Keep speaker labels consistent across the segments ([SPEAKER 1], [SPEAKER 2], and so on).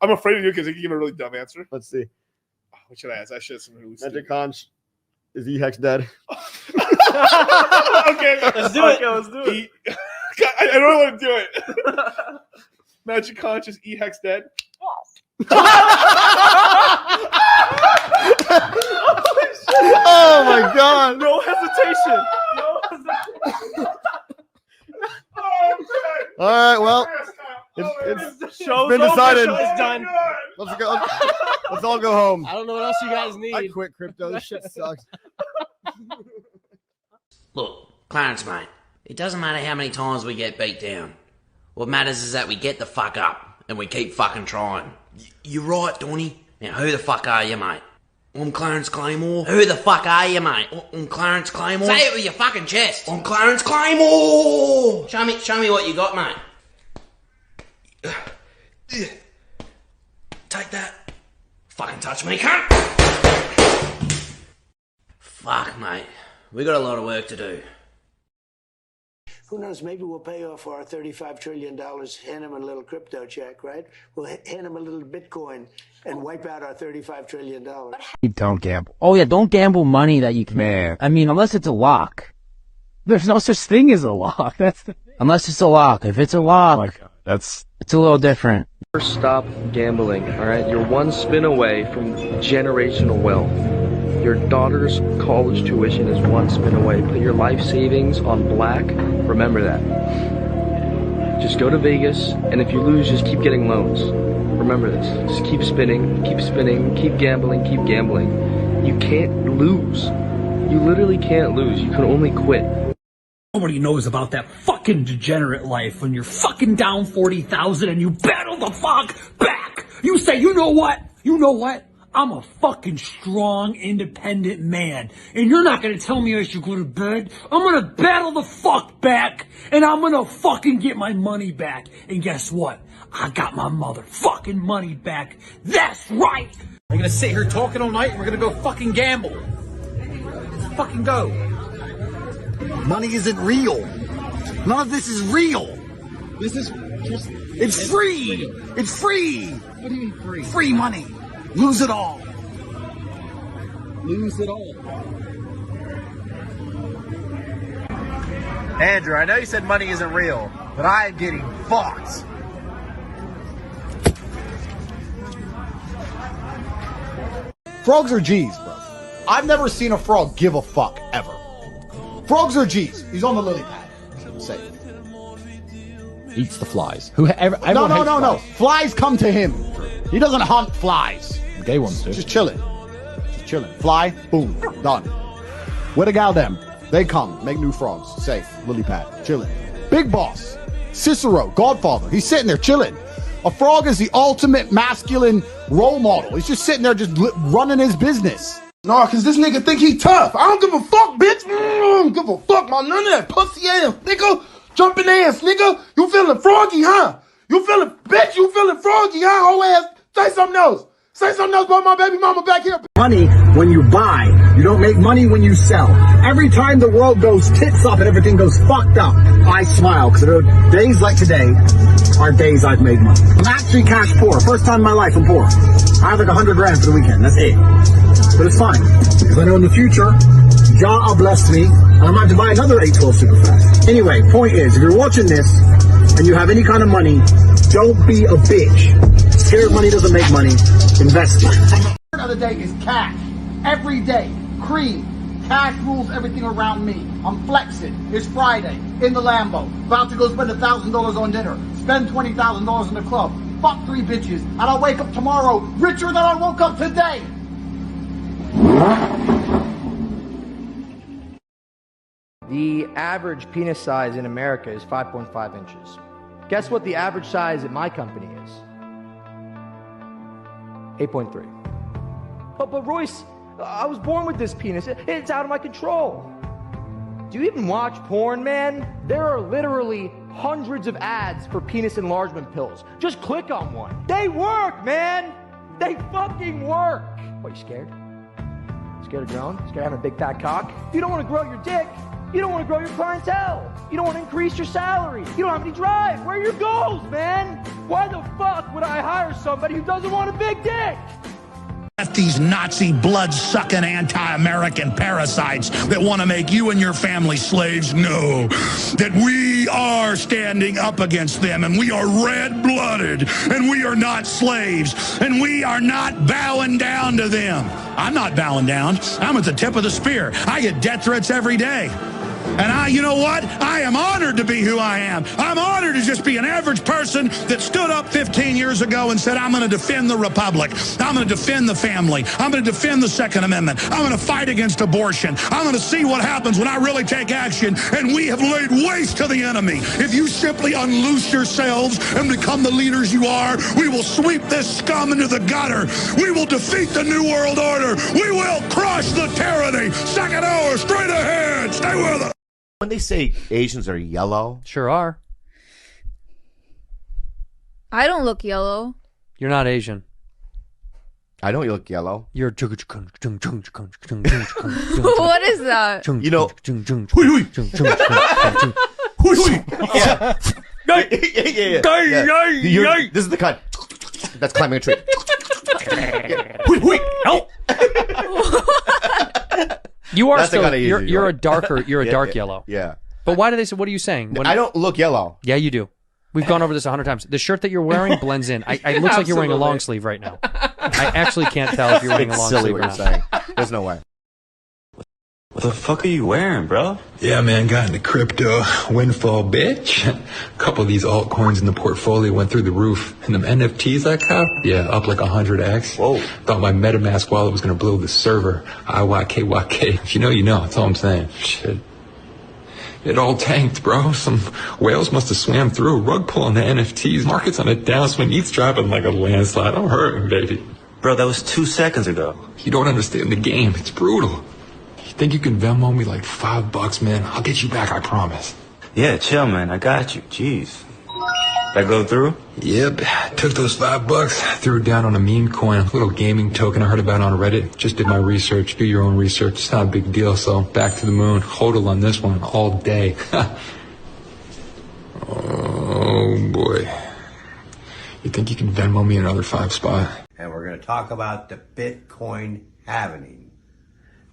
[SPEAKER 1] I'm afraid of you because you give a really dumb answer.
[SPEAKER 2] Let's see.
[SPEAKER 1] Oh, what should I ask? I should have something really
[SPEAKER 2] Magic
[SPEAKER 1] stupid.
[SPEAKER 2] Conch. Is E-Hex dead?
[SPEAKER 1] Okay,
[SPEAKER 3] let's do it.
[SPEAKER 2] Let's do it.
[SPEAKER 1] I don't want to do it. Magic Conch, is E-Hex dead?
[SPEAKER 2] Oh my god.
[SPEAKER 3] No hesitation. No hesitation.
[SPEAKER 2] All right, well, it's been decided.
[SPEAKER 3] Show's done.
[SPEAKER 2] Let's go. Let's all go home.
[SPEAKER 3] I don't know what else you guys need.
[SPEAKER 2] I quit crypto. This shit sucks.
[SPEAKER 4] Look, Clarence, mate, it doesn't matter how many times we get beat down. What matters is that we get the fuck up and we keep fucking trying. You're right, Donny. Now, who the fuck are you, mate? I'm Clarence Claymore. Who the fuck are you, mate? I'm Clarence Claymore. Say it with your fucking chest. I'm Clarence Claymore. Show me what you got, mate. Take that. Fucking touch me, cunt. Fuck, mate. We got a lot of work to do.
[SPEAKER 5] Who knows, maybe we'll pay off our $35 trillion, hand him a little crypto check, right? We'll hand him a little Bitcoin and wipe out our $35 trillion.
[SPEAKER 6] Don't gamble. Oh yeah, don't gamble money that you can. Man. I mean, unless it's a lock. There's no such thing as a lock. That's the thing. Unless it's a lock. If it's a lock,
[SPEAKER 2] Oh my god,
[SPEAKER 6] it's a little different.
[SPEAKER 7] Stop gambling, alright? You're one spin away from generational wealth. Your daughter's college tuition is one spin away. Put your life savings on black. Remember that. Just go to Vegas, and if you lose, just keep getting loans. Remember this. Just keep spinning, keep gambling, keep gambling. You can't lose. You literally can't lose. You can only quit.
[SPEAKER 8] Nobody knows about that fucking degenerate life when you're fucking down 40,000 and you battle the fuck back. You say, you know what? You know what? I'm a fucking strong, independent man. And you're not gonna tell me I should go to bed. I'm gonna battle the fuck back. And I'm gonna fucking get my money back. And guess what? I got my motherfucking money back. That's right. We're gonna sit here talking all night and we're gonna go fucking gamble. Let's fucking go.
[SPEAKER 9] Money isn't real. None of this is real. This is just... It's free. It's free. What do you mean free? Free money. Lose it all.
[SPEAKER 8] Lose it all.
[SPEAKER 9] Andrew, I know you said money isn't real, but I am getting fucked. Frogs are G's, bro. I've never seen a frog give a fuck, ever. Frogs are G's. He's on the lily pad. Safe.
[SPEAKER 6] Eats the flies. No.
[SPEAKER 9] Flies come to him. He doesn't hunt flies.
[SPEAKER 6] Gay ones do.
[SPEAKER 9] Just chilling. Fly, boom, done. Where the gal them? They come, make new frogs. Safe, lily pad, chilling. Big boss, Cicero, Godfather. He's sitting there chilling. A frog is the ultimate masculine role model. He's just sitting there, just running his business.
[SPEAKER 10] Nah, cause this nigga think he tough. I don't give a fuck, bitch. I don't give a fuck, man. None of that pussy ass, nigga. Jumping ass, nigga. You feeling froggy, huh? You feeling froggy, huh, whole ass? Say something else. Say something else about my baby mama back here.
[SPEAKER 8] Money when you buy. You don't make money when you sell. Every time the world goes tits up and everything goes fucked up, I smile because days like today are days I've made money. I'm actually cash poor. First time in my life I'm poor. I have like 100 grand for the weekend. That's it. But it's fine because I know in the future, Jah will bless me and I'm about to buy another 812 super fast. Anyway, point is, if you're watching this and you have any kind of money, don't be a bitch. Scared money doesn't make money. Invest it.
[SPEAKER 9] The other day is cash. Every day. Cream. Cash rules everything around me. I'm flexing. It's Friday. In the Lambo. About to go spend $1,000 on dinner. Spend $20,000 in the club. Fuck 3 bitches. And I'll wake up tomorrow richer than I woke up today.
[SPEAKER 11] The average penis size in America is 5.5 inches. Guess what the average size at my company is? 8.3. But Royce, I was born with this penis. It's out of my control. Do you even watch porn, man? There are literally hundreds of ads for penis enlargement pills. Just click on one. They work, man! They fucking work! What, you scared? Scared of growing? Scared of having a big fat cock? If you don't want to grow your dick, You don't want to grow your clientele. You don't want to increase your salary. You don't have any drive. Where are your goals, man? Why the fuck would I hire somebody who doesn't want a big dick?
[SPEAKER 12] These Nazi blood-sucking anti-American parasites that want to make you and your family slaves know that we are standing up against them, and we are red-blooded, and we are not slaves, and we are not bowing down to them. I'm not bowing down. I'm at the tip of the spear. I get death threats every day. And you know what? I am honored to be who I am. I'm honored to just be an average person that stood up 15 years ago and said, I'm going to defend the Republic. I'm going to defend the family. I'm going to defend the Second Amendment. I'm going to fight against abortion. I'm going to see what happens when I really take action. And we have laid waste to the enemy. If you simply unloose yourselves and become the leaders you are, we will sweep this scum into the gutter. We will defeat the New World Order. We will crush the tyranny. Second hour, straight ahead. Stay with us.
[SPEAKER 2] When they say Asians are yellow,
[SPEAKER 3] Sure are.
[SPEAKER 13] I don't look yellow.
[SPEAKER 3] You're not Asian.
[SPEAKER 2] I don't look yellow.
[SPEAKER 3] You're
[SPEAKER 13] What is that?
[SPEAKER 2] You know, yeah. This is the kind that's climbing a tree.
[SPEAKER 3] You are
[SPEAKER 2] That's the
[SPEAKER 3] still.
[SPEAKER 2] kind of Asian
[SPEAKER 3] You're
[SPEAKER 2] you
[SPEAKER 3] a
[SPEAKER 2] are.
[SPEAKER 3] darker. You're a
[SPEAKER 2] Yeah,
[SPEAKER 3] dark
[SPEAKER 2] yeah,
[SPEAKER 3] yellow.
[SPEAKER 2] Yeah.
[SPEAKER 3] But why do they say? What are you saying? When,
[SPEAKER 2] I don't look yellow.
[SPEAKER 3] Yeah, you do. We've gone over this 100 times. The shirt that you're wearing blends in. It looks like you're wearing a long sleeve right now. I actually can't tell if you're wearing a long
[SPEAKER 2] silly
[SPEAKER 3] sleeve or
[SPEAKER 2] what
[SPEAKER 3] not.
[SPEAKER 2] you're saying. There's no way.
[SPEAKER 14] What the fuck are you wearing, bro? Yeah, man, got into crypto windfall, bitch. A couple of these altcoins in the portfolio went through the roof. And them NFTs I cop, yeah, up like 100x. Whoa. Thought my MetaMask wallet was gonna blow the server. IYKYK. If you know, you know. That's all I'm saying. Shit. It all tanked, bro. Some whales must have swam through. Rug pull on the NFTs. Market's on a downswing. ETH's dropping like a landslide. I'm hurting, baby. Bro, that was 2 seconds ago. You don't understand the game. It's brutal. Think you can Venmo me like $5, man? I'll get you back, I promise. Yeah, chill, man. I got you. Jeez. That go through? Yep. Took those $5, threw it down on a meme coin, a little gaming token I heard about on Reddit. Just did my research. Do your own research. It's not a big deal, so back to the moon. Hodl on this one all day. Oh, boy. You think you can Venmo me another 5 spot?
[SPEAKER 15] And we're going to talk about the Bitcoin halvening.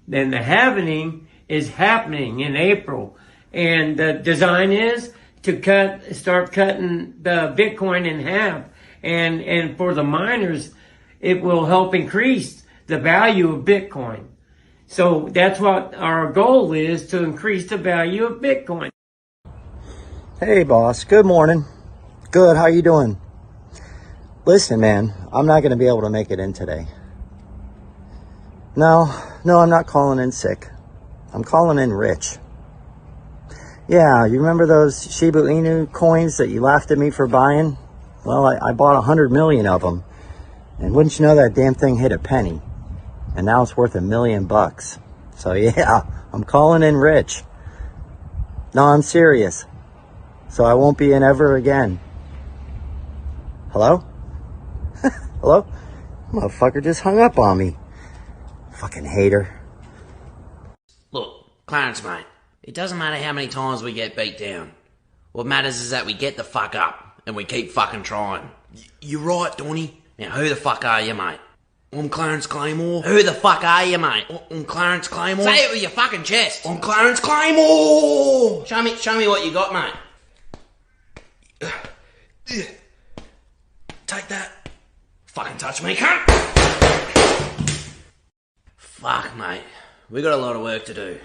[SPEAKER 16] Then the halvening is happening in April. And the design is to start cutting the Bitcoin in half. And for the miners, it will help increase the value of Bitcoin. So that's what our goal is, to increase the value of Bitcoin.
[SPEAKER 17] Hey boss, good morning. Good, how you doing? Listen man, I'm not going to be able to make it in today. No, I'm not calling in sick. I'm calling in rich. Yeah, you remember those Shiba Inu coins that you laughed at me for buying? Well, I bought 100 million of them. And wouldn't you know that damn thing hit a penny? And now it's worth $1 million. So yeah, I'm calling in rich. No, I'm serious. So I won't be in ever again. Hello? Hello? Motherfucker just hung up on me. Fucking hater.
[SPEAKER 4] Look, Clarence, mate, it doesn't matter how many times we get beat down. What matters is that we get the fuck up, and we keep fucking trying. You're right, Donny. Now, who the fuck are you, mate? I'm Clarence Claymore. Who the fuck are you, mate? I'm Clarence Claymore. Say it with your fucking chest. I'm Clarence Claymore. Show me what you got, mate. Take that. Fucking touch me, cunt. Fuck, mate. We got a lot of work to do.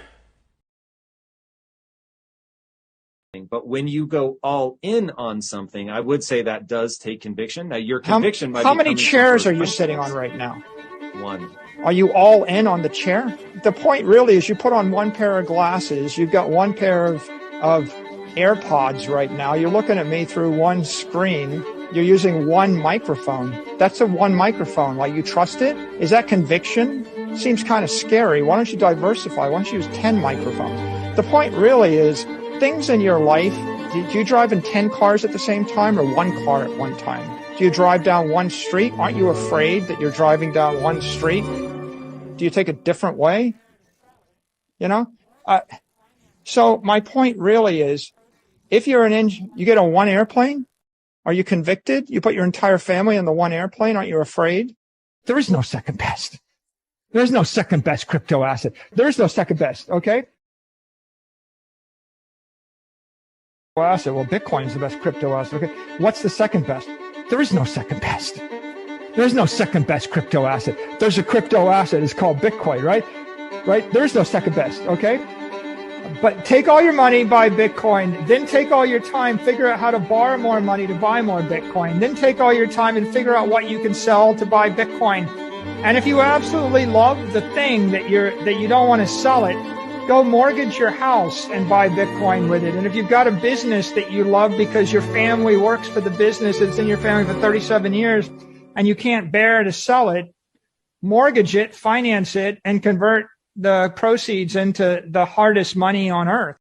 [SPEAKER 18] But when you go all in on something, I would say that does take conviction. Now, your conviction might be
[SPEAKER 19] How many
[SPEAKER 18] coming
[SPEAKER 19] chairs
[SPEAKER 18] from
[SPEAKER 19] are you sitting on right now?
[SPEAKER 18] one.
[SPEAKER 19] Are you all in on the chair? The point really is you put on one pair of glasses. You've got one pair of AirPods right now. You're looking at me through one screen. You're using one microphone. That's a one microphone. Like, you trust it? Is that conviction? Seems kind of scary. Why don't you diversify? Why don't you use 10 microphones? The point really is things in your life. Do you drive in 10 cars at the same time or one car at one time? Do you drive down one street? Aren't you afraid that you're driving down one street? Do you take a different way? You know? So my point really is, if you're you get on one airplane, are you convicted? You put your entire family on the one airplane, aren't you afraid? There is no second best. There's no second best crypto asset. There's no second best, okay? Asset. Well, Bitcoin is the best crypto asset. Okay, what's the second best? There is no second best. There's no second best crypto asset. There's a crypto asset. It's called Bitcoin, right? Right? There's no second best. Okay. But take all your money, buy Bitcoin. Then take all your time, figure out how to borrow more money to buy more Bitcoin. Then take all your time and figure out what you can sell to buy Bitcoin. And if you absolutely love the thing that you don't want to sell it, go mortgage your house and buy Bitcoin with it. And if you've got a business that you love because your family works for the business, it's in your family for 37 years, and you can't bear to sell it, mortgage it, finance it, and convert the proceeds into the hardest money on earth.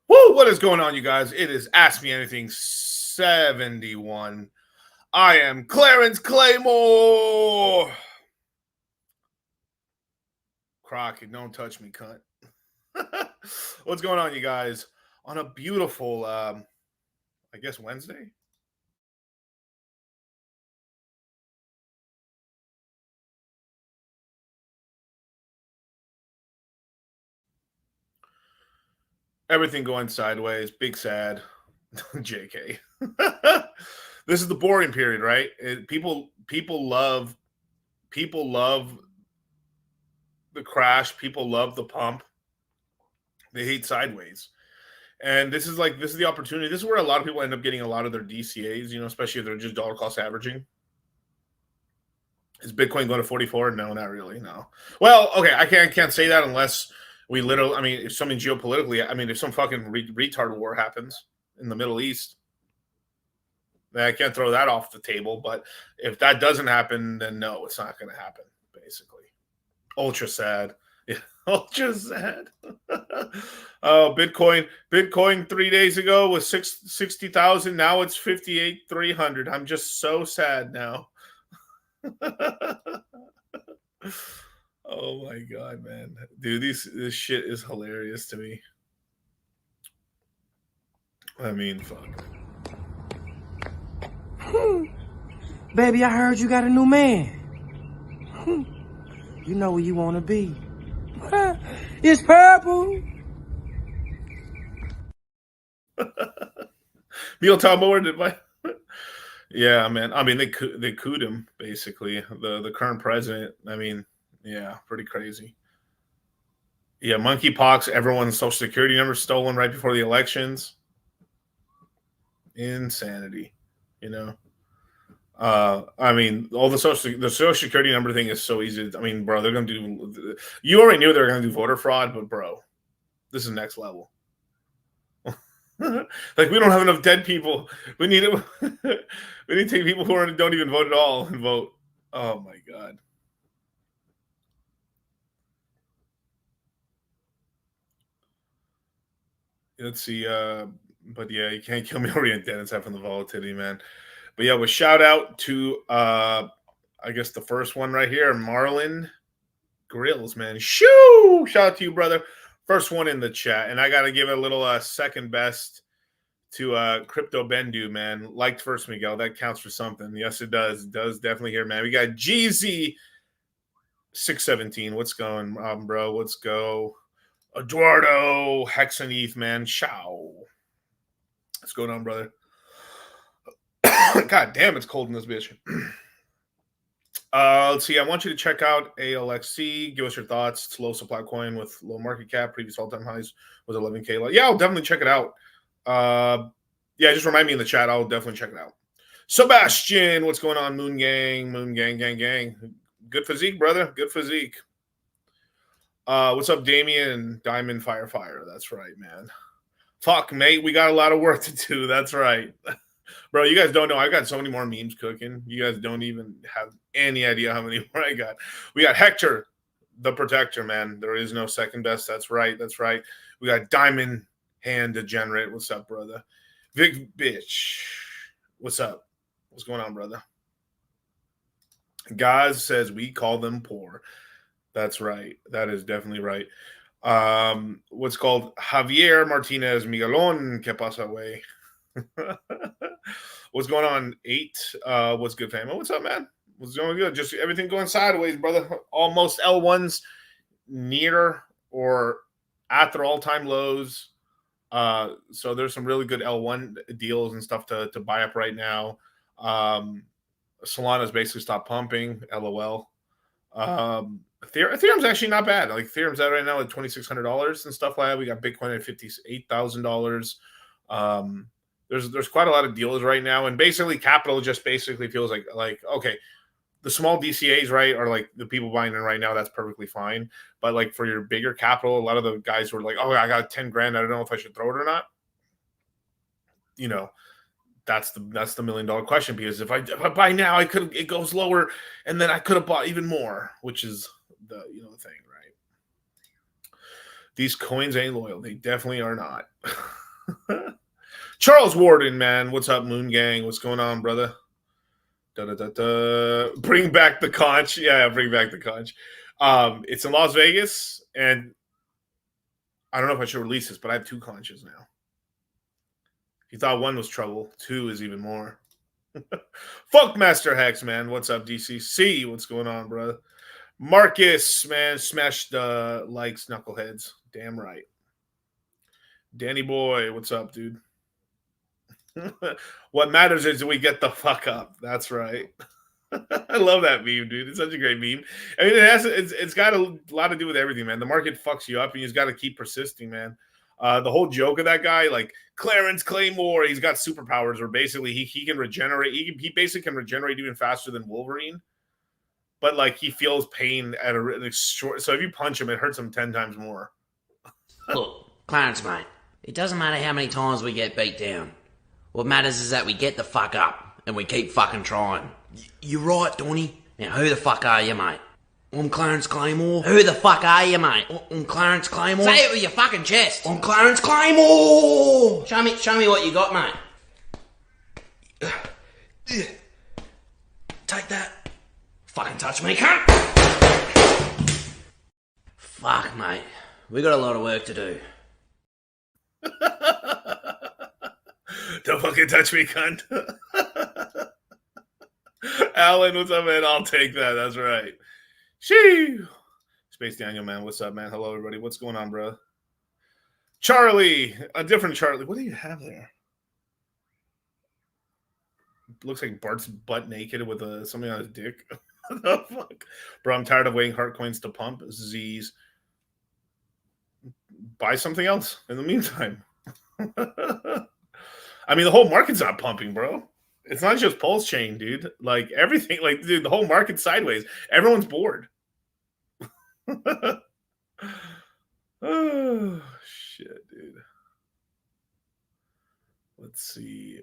[SPEAKER 1] Woo! What is going on, you guys? It is Ask Me Anything 71. I am Clarence Claymore. Crockett, don't touch me, cunt. What's going on, you guys? On a beautiful, I guess, Wednesday? Everything going sideways. Big sad. JK. This is the boring period, right? People love the crash. People love the pump. They hate sideways. And this is the opportunity. This is where a lot of people end up getting a lot of their DCAs, especially if they're just dollar cost averaging. Is Bitcoin going to 44? No, not really. No. Well, okay, I can't say that unless we literally, if something geopolitically, if some fucking retard war happens in the Middle East, then I can't throw that off the table. But if that doesn't happen, then no, it's not going to happen, basically. Ultra sad. Yeah, ultra sad. Oh, Bitcoin 3 days ago was 60,000. Now it's 58,300. I'm just so sad now. Oh my god, man. Dude, this shit is hilarious to me. Fuck.
[SPEAKER 20] Baby, I heard you got a new man. You know where you want to be. It's purple.
[SPEAKER 1] Neil Tom did my yeah, man. They cooed him, basically. The current president. Yeah, pretty crazy. Yeah, monkeypox, everyone's social security number stolen right before the elections. Insanity, all the social security number thing is so easy. Bro, they're gonna do. You already knew they were gonna do voter fraud, but bro, this is next level. We don't have enough dead people. We need to take people who don't even vote at all and vote. Oh my god. Let's see. But yeah, you can't kill me already dead. It's having the volatility, man. But yeah, shout out to I guess the first one right here, Marlon Grills, man. Shoo! Shout out to you, brother. First one in the chat. And I gotta give it a little second best to Crypto Bendu, man. Liked first, Miguel. That counts for something. Yes, it does. It does definitely here, man. We got Jeezy 617. What's going on, bro? Let's go. Eduardo Hexaneth, man. Ciao. What's going on, brother? God damn, it's cold in this bitch. Let's see. I want you to check out ALXC. Give us your thoughts. It's low supply coin with low market cap. Previous all-time highs was 11K. Yeah, I'll definitely check it out. Yeah, just remind me in the chat. I'll definitely check it out. Sebastian, what's going on? Moon gang, gang. Good physique, brother. Good physique. What's up, Damien? Diamond Fire. That's right, man. Fuck, mate. We got a lot of work to do. That's right. Bro, you guys don't know. I got so many more memes cooking. You guys don't even have any idea how many more I got. We got Hector, the Protector, man. There is no second best. That's right. We got Diamond Hand Degenerate. What's up, brother? Vic Bitch. What's up? What's going on, brother? Gaz says we call them poor. That's right. That is definitely right. What's called Javier Martinez Miguelon. Que pasa, way? What's going on? 8. What's good, fam? What's up, man? What's going good? Just everything going sideways, brother. Almost L1s near or at their all-time lows. So there's some really good L1 deals and stuff to buy up right now. Solana's basically stopped pumping. LOL. Ethereum's actually not bad. Like Ethereum's at right now at $2,600 and stuff like that. We got Bitcoin at $58,000. There's quite a lot of deals right now, and basically capital just basically feels like okay, the small DCAs, right, are like the people buying in right now. That's perfectly fine. But like for your bigger capital, a lot of the guys who are like, oh, I got 10 grand. I don't know if I should throw it or not. You know, that's the $1 million question, because if I buy now, it goes lower, and then I could have bought even more, which is the thing, right? These coins ain't loyal. They definitely are not. Charles Warden, man, what's up, Moon Gang? What's going on, brother? Bring back the conch. Yeah, bring back the conch. It's in Las Vegas, and I don't know if I should release this, but I have 2 conches now. If you thought 1 was trouble, 2 is even more. Fuck Master Hex, man. What's up, DCC? What's going on, brother? Marcus, man, smash the likes, knuckleheads. Damn right. Danny boy, what's up, dude? What matters is we get the fuck up. That's right. I love that meme, dude. It's such a great meme. I mean, it's got a lot to do with everything, man. The market fucks you up, and you just got to keep persisting, man. The whole joke of that guy, like Clarence Claymore, he's got superpowers where basically he can regenerate. He basically can regenerate even faster than Wolverine, but like he feels pain at a short. So if you punch him, it hurts him 10 times more.
[SPEAKER 4] Look, Clarence, mate, it doesn't matter how many times we get beat down. What matters is that we get the fuck up and we keep fucking trying. You're right, Donny. Now, who the fuck are you, mate? I'm Clarence Claymore. Who the fuck are you, mate? I'm Clarence Claymore. Say it with your fucking chest. I'm Clarence Claymore. Show me what you got, mate. Take that. Fucking touch me, cunt. Fuck, mate. We got a lot of work to do.
[SPEAKER 1] Don't fucking touch me, cunt. Alan, what's up, man? I'll take that. That's right. Shee. Space Daniel, man. What's up, man? Hello, everybody. What's going on, bro? Charlie. A different Charlie. What do you have there? Looks like Bart's butt naked with something on his dick. What the fuck? Bro, I'm tired of waiting heart coins to pump. Z's. Buy something else in the meantime. I mean, the whole market's not pumping, bro. It's not just Pulse Chain, dude. Like, everything, like, dude, the whole market's sideways. Everyone's bored. Oh, shit, dude. Let's see.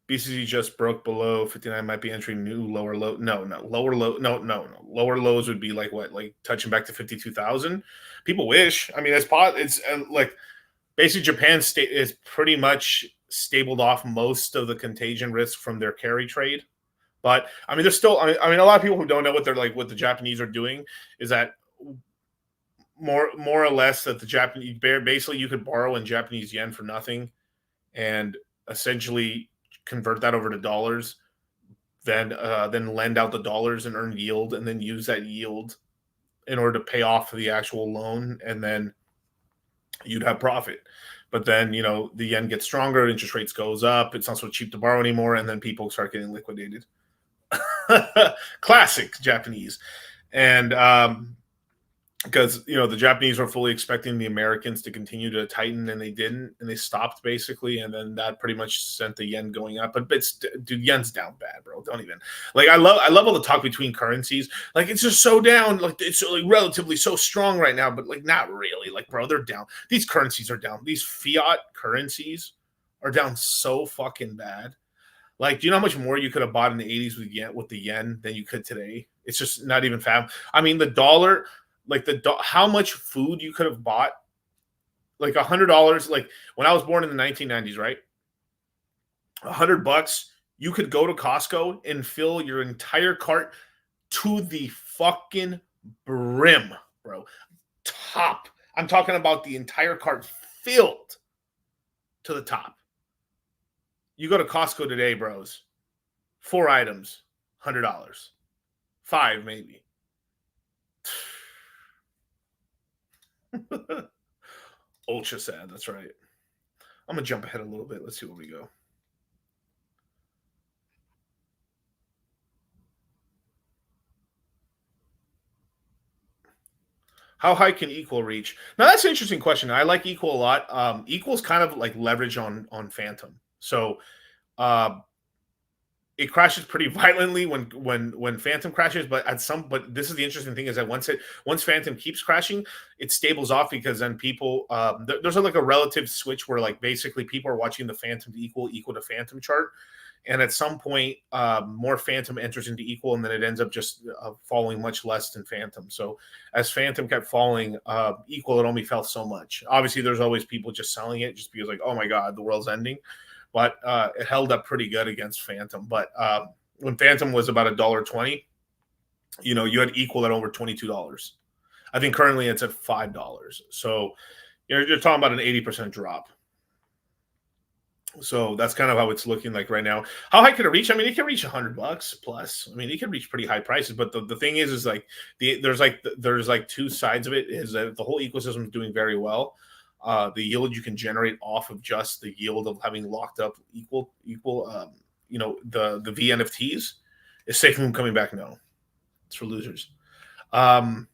[SPEAKER 1] BCC just broke below 59. Might be entering new lower low. No. Lower low. No. Lower lows would be like what? Like touching back to 52,000. People wish. I mean, it's like basically Japan is pretty much stabled off most of the contagion risk from their carry trade. But I mean, there's still. I mean, a lot of people who don't know what the Japanese are doing is that more or less that the Japanese basically you could borrow in Japanese yen for nothing, and essentially convert that over to dollars, then lend out the dollars and earn yield, and then use that yield in order to pay off the actual loan, and then you'd have profit. But then, the yen gets stronger, interest rates goes up, it's not so cheap to borrow anymore, and then people start getting liquidated. Classic Japanese. And because the Japanese were fully expecting the Americans to continue to tighten, and they didn't, and they stopped basically, and then that pretty much sent the yen going up. But dude, yen's down bad, bro. Don't even I love all the talk between currencies. Like it's just so down, like it's like relatively so strong right now, but like not really. Like bro, they're down. These currencies are down. These fiat currencies are down so fucking bad. Like, do you know how much more you could have bought in the 80s with the yen than you could today? It's just not even fathom. I mean, the dollar. Like how much food you could have bought, like $100. Like when I was born in the 1990s, right? $100, you could go to Costco and fill your entire cart to the fucking brim, bro. Top. I'm talking about the entire cart filled to the top. You go to Costco today, bros. 4 items, $100. 5 maybe. Ultra sad. That's right. I'm gonna jump ahead a little bit. Let's see where we go. How high can equal reach? Now that's an interesting question. I like equal a lot. Equal's kind of like leverage on Phantom. So it crashes pretty violently when Phantom crashes, but this is the interesting thing is that once Phantom keeps crashing, it stables off because then people there's like a relative switch where like basically people are watching the Phantom to equal to Phantom chart, and at some point more Phantom enters into equal, and then it ends up just falling much less than Phantom. So as Phantom kept falling, equal it only fell so much. Obviously, there's always people just selling it just because like, oh my god, the world's ending. But it held up pretty good against Phantom. But when Phantom was about $1.20, you had equal at over $22. I think currently it's at $5. So you're talking about an 80% drop. So that's kind of how it's looking like right now. How high could it reach? I mean, it can reach $100 plus. I mean, it can reach pretty high prices. But the thing is like there's like two sides of it. Is that the whole ecosystem is doing very well. The yield you can generate off of just the yield of having locked up equal the VNFTs is safe from coming back. No, it's for losers. The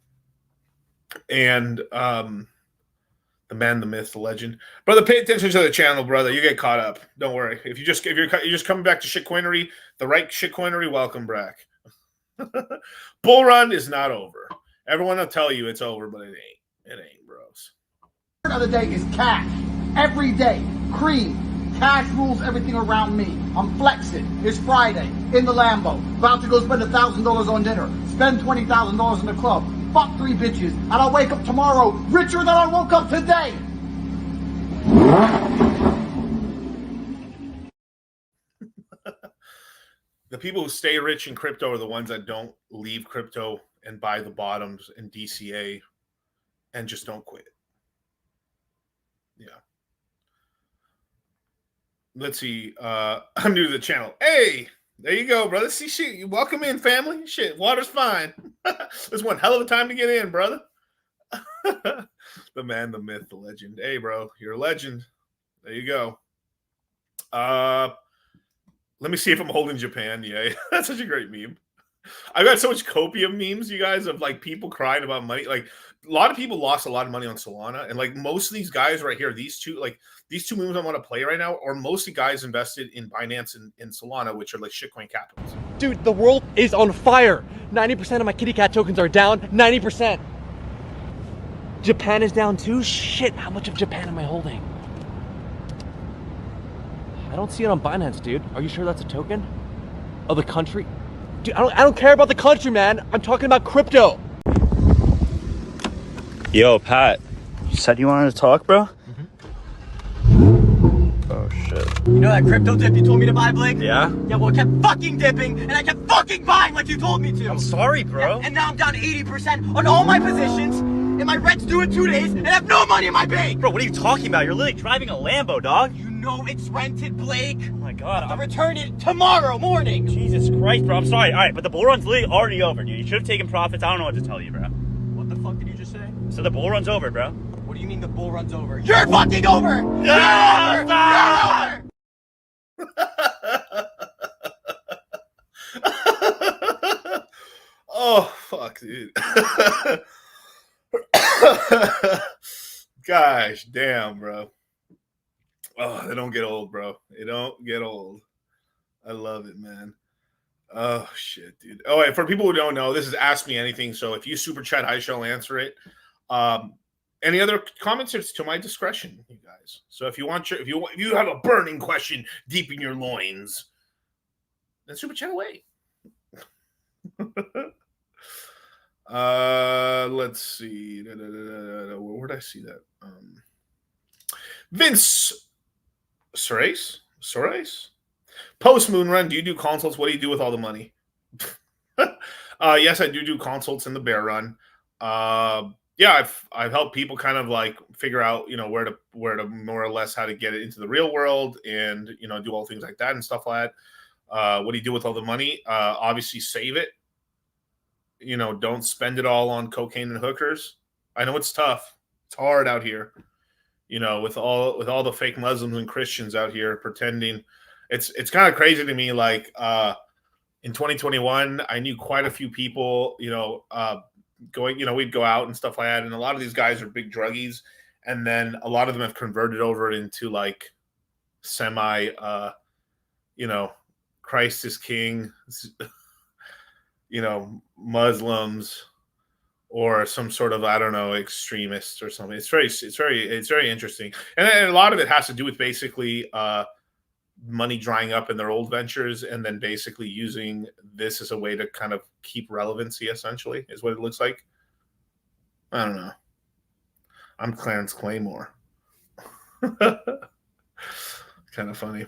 [SPEAKER 1] man, the myth, the legend, brother. Pay attention to the channel, brother. You get caught up. Don't worry. If you're just coming back to shitcoinery, the right shitcoinery, welcome back. Bull run is not over. Everyone will tell you it's over, but it ain't. It ain't, bros.
[SPEAKER 8] Of the day is cash. Every day, cream. Cash rules everything around me. I'm flexing. It's Friday in the Lambo. About to go spend $1,000 on dinner. Spend $20,000 in the club. Fuck 3 bitches, and I'll wake up tomorrow richer than I woke up today.
[SPEAKER 1] The people who stay rich in crypto are the ones that don't leave crypto and buy the bottoms in DCA and just don't quit. Yeah. Let's see. I'm new to the channel. Hey, there you go, brother. See, shit. Welcome in, family. Shit, water's fine. This one hell of a time to get in, brother. The man, the myth, the legend. Hey, bro, you're a legend. There you go. Let me see if I'm holding Japan. Yeah, that's such a great meme. I got so much copium memes, you guys, of like people crying about money. Like a lot of people lost a lot of money on Solana, and like most of these guys right here, these two memes I want to play right now are mostly guys invested in Binance and Solana, which are like shitcoin capitals.
[SPEAKER 2] Dude, the world is on fire. 90% of my kitty cat tokens are down. 90%. Japan is down too. Shit, how much of Japan am I holding? I don't see it on Binance, dude. Are you sure that's a token of the country? Dude, I don't care about the country, man. I'm talking about crypto.
[SPEAKER 21] Yo, Pat. You said you wanted to talk, bro? Oh, shit.
[SPEAKER 11] You know that crypto dip you told me to buy, Blake?
[SPEAKER 21] Yeah?
[SPEAKER 11] Yeah, well, it kept fucking dipping, and I kept fucking buying like you told me to.
[SPEAKER 21] I'm sorry, bro.
[SPEAKER 11] Yeah, and now I'm down 80% on all my positions, and my rent's due in 2 days, and I have no money in my bank.
[SPEAKER 21] Bro, what are you talking about? You're literally driving a Lambo, dog.
[SPEAKER 11] You know it's rented, Blake.
[SPEAKER 21] Oh, my God.
[SPEAKER 11] I'll return it tomorrow morning.
[SPEAKER 21] Jesus Christ, bro. I'm sorry. All right, but the bull run's literally already over, dude. You should have taken profits. I don't know what to tell you, bro.
[SPEAKER 11] What the fuck did you just say?
[SPEAKER 21] So the bull run's over, bro.
[SPEAKER 11] What do you mean the bull run's over? You're fucking over!
[SPEAKER 21] Yeah!
[SPEAKER 11] You're over!
[SPEAKER 1] Oh, fuck, dude. Gosh, damn, bro. Oh, they don't get old, bro. They don't get old. I love it, man. Oh shit, dude. Oh, and for people who don't know, this is Ask Me Anything. So if you super chat, I shall answer it. Any other comments? It's to my discretion, you guys. So if you have a burning question deep in your loins, then super chat away. Let's see. Where did I see that? Vince Sorace? Post moon run. Do you do consults? What do you do with all the money? Yes, I do consults in the bear run. Yeah, I've helped people kind of like figure out, where to more or less how to get it into the real world and, do all things like that and stuff like that. What do you do with all the money? Obviously save it. Don't spend it all on cocaine and hookers. I know it's tough. It's hard out here. With all the fake Muslims and Christians out here pretending. It's kind of crazy to me. Like in 2021, I knew quite a few people, going, we'd go out and stuff like that. And a lot of these guys are big druggies. And then a lot of them have converted over into like semi, Christ is king, Muslims or some sort of, I don't know, extremists or something. It's very interesting. And a lot of it has to do with basically money drying up in their old ventures and then basically using this as a way to kind of keep relevancy, essentially, is what it looks like. I don't know. I'm Clarence Claymore. Kind of funny.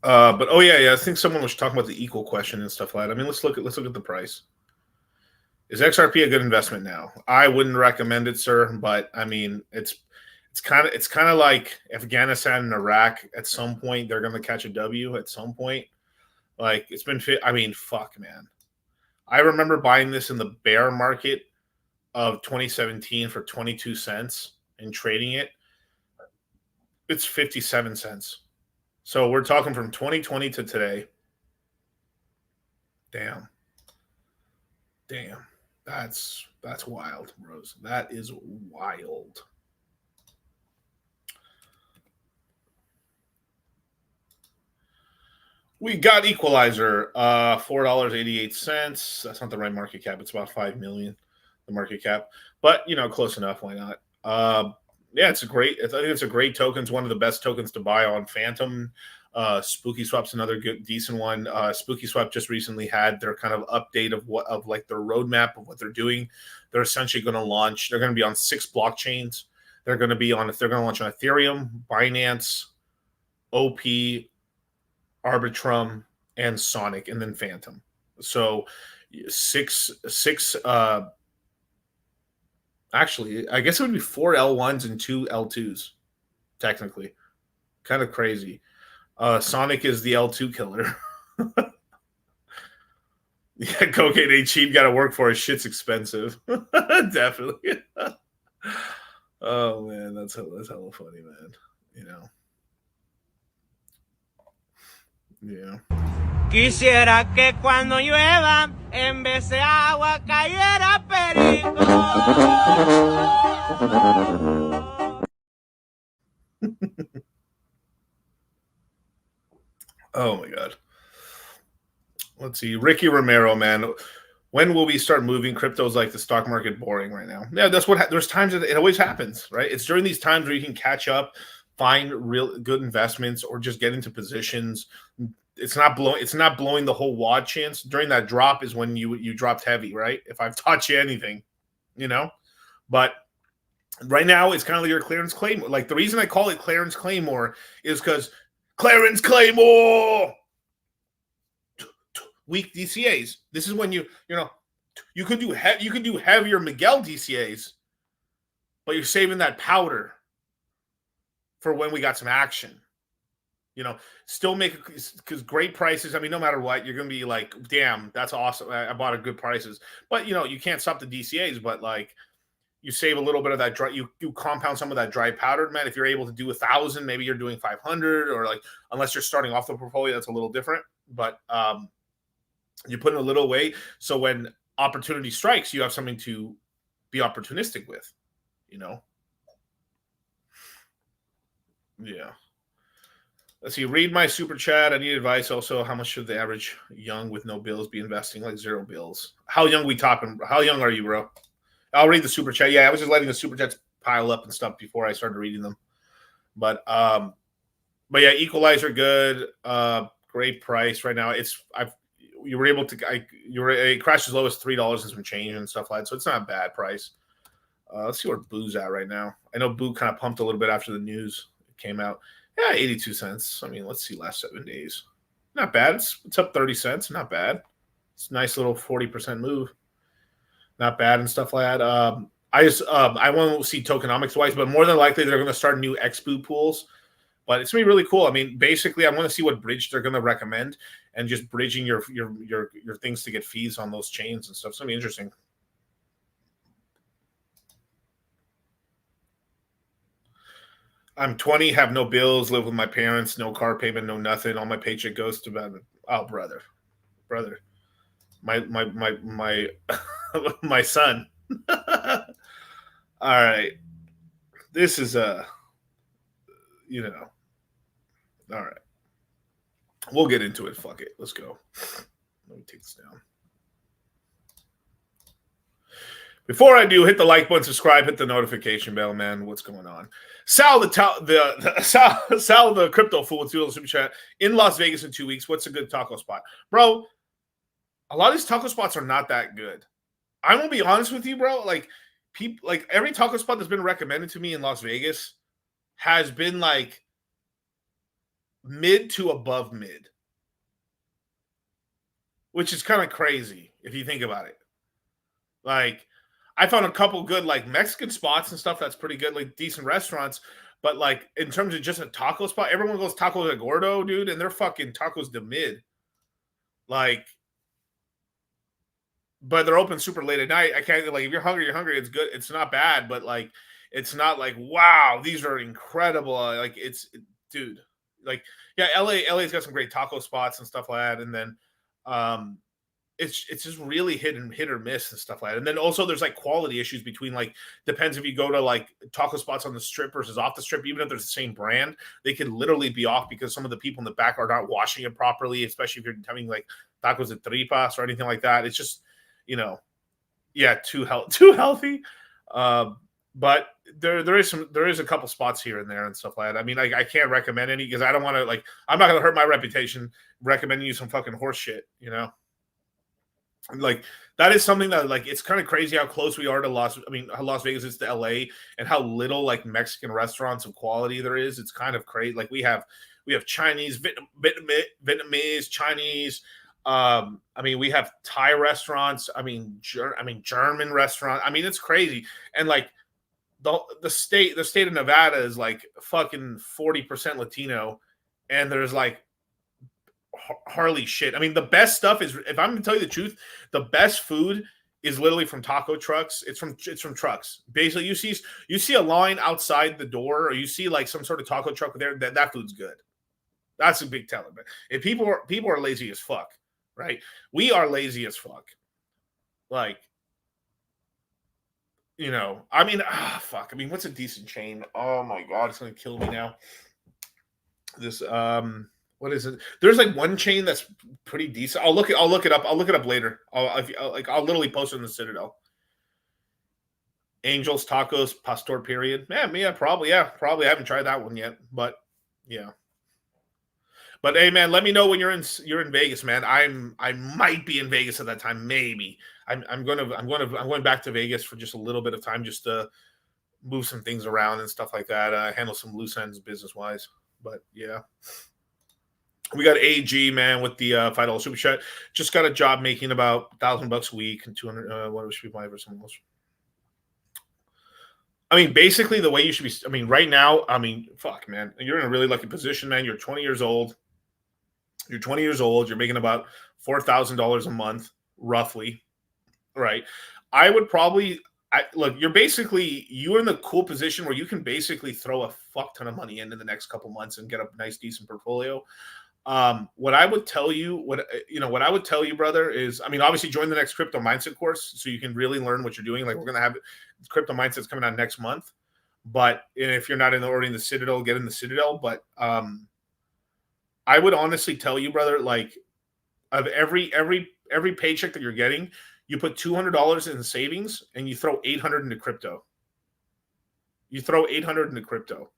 [SPEAKER 1] But I think someone was talking about the equal question and stuff like that. I mean, let's look at the price. Is XRP a good investment now? I wouldn't recommend it, sir, but I mean, it's kind of like Afghanistan and Iraq. At some point, they're going to catch a W. At some point, like it's been. I mean, fuck, man. I remember buying this in the bear market of 2017 for 22 cents and trading it. It's 57 cents. So we're talking from 2020 to today. Damn. That's wild, Rose. That is wild. We got Equalizer, $4.88. That's not the right market cap. It's about 5 million, the market cap. But close enough. Why not? Yeah, I think it's a great token. It's one of the best tokens to buy on Phantom. Spooky Swap's another good, decent one. Spooky Swap just recently had their kind of update of their roadmap of what they're doing. They're essentially going to launch. They're going to be on 6 blockchains. They're going to launch on Ethereum, Binance, OP, Arbitrum, and Sonic, and then Phantom. So six. Actually, I guess it would be 4 L1s and 2 L2s, technically. Kind of crazy. Sonic is the L2 killer. Yeah, cocaine ain't cheap. Got to work for it. Shit's expensive. Definitely. Oh man, that's hella funny, man. Yeah.
[SPEAKER 5] Quisiera que cuando llueva, en vez de agua cayera perico.
[SPEAKER 1] Oh my God. Let's see. Ricky Romero, man. When will we start moving? Crypto's like the stock market boring right now. Yeah, that's what there's times that it always happens, right? It's during these times where you can catch up, find real good investments, or just get into positions. It's not blowing the whole wad chance. During that drop is when you dropped heavy, right? If I've taught you anything, But right now it's kind of like your Clarence Claymore. Like the reason I call it Clarence Claymore is because Clarence Claymore. Weak DCAs. This is when you could do heavier Miguel DCAs, but you're saving that powder for when we got some action. Still make it because great prices. I mean, no matter what, you're gonna be like, damn, that's awesome. I bought at good prices. But you can't stop the DCAs, but like you save a little bit of that dry, you compound some of that dry powder, man. If you're able to do 1,000, maybe you're doing 500, or like unless you're starting off the portfolio, that's a little different. But you put in a little away, so when opportunity strikes, you have something to be opportunistic with, Yeah. Let's see. Read my super chat. I need advice. Also, how much should the average young with no bills be investing? Like 0 bills. How young we talking? How young are you, bro? I'll read the super chat. Yeah, I was just letting the super chats pile up and stuff before I started reading them. But yeah, Equalizer good. Great price right now. It crashed as low as $3 and some change and stuff like that. So it's not a bad price. Let's see where Boo's at right now. I know Boo kind of pumped a little bit after the news came out. Yeah, 82 cents. I mean, let's see, last 7 days. Not bad. It's up 30 cents. Not bad. It's a nice little 40% move. Not bad and stuff like that. I want to see tokenomics wise, but more than likely they're going to start new XBOO pools. But it's going to be really cool. I mean, basically, I want to see what bridge they're going to recommend and just bridging your things to get fees on those chains and stuff. It's going to be interesting. I'm 20, have no bills, live with my parents, no car payment, no nothing. All my paycheck goes to brother. My son. All right. This is all right. We'll get into it. Fuck it. Let's go. Let me take this down. Before I do, hit the like button, subscribe, hit the notification bell, man. What's going on? Sal the crypto fool with $2 super chat in Las Vegas in 2 weeks. What's a good taco spot, bro? A lot of these taco spots are not that good. I'm gonna be honest with you, bro. Like every taco spot that's been recommended to me in Las Vegas has been like mid to above mid, which is kind of crazy if you think about it. Like, I found a couple good like Mexican spots and stuff that's pretty good, like decent restaurants. But like in terms of just a taco spot, everyone goes tacos de gordo, dude, and they're fucking tacos de mid. Like, but they're open super late at night. I can't like if you're hungry, you're hungry. It's good. It's not bad, but like it's not like wow, these are incredible. Like dude. Like yeah, LA's got some great taco spots and stuff like that, and then it's just really hit or miss and stuff like that. And then also there's like quality issues between like depends if you go to like taco spots on the strip versus off the strip. Even if they're the same brand, they could literally be off because some of the people in the back are not washing it properly, especially if you're having like tacos de tripas or anything like that. It's just too healthy. But there is a couple spots here and there and stuff like that. I mean, I can't recommend any because I don't want to like I'm not gonna hurt my reputation recommending you some fucking horse shit, Like that is something that like it's kind of crazy how close we are to Las Vegas is to LA and how little like Mexican restaurants of quality there is. It's kind of crazy. Like we have Chinese, Vietnamese, Chinese. We have Thai restaurants. German restaurant. It's crazy. And like the state of Nevada is like fucking 40% Latino, and there's like hardly shit. The best stuff is, if I'm gonna tell you the truth, the best food is literally from taco trucks. It's from trucks. Basically, you see a line outside the door, or you see like some sort of taco truck there. That food's good. That's a big teller. But if people are lazy as fuck, right? We are lazy as fuck. Like, fuck. What's a decent chain? Oh my god, it's gonna kill me now. This what is it? There's like one chain that's pretty decent. I'll look it up. I'll look it up later. I'll literally post it in the Citadel. Angels Tacos Pastor period. Probably. I haven't tried that one yet, but yeah. But hey, man, let me know when you're in Vegas, man. I might be in Vegas at that time, maybe. I'm going back to Vegas for just a little bit of time, just to move some things around and stuff like that. Handle some loose ends business wise. But yeah. We got AG, man, with the $5 super chat. Just got a job making about $1,000 a week and 200. What should we buy for someone else? Basically, the way you should be. Right now, fuck, man, you're in a really lucky position, man. You're 20 years old. You're making about $4,000 a month, roughly, right? I would probably look. You're in the cool position where you can basically throw a fuck ton of money into the next couple months and get a nice, decent portfolio. What I would tell you, what I would tell you, brother, is, I mean, obviously join the next crypto mindset course so you can really learn what you're doing. Like, we're gonna have crypto mindsets coming out next month. But if you're not already in the Citadel, get in the Citadel. But I would honestly tell you, brother, like, of every paycheck that you're getting, you put $200 in savings and you throw 800 into crypto. You throw 800 into crypto.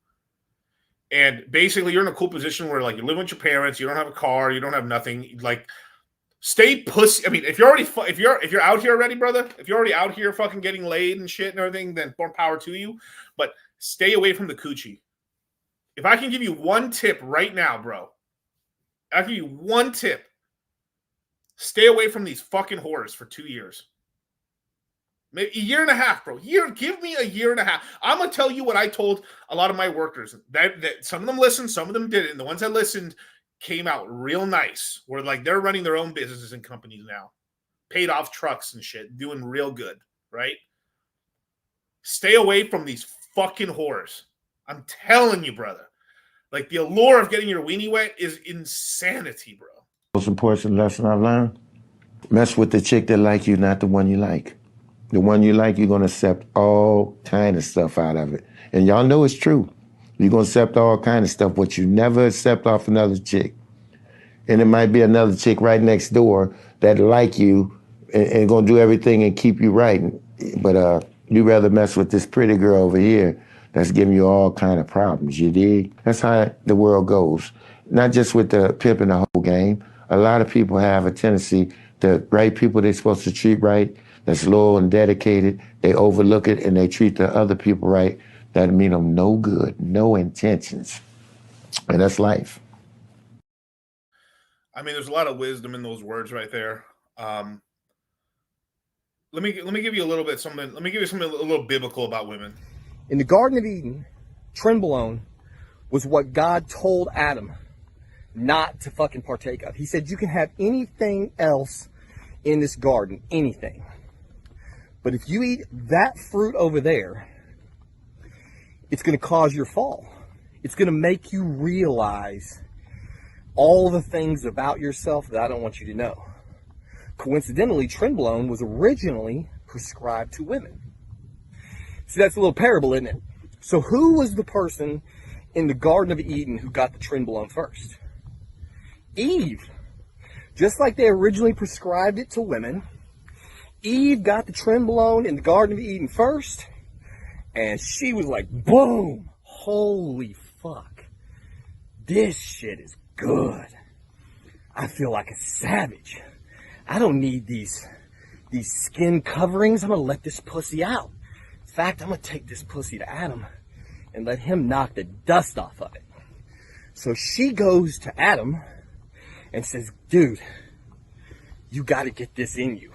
[SPEAKER 1] And basically, you're in a cool position where, like, you live with your parents, you don't have a car, you don't have nothing. Like, stay pussy. I mean, if you're out here already, brother, if you're already out here fucking getting laid and shit and everything, then more power to you. But stay away from the coochie. If I can give you one tip right now, bro, I'll give you one tip. Stay away from these fucking whores for 2 years. Maybe a year and a half, bro. Give me a year and a half. I'm gonna tell you what I told a lot of my workers. That some of them listened, some of them didn't. And the ones that listened came out real nice. Where, like, they're running their own businesses and companies now, paid off trucks and shit, doing real good, right? Stay away from these fucking whores. I'm telling you, brother. Like, the allure of getting your weenie wet is insanity, bro.
[SPEAKER 7] Most important lesson I've learned: mess with the chick that like you, not the one you like. The one you like, you're going to accept all kind of stuff out of it. And y'all know it's true. You're going to accept all kind of stuff, but you never accept off another chick. And it might be another chick right next door that like you and going to do everything and keep you right. But you rather mess with this pretty girl over here that's giving you all kind of problems, you dig? That's how the world goes. Not just with the pimp and the whole game. A lot of people have a tendency, the right people they're supposed to treat right, that's loyal and dedicated, they overlook it and they treat the other people right. That mean them no good, no intentions. And that's life.
[SPEAKER 1] I mean, there's a lot of wisdom in those words right there. Let me give you a little bit something. Let me give you something a little biblical about women.
[SPEAKER 11] In the Garden of Eden, trenbolone was what God told Adam not to fucking partake of. He said, you can have anything else in this garden, anything. But if you eat that fruit over there, it's going to cause your fall. It's going to make you realize all the things about yourself that I don't want you to know. Coincidentally, trenbolone was originally prescribed to women. See, that's a little parable, isn't it? So who was the person in the Garden of Eden who got the trenbolone first? Eve. Just like they originally prescribed it to women, Eve got the trenbolone in the Garden of Eden first, and she was like, boom, holy fuck, this shit is good. I feel like a savage. I don't need these skin coverings. I'm gonna let this pussy out. In fact, I'm gonna take this pussy to Adam and let him knock the dust off of it. So she goes to Adam and says, dude, you gotta get this in you.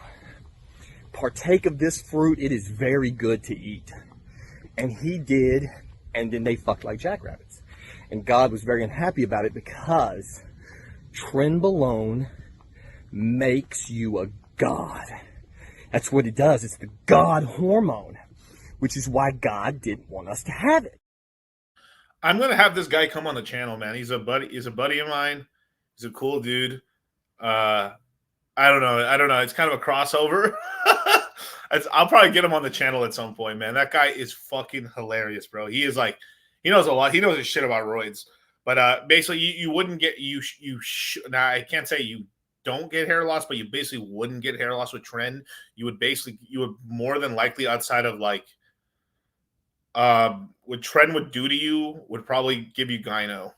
[SPEAKER 11] Partake of this fruit. It is very good to eat. And he did, and then they fucked like jackrabbits. And God was very unhappy about it because trenbolone makes you a god. That's what it does. It's the god hormone, which is why God didn't want us to have it.
[SPEAKER 1] I'm gonna have this guy come on the channel, man. He's a buddy of mine. He's a cool dude. I don't know. It's kind of a crossover. I'll probably get him on the channel at some point, man. That guy is fucking hilarious, bro. He is like, he knows a lot. He knows his shit about roids. But basically, you wouldn't get now I can't say you don't get hair loss, but you basically wouldn't get hair loss with trend. You would more than likely, outside of like what trend would do to you, would probably give you gyno.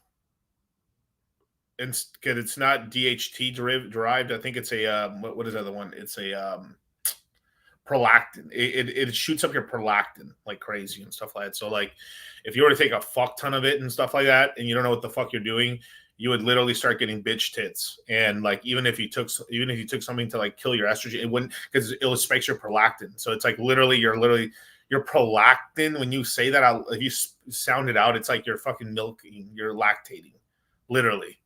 [SPEAKER 1] And because it's not DHT derived, I think it's a what is the other one? It's a prolactin. It shoots up your prolactin like crazy and stuff like that. So like, if you were to take a fuck ton of it and stuff like that, and you don't know what the fuck you're doing, you would literally start getting bitch tits. And like, even if you took something to like kill your estrogen, it wouldn't, because it spikes your prolactin. So it's like literally your prolactin. When you say that, if you sound it out, it's like you're fucking milking, you're lactating, literally.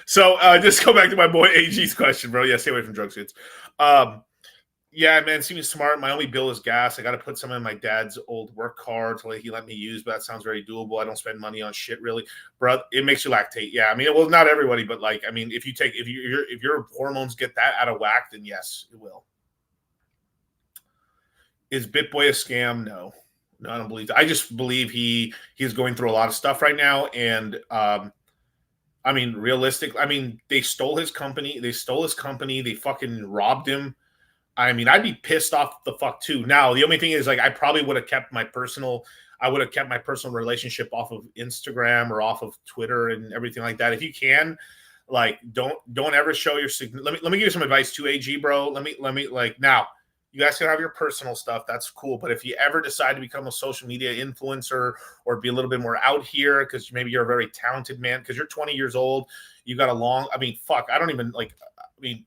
[SPEAKER 1] So just go back to my boy AG's question, bro. Yeah, stay away from drug suits. Yeah, man, seems smart. My only bill is gas. I got to put some in my dad's old work car to he let me use, but that sounds very doable. I don't spend money on shit really, bro. It makes you lactate. Yeah, I mean, well, not everybody, but like, I mean, if your hormones get that out of whack, then yes, it will. Is BitBoy a scam? No, I don't believe that. I just believe he's going through a lot of stuff right now, and I mean, realistic. I mean, they stole his company. They fucking robbed him. I mean, I'd be pissed off the fuck too. Now, the only thing is, like, I probably would have kept my personal relationship off of Instagram or off of Twitter and everything like that. If you can, like, don't ever show your let me give you some advice too, AG, bro. Let me like, now you guys can have your personal stuff. That's cool. But if you ever decide to become a social media influencer or be a little bit more out here, because maybe you're a very talented man, because you're 20 years old, you got a long, I mean, fuck, I don't even like, I mean,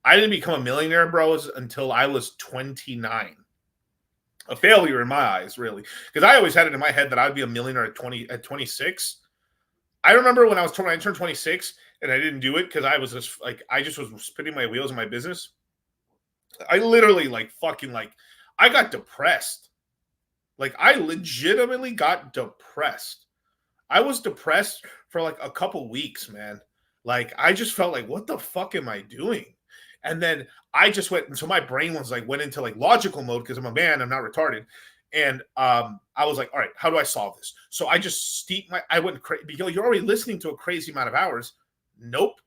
[SPEAKER 1] I didn't become a millionaire, bros, until I was 29. A failure in my eyes, really, because I always had it in my head that I'd be a millionaire at 26. I remember when I turned 26 and I didn't do it because I was just like, I just was spinning my wheels in my business. I literally I got depressed. Like, I legitimately got depressed. I was depressed for like a couple weeks, man. Like, I just felt like, what the fuck am I doing? And then I just went, so my brain went into like logical mode because I'm a man, I'm not retarded. And I was like, all right, how do I solve this? So I just I went crazy. Because you're already listening to a crazy amount of hours. Nope.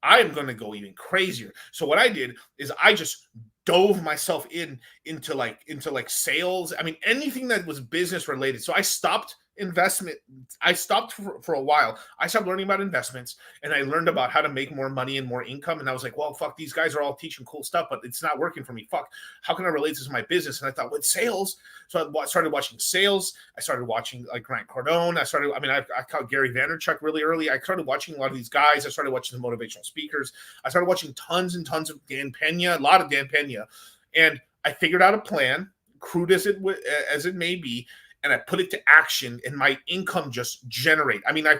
[SPEAKER 1] I'm going to go even crazier. So what I did is I just dove myself into sales. I mean, anything that was business related. So I stopped investment. I stopped for a while. I stopped learning about investments, and I learned about how to make more money and more income. And I was like, well, fuck, these guys are all teaching cool stuff, but it's not working for me. Fuck, how can I relate this to my business? And I thought, with sales. So I started watching sales. I started watching like Grant Cardone. I caught Gary Vaynerchuk really early. I started watching a lot of these guys. I started watching the motivational speakers. I started watching tons and tons of Dan Pena, a lot of Dan Pena. And I figured out a plan, crude as it may be, and I put it to action, and my income just generate. I mean, I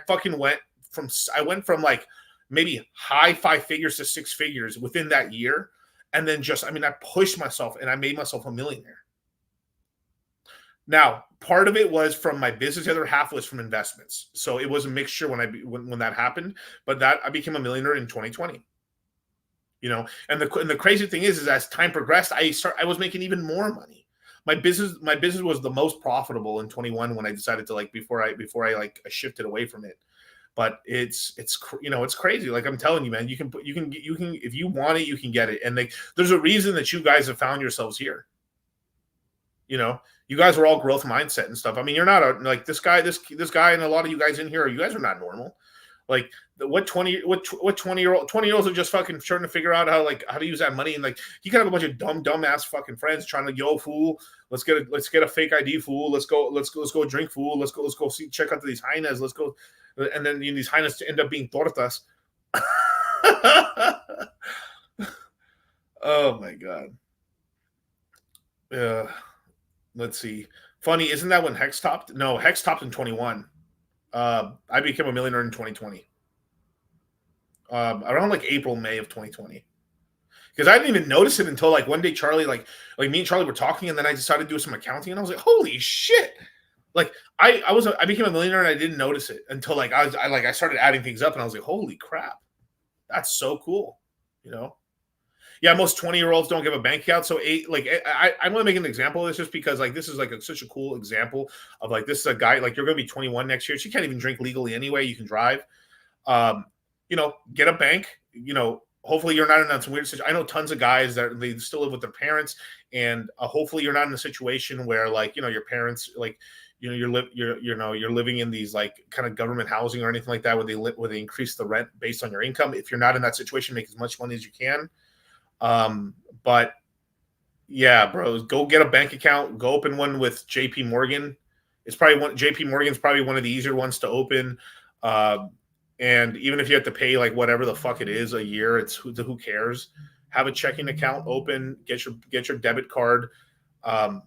[SPEAKER 1] went from like maybe high 5 figures to 6 figures within that year. And then I pushed myself and I made myself a millionaire. Now, part of it was from my business. The other half was from investments. So it was a mixture when that happened, but I became a millionaire in 2020. You know, and the crazy thing is as time progressed, I was making even more money. My business was the most profitable in 21 when I decided to before I shifted away from it. But it's crazy. Like, I'm telling you, man, you can if you want it, you can get it. And there's a reason that you guys have found yourselves here. You know, you guys are all growth mindset and stuff. I mean, you're not this guy, and a lot of you guys in here, you guys are not normal. Like, what 20-year-olds are just fucking trying to figure out how to use that money, and you can have a bunch of dumb ass fucking friends trying to, fool, let's get a fake ID, fool, let's go drink, fool, let's go check out these hyenas, let's go, and then these hyenas end up being tortas. Oh my god. Let's see. Funny, isn't that when Hex topped? No, Hex topped in 21. I became a millionaire in 2020. Around April, May of 2020. Because I didn't even notice it until one day Charlie, me and Charlie were talking, and then I decided to do some accounting, and I was like, holy shit. I became a millionaire and I didn't notice it until I started adding things up, and I was like, holy crap. That's so cool. You know? Yeah, most 20-year-olds don't give a bank account. So I'm going to make an example of this just because this is such a cool example of this is a guy, you're going to be 21 next year. She can't even drink legally anyway. You can drive. Get a bank. Hopefully you're not in some weird situation. I know tons of guys that they still live with their parents, and hopefully you're not in a situation where your parents you're living in these kind of government housing or anything like that where they increase the rent based on your income. If you're not in that situation, make as much money as you can. But yeah, bros, go get a bank account, go open one with JP Morgan. JP Morgan's probably one of the easier ones to open. And even if you have to pay whatever the fuck it is a year, who cares? Have a checking account open, get your debit card, that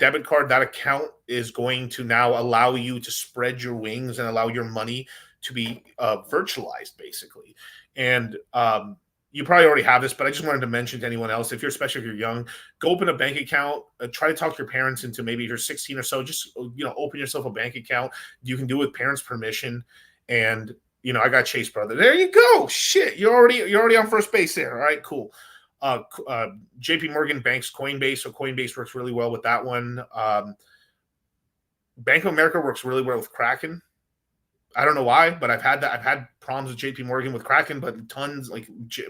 [SPEAKER 1] debit card, that account is going to now allow you to spread your wings and allow your money to be virtualized, basically. And you probably already have this, but I just wanted to mention to anyone else, especially if you're young, go open a bank account. Try to talk your parents into, maybe if you're 16 or so, just open yourself a bank account. You can do it with parents' permission, and I got Chase, brother. There you go. Shit, you're already on first base there. All right, cool. JP Morgan banks Coinbase, so Coinbase works really well with that one. Bank of America works really well with Kraken. I don't know why, but I've had problems with JP Morgan with Kraken, but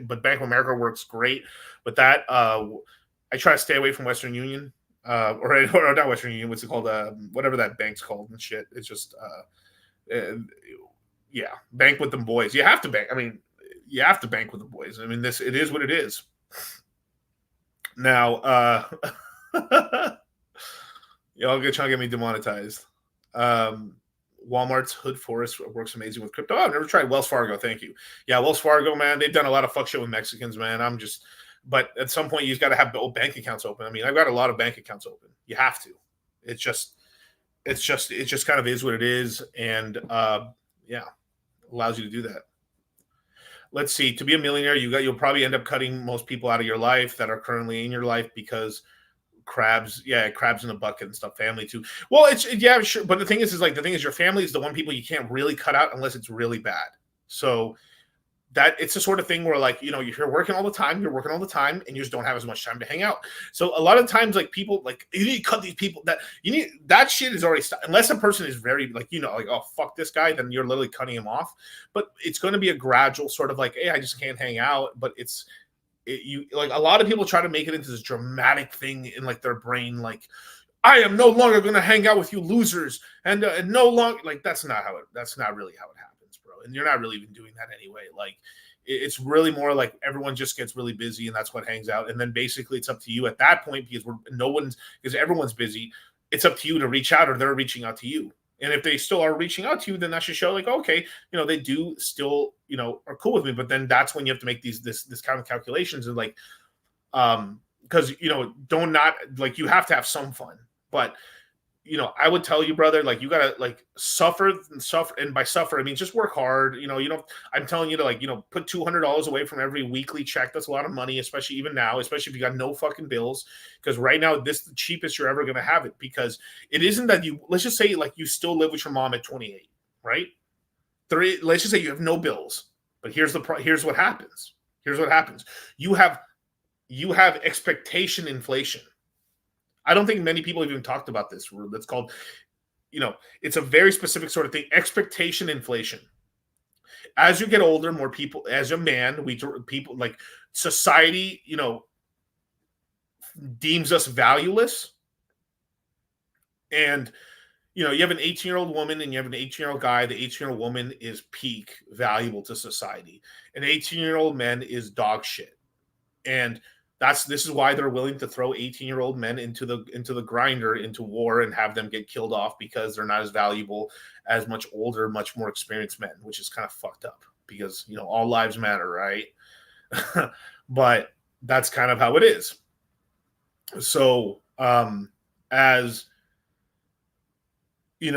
[SPEAKER 1] but Bank of America works great with that. I try to stay away from Western Union, or not Western Union. What's it called? Whatever that bank's called and shit. It's just, bank with them boys. You have to bank. I mean, you have to bank with the boys. I mean, it is what it is. Now, y'all get trying to get me demonetized. Walmart's Hood Forest works amazing with crypto. Oh, I've never tried Wells Fargo. Thank you. Yeah, Wells Fargo, man, they've done a lot of fuck shit with Mexicans, man. But at some point, you've got to have bank accounts open. I mean, I've got a lot of bank accounts open. You have to. It just kind of is what it is, and allows you to do that. Let's see. To be a millionaire, you'll probably end up cutting most people out of your life that are currently in your life because crabs in a bucket and stuff. Family too. Well, sure. But the thing is your family is the one people you can't really cut out unless it's really bad. So that it's the sort of thing where you're working all the time, and you just don't have as much time to hang out. So a lot of times people you need to cut these people that shit is already stopped. Unless a person is very oh fuck this guy, then you're literally cutting him off. But it's going to be a gradual sort of hey, I just can't hang out. But a lot of people try to make it into this dramatic thing in their brain, I am no longer going to hang out with you losers, and no longer that's not really how it happens, bro. And you're not really even doing that anyway. It's really more everyone just gets really busy, and that's what hangs out. And then basically it's up to you at that point, because everyone's busy. It's up to you to reach out, or they're reaching out to you. And if they still are reaching out to you, then that should show okay, they do still, are cool with me. But then that's when you have to make this kind of calculations and because you have to have some fun. But I would tell you, brother, you gotta suffer, and by suffer I mean just work hard. I'm telling you to put $200 away from every weekly check. That's a lot of money, especially even now, especially if you got no fucking bills. Because right now this is the cheapest you're ever gonna have it. Because it isn't that let's just say you still live with your mom at 28, right? Let's just say you have no bills. But here's what happens. You have expectation inflation. I don't think many people even talked about this. That's called, it's a very specific sort of thing. Expectation inflation. As you get older, more people, as a man, people society, deems us valueless. And, you have an 18-year-old woman and you have an 18-year-old guy. The 18-year-old woman is peak valuable to society. An 18-year-old man is dog shit. And this is why they're willing to throw 18-year-old men into the grinder, into war, and have them get killed off, because they're not as valuable as much older, much more experienced men, which is kind of fucked up, because all lives matter, right? But that's kind of how it is. So as you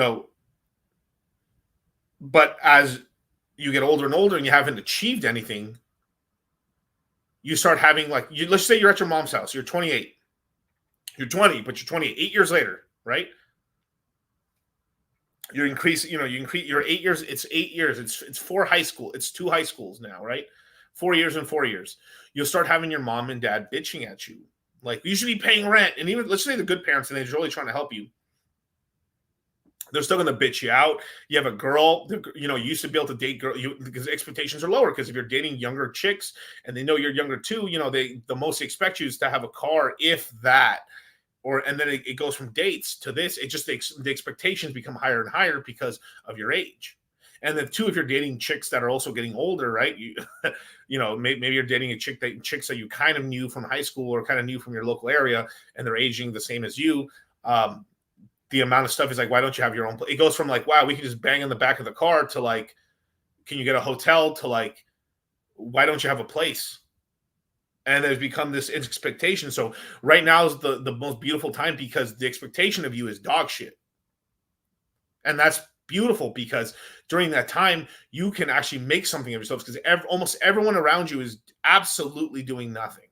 [SPEAKER 1] get older and older and you haven't achieved anything, you start having let's say you're at your mom's house. You're 28. You're 20, but you're 28. 8 years later, right? You're increasing. You're 8 years. It's 8 years. It's 4 high school. It's 2 high schools now, right? 4 years and 4 years. You'll start having your mom and dad bitching at you, you should be paying rent. And even let's say the good parents and they're really trying to help you, they're still going to bitch you out. You have a girl, you used to be able to date girl because expectations are lower. Because if you're dating younger chicks and they know you're younger too, the most they expect you is to have a car, if that. And then it goes from dates to this. It just the expectations become higher and higher because of your age. And then too, if you're dating chicks that are also getting older, right? Maybe you're dating chicks that you kind of knew from high school or kind of knew from your local area, and they're aging the same as you. The amount of stuff is why don't you have your own place? It goes from wow, we can just bang in the back of the car to can you get a hotel to why don't you have a place? And there's become this expectation. So right now is the most beautiful time, because the expectation of you is dog shit. And that's beautiful because during that time you can actually make something of yourselves because almost everyone around you is absolutely doing nothing.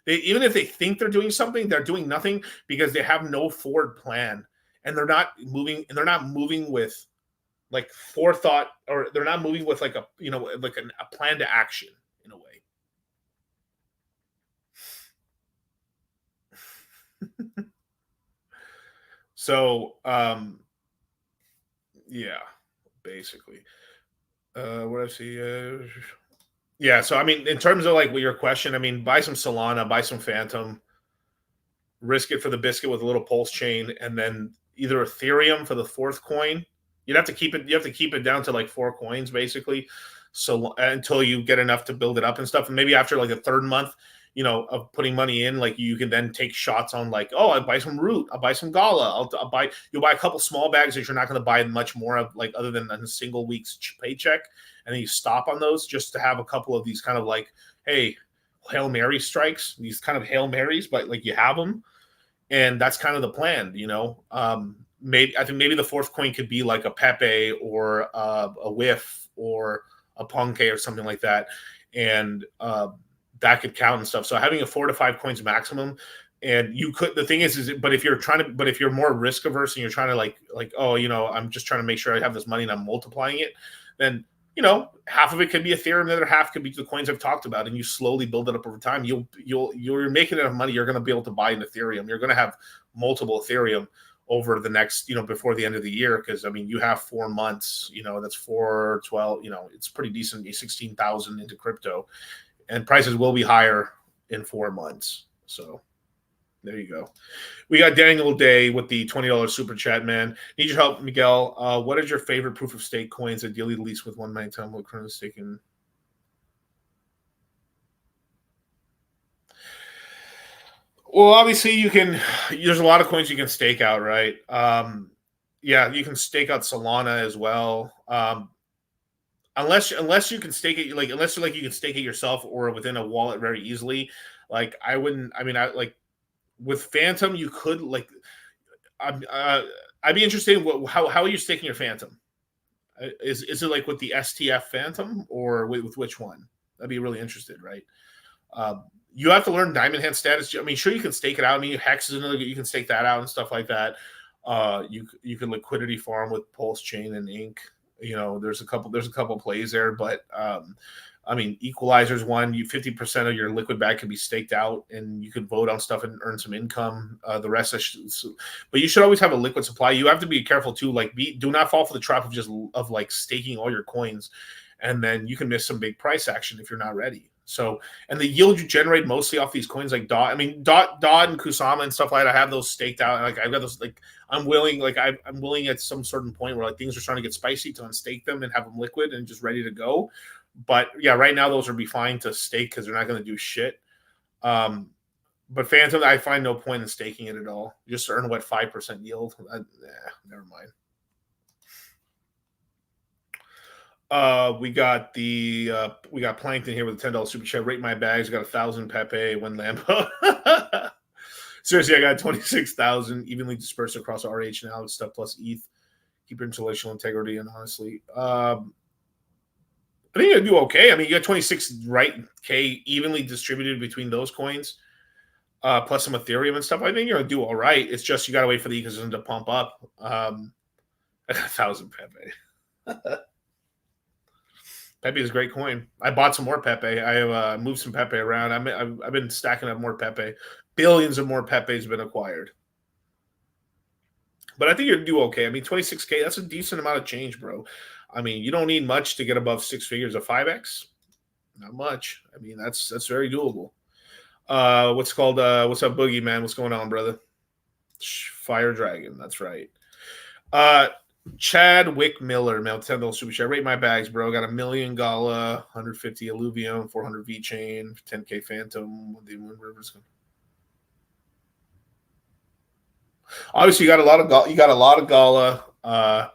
[SPEAKER 1] Even if they think they're doing something, they're doing nothing because they have no forward plan and they're not moving with like forethought, or they're not moving with like a plan to action in a way. So yeah, basically what I see yeah, so I mean in terms of like what your question, I mean buy some Solana, buy some Phantom, risk it for the biscuit with a little pulse chain, and then either Ethereum for the fourth coin. You have to keep it down to like 4 coins basically, so until you get enough to build it up and stuff. And maybe after like the third month, of putting money in, like you can then take shots on like, oh, I'll buy some Root, I'll buy some Gala, you'll buy a couple small bags that you're not going to buy much more of, like other than a single week's paycheck, and then you stop on those just to have a couple of these kind of like, hey, Hail Mary strikes, these kind of Hail Marys, but like you have them, and that's kind of the plan, I think maybe the fourth coin could be like a Pepe or a Whiff or a Ponke or something like that, and that could count and stuff. So having a 4 to 5 coins maximum, and you could. The thing is, but if you're more risk averse and you're trying to like oh, I'm just trying to make sure I have this money and I'm multiplying it, then half of it could be Ethereum, the other half could be the coins I've talked about, and you slowly build it up over time. You're making enough money, you're going to be able to buy an Ethereum. You're going to have multiple Ethereum over the next, before the end of the year, because I mean you have 4 months, that's 412, it's pretty decent, 16,000 into crypto, and prices will be higher in 4 months. So there you go. We got Daniel Day with the $20 super chat, man. Need your help, Miguel. What is your favorite proof of stake coins, ideally the least with 1 million time what currently staking? Well, obviously there's a lot of coins you can stake out, right? Yeah, you can stake out Solana as well. Unless you can stake it, unless you can stake it yourself or within a wallet very easily. Like I wouldn't. I mean, with Phantom, you could I'd be interested in how are you staking your Phantom? Is it like with the STF Phantom or with which one? I'd be really interested, right? You have to learn Diamond Hand status. I mean, sure, you can stake it out. I mean, Hex is another. You can stake that out and stuff like that. You can liquidity farm with Pulse Chain and Ink. There's a couple plays there, but I mean, Equalizer's one. 50% of your liquid bag can be staked out, and you can vote on stuff and earn some income. The rest, but you should always have a liquid supply. You have to be careful too. Do not fall for the trap of staking all your coins, and then you can miss some big price action if you're not ready. So, and the yield you generate mostly off these coins like Dot. I mean, Dot and Kusama and stuff like that. I have those staked out. Like I've got those. Like I'm willing at some certain point where things are starting to get spicy to unstake them and have them liquid and just ready to go. But yeah, right now those would be fine to stake because they're not going to do shit. But Phantom, I find no point in staking it at all. Just earn 5% yield. Never mind. We got Plankton here with a $10 super chat. Rate my bags. Got 1,000 Pepe, 1 Lambo. Seriously, I got 26,000 evenly dispersed across RH and Alex stuff plus ETH. Keep your intellectual integrity, and honestly, I think you'll do okay. I mean, you got 26K evenly distributed between those coins, plus some Ethereum and stuff. I think you're gonna do all right. It's just you gotta wait for the ecosystem to pump up. I got 1,000 Pepe. Pepe is a great coin. I bought some more Pepe. I have moved some Pepe around. I've been stacking up more Pepe. Billions of more Pepe's have been acquired. But I think you'll do okay. I mean, 26K, that's a decent amount of change, bro. I mean, you don't need much to get above 6 figures of 5X. Not much. I mean, that's very doable. What's up, Boogie, man? What's going on, brother? Fire Dragon, that's right. Chadwick Miller, man, $10 super chat. Rate my bags, bro. Got 1 million Gala, 150 Alluvium, 400 V Chain, 10K Phantom. Obviously, you got a lot of Gala. I'm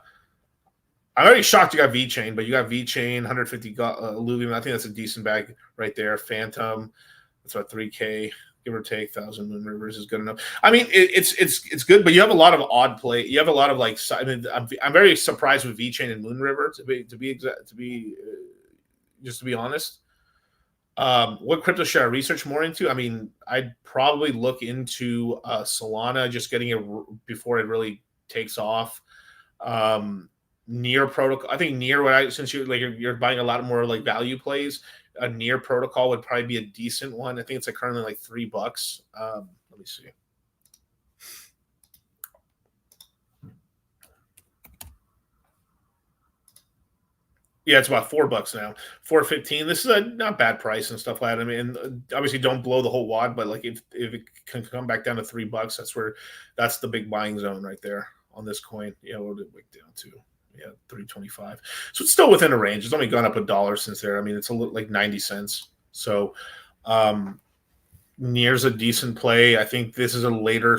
[SPEAKER 1] already shocked you got V Chain, but you got V Chain, 150 Alluvium. I think that's a decent bag right there. Phantom, that's about 3K. give or take. 1,000 Moon Rivers is good enough. I mean, it's good, but you have a lot of odd play. You have a lot of like. I mean, I'm very surprised with VeChain and Moon River to be just to be honest. What crypto should I research more into? I mean, I'd probably look into Solana, just getting it before it really takes off. Near protocol, I think near since you're buying a lot more like value plays, a near protocol would probably be a decent one. I think it's like currently like $3. Let me see. Yeah, it's about $4 now. $4.15. This is a not bad price and stuff like that. I mean, obviously don't blow the whole wad, but like if it can come back down to $3, that's the big buying zone right there on this coin. Yeah, what did it break down to? Yeah, 325. So it's still within a range. It's only gone up $1 since there. I mean, it's a little like 90 cents. So Near's a decent play. I think this is a later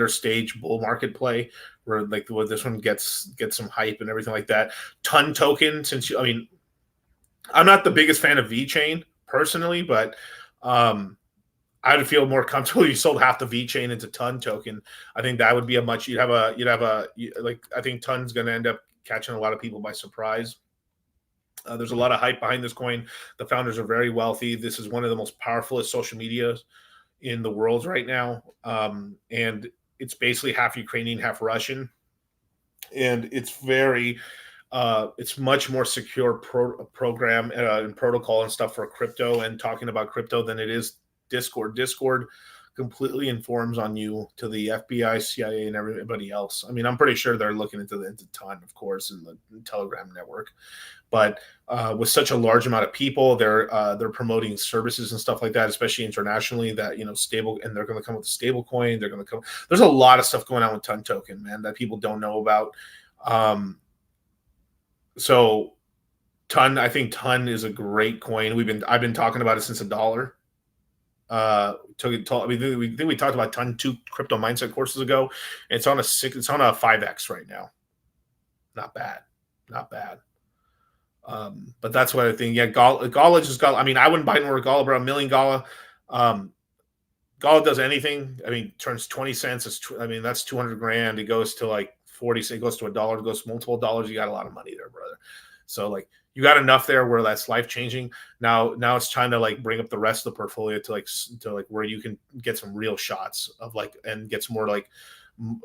[SPEAKER 1] stage bull market play where like this one gets some hype and everything like that. Ton token, I mean, I'm not the biggest fan of VeChain personally, but I'd feel more comfortable if you sold half the VeChain into Ton token. I think that would be I think Ton's going to end up catching a lot of people by surprise. There's a lot of hype behind this coin. The founders are very wealthy. This is one of the most powerful social medias in the world right now. And it's basically half Ukrainian, half Russian. And it's it's much more secure program and protocol and stuff for crypto and talking about crypto than it is Discord. Discord completely informs on you to the FBI, CIA, and everybody else. I mean, I'm pretty sure they're looking into Ton, of course, in the Telegram network. But with such a large amount of people, they're promoting services and stuff like that, especially internationally. That stable, and they're going to come with a stable coin. They're going to come. There's a lot of stuff going on with Ton token, man, that people don't know about. So Ton, I think Ton is a great coin. I've been talking about it since $1. I mean, we talked about Ton 2 crypto mindset courses ago. It's on a 5x right now. Not bad. But that's what I think. Yeah, Gala just got. I mean, I wouldn't buy more Gala, bro. $1 million Gala. Gala does anything. I mean, turns 20 cents. I mean, that's 200 grand. It goes to like 40. It goes to $1. It goes to multiple dollars. You got a lot of money there, brother. So like, you got enough there where that's life changing. Now it's trying to like bring up the rest of the portfolio to where you can get some real shots of like and get some more like,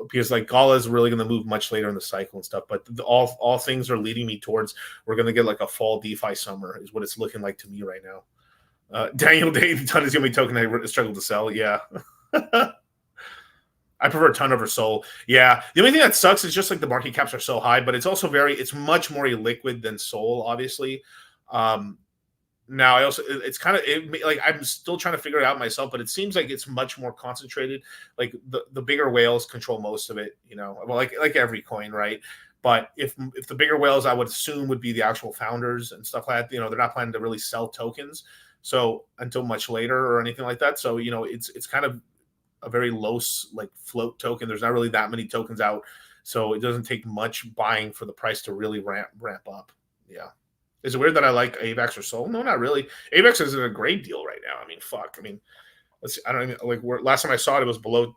[SPEAKER 1] because like Gala is really going to move much later in the cycle and stuff. But all things are leading me towards we're going to get like a fall DeFi summer is what it's looking like to me right now. Daniel Day, Ton is going to be token I struggle to sell. Yeah. I prefer Ton over Sol. Yeah. The only thing that sucks is just like the market caps are so high, but it's also it's much more illiquid than Sol, obviously. Now it's kind of like I'm still trying to figure it out myself, but it seems like it's much more concentrated. Like the bigger whales control most of it, like every coin, right? But if the bigger whales, I would assume would be the actual founders and stuff like that. They're not planning to really sell tokens, so until much later or anything like that. So it's kind of a very low like float token. There's not really that many tokens out, so it doesn't take much buying for the price to really ramp up. Yeah. Is it weird that I like AVAX or Sol? No, not really. AVAX is in a great deal right now. I mean, fuck. I mean, let's see. I don't even like last time I saw it, it was below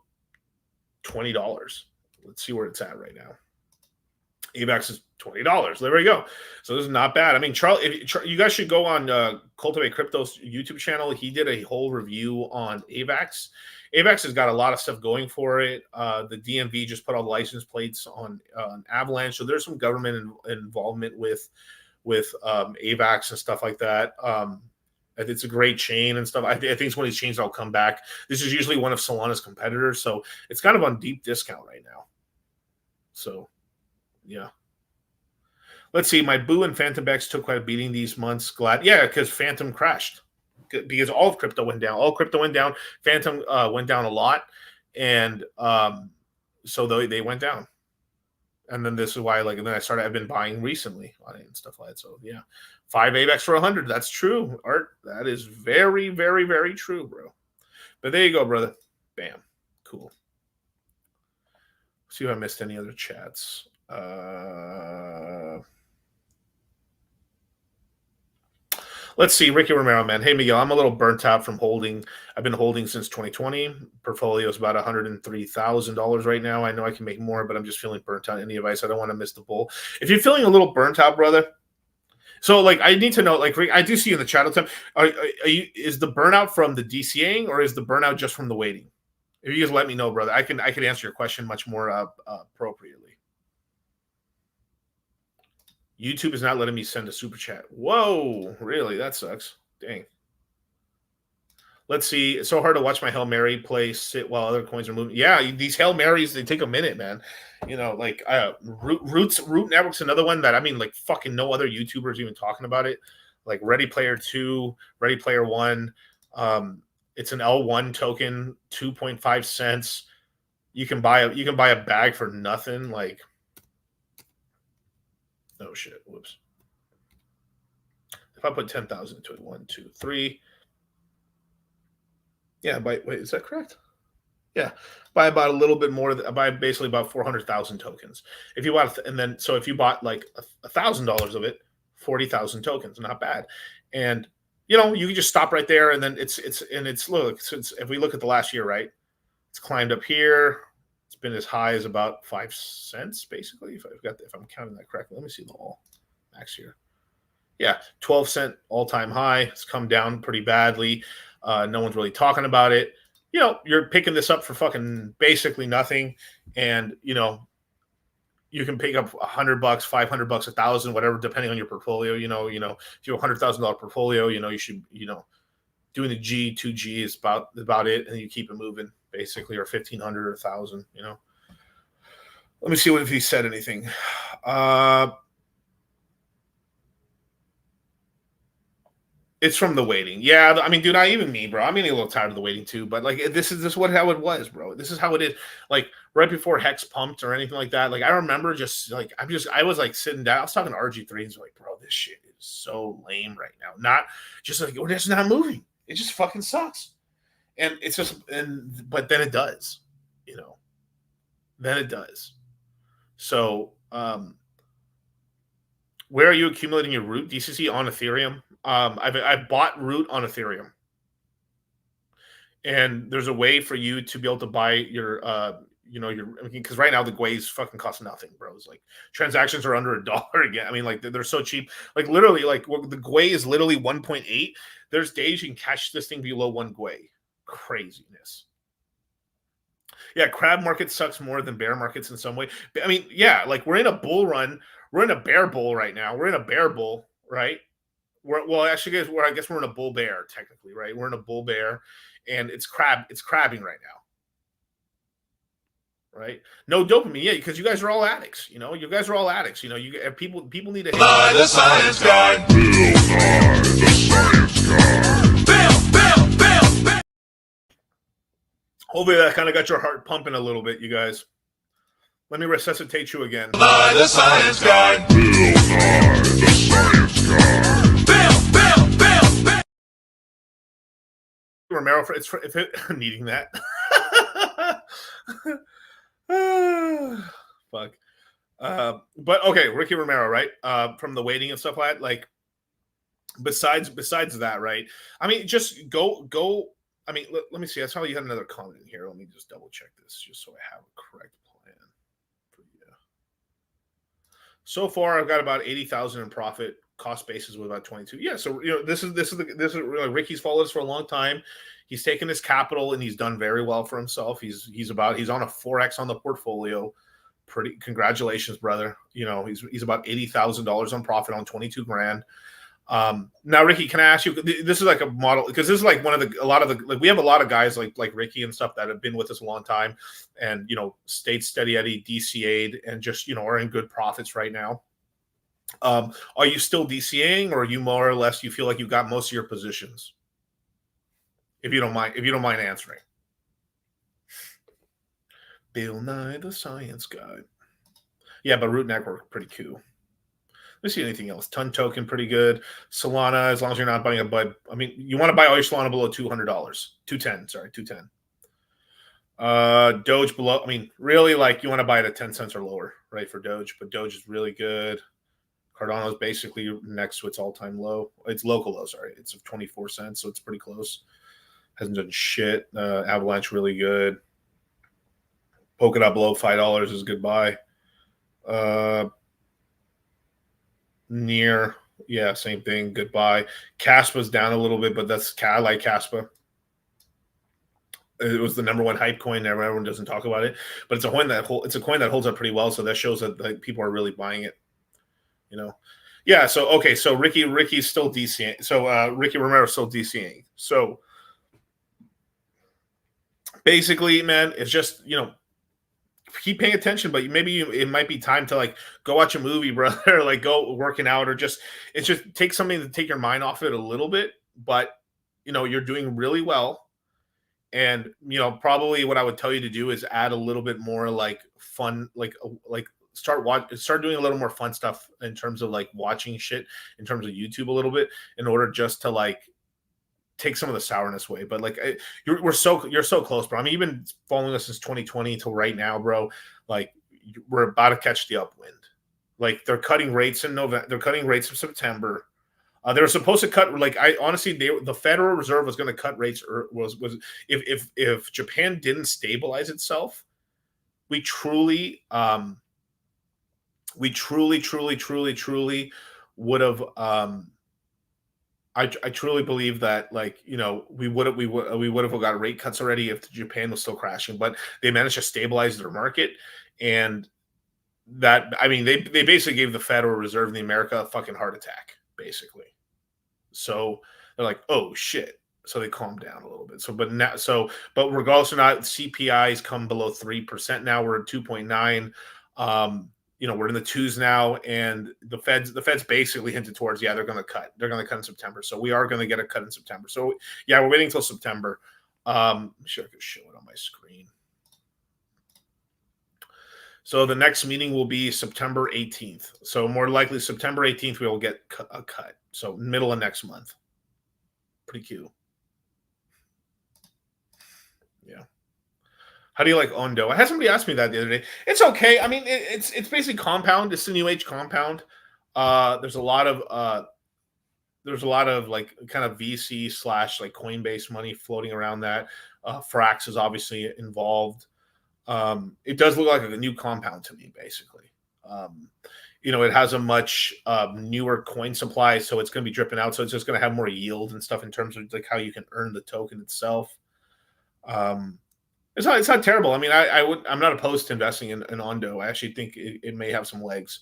[SPEAKER 1] $20. Let's see where it's at right now. AVAX is $20. There we go. So this is not bad. I mean, Charles, you guys should go on Cultivate Crypto's YouTube channel. He did a whole review on AVAX. AVAX has got a lot of stuff going for it. The DMV just put all the license plates on Avalanche. So there's some government involvement with AVAX and stuff like that. It's a great chain and stuff. I think it's one of these chains that'll come back. This is usually one of Solana's competitors, so it's kind of on deep discount right now. So, yeah. Let's see. My Boo and Phantom Bex took quite a beating these months. Glad, yeah, because Phantom crashed because all of crypto went down. All crypto went down. Phantom went down a lot, and so they went down. And then this is why, and then I've been buying recently on it and stuff like that. So yeah, 5 AVAX for 100. That's true, Art. That is very, very, very true, bro. But there you go, brother. Bam. Cool. See if I missed any other chats. Let's see, Ricky Romero, man. Hey, Miguel, I'm a little burnt out from holding. I've been holding since 2020. Portfolio is about $103,000 right now. I know I can make more, but I'm just feeling burnt out. Any advice? I don't want to miss the bull. If you're feeling a little burnt out, brother, so like I need to know, like I do see you in the chat all the time. Are you? Is the burnout from the DCAing or is the burnout just from the waiting? If you just let me know, brother, I can answer your question much more appropriately. YouTube is not letting me send a super chat. Whoa, really? That sucks. Dang. Let's see. It's so hard to watch my Hail Mary play sit while other coins are moving. Yeah, these Hail Marys, they take a minute, man. You know, like Root Network's another one that, I mean, like fucking no other YouTubers even talking about it. Like Ready Player 2, Ready Player 1. It's an L1 token, 2.5 cents. You can buy a bag for nothing. Like, oh shit, whoops. If I put 10,000 into it, 1, 2, 3. Yeah, wait, is that correct? Yeah, buy about a little bit more. Buy basically about 400,000 tokens. If you bought, and then so if you bought like $1,000 of it, 40,000 tokens, not bad. And you know, you can just stop right there, and then it's look. If we look at the last year, right, it's climbed up here. It's been as high as about 5 cents, basically. If I'm counting that correctly, let me see the all max here. Yeah, 12-cent all-time high. It's come down pretty badly. No one's really talking about it. You know, you're picking this up for fucking basically nothing, and you know, you can pick up $100, $500, $1,000, whatever, depending on your portfolio. You know, if you have a $100,000 portfolio, you know, you should, you know, doing the G, 2G is about it, and you keep it moving basically, or 1,500 or 1,000. You know, let me see if he said anything. It's from the waiting. Yeah, I mean, dude, even me, bro. I'm getting a little tired of the waiting too. But like, this is how it was, bro. This is how it is. Like right before Hex pumped or anything like that. Like I remember just like I was like sitting down. I was talking to RG3 and like, bro, this shit is so lame right now. Not just like we're just not moving. It just fucking sucks. And it's just but then it does, you know. Then it does. So where are you accumulating your root DCC on Ethereum? I've bought root on Ethereum, and there's a way for you to be able to buy your because right now the Guays fucking cost nothing, bro. It's like transactions are under $1 again. I mean, like they're so cheap. Like literally, like the Guay is literally 1.8. There's days you can catch this thing below 1 Guay. Craziness. Yeah, crab market sucks more than bear markets in some way. I mean, yeah, like we're in a bull run. We're in a bear bull right now. We're in a bear bull, right? Actually, guys, I guess we're in a bull bear technically, right? We're in a bull bear, and it's crabbing right now, right? No dopamine, yeah, because you guys are all addicts. You know, you guys are all addicts. You know, people need to.
[SPEAKER 12] By the science guy. Bill.
[SPEAKER 1] Hopefully, that kind of got your heart pumping a little bit, you guys. Let me resuscitate you again.
[SPEAKER 12] By the science guy. The science guy.
[SPEAKER 1] Romero, if it needing that. Fuck. But okay, Ricky Romero, right? From the waiting and stuff like that. Like, besides that, right? I mean, just go. I mean, let me see. I saw you had another comment in here. Let me just double check this, just so I have a correct plan for you. So far, I've got about 80,000 in profit. Cost basis was about 22. Yeah, so you know this is really, Ricky's followed us for a long time. He's taken his capital and he's done very well for himself. He's on a 4x on the portfolio. Pretty congratulations, brother. You know, he's about $80,000 on profit on 22 grand. Now, Ricky, can I ask you? This is like a model because this is like we have a lot of guys like Ricky and stuff that have been with us a long time, and you know, stayed steady Eddie, DCA'd, and just are in good profits right now. Are you still DCAing, or are you more or less you feel like you've got most of your positions? If you don't mind answering. Bill Nye the Science Guy. Yeah, but Root Network pretty cool. Let me see anything else. Ton token pretty good. Solana, as long as you're not buying a bud. I mean, you want to buy all your Solana below $200. $210. Doge below. I mean, really, like you want to buy it at 10 cents or lower, right? For Doge, but Doge is really good. Cardano's basically next to its all-time low. It's local low, sorry. It's 24 cents, so it's pretty close. Hasn't done shit. Avalanche really good. Polkadot below $5 is goodbye. Near, yeah, same thing. Goodbye. Caspa's down a little bit, but I like Caspa. It was the number one hype coin. Everyone doesn't talk about it, but it's a coin that holds up pretty well. So that shows that like, people are really buying it. You know, yeah. So okay, so Ricky's still DCing. So Ricky Romero's still DCing. So basically, man, it's just keep paying attention. But maybe it might be time to like go watch a movie, brother. Or like go working out, or just take something to take your mind off it a little bit. But you're doing really well. And probably what I would tell you to do is add a little bit more like fun, like start doing a little more fun stuff in terms of like watching shit in terms of YouTube a little bit, in order just to like take some of the sourness away. But like you're so close, bro. I mean, you've been following us since 2020 till right now, bro. Like we're about to catch the upwind. Like they're cutting rates in November. They're cutting rates in September. They were supposed to cut, like, the Federal Reserve was going to cut rates, or if Japan didn't stabilize itself, we truly would have. I truly believe that, like, we would have got rate cuts already if Japan was still crashing, but they managed to stabilize their market, and that, I mean, they basically gave the Federal Reserve in America a fucking heart attack. Basically. So they're like, oh shit. So they calmed down a little bit. But regardless or not, CPI's come below 3% now. We're at 2.9. We're in the twos now, and the Fed's basically hinted towards, they're going to cut. They're going to cut in September. So we are going to get a cut in September. So yeah, we're waiting until September. I'm sure I can show it on my screen. So the next meeting will be September 18th. So more likely September 18th, we will get a cut. So middle of next month. Pretty cute. Yeah. How do you like Ondo? I had somebody ask me that the other day. It's okay. I mean, it's basically compound. It's the new age compound. There's a lot of like kind of VC / like Coinbase money floating around that. Frax is obviously involved. It does look like a new compound to me, basically. It has a much newer coin supply, so it's going to be dripping out. So it's just going to have more yield and stuff in terms of like how you can earn the token itself. It's not terrible. I mean, I'm not opposed to investing in Ondo. I actually think it may have some legs.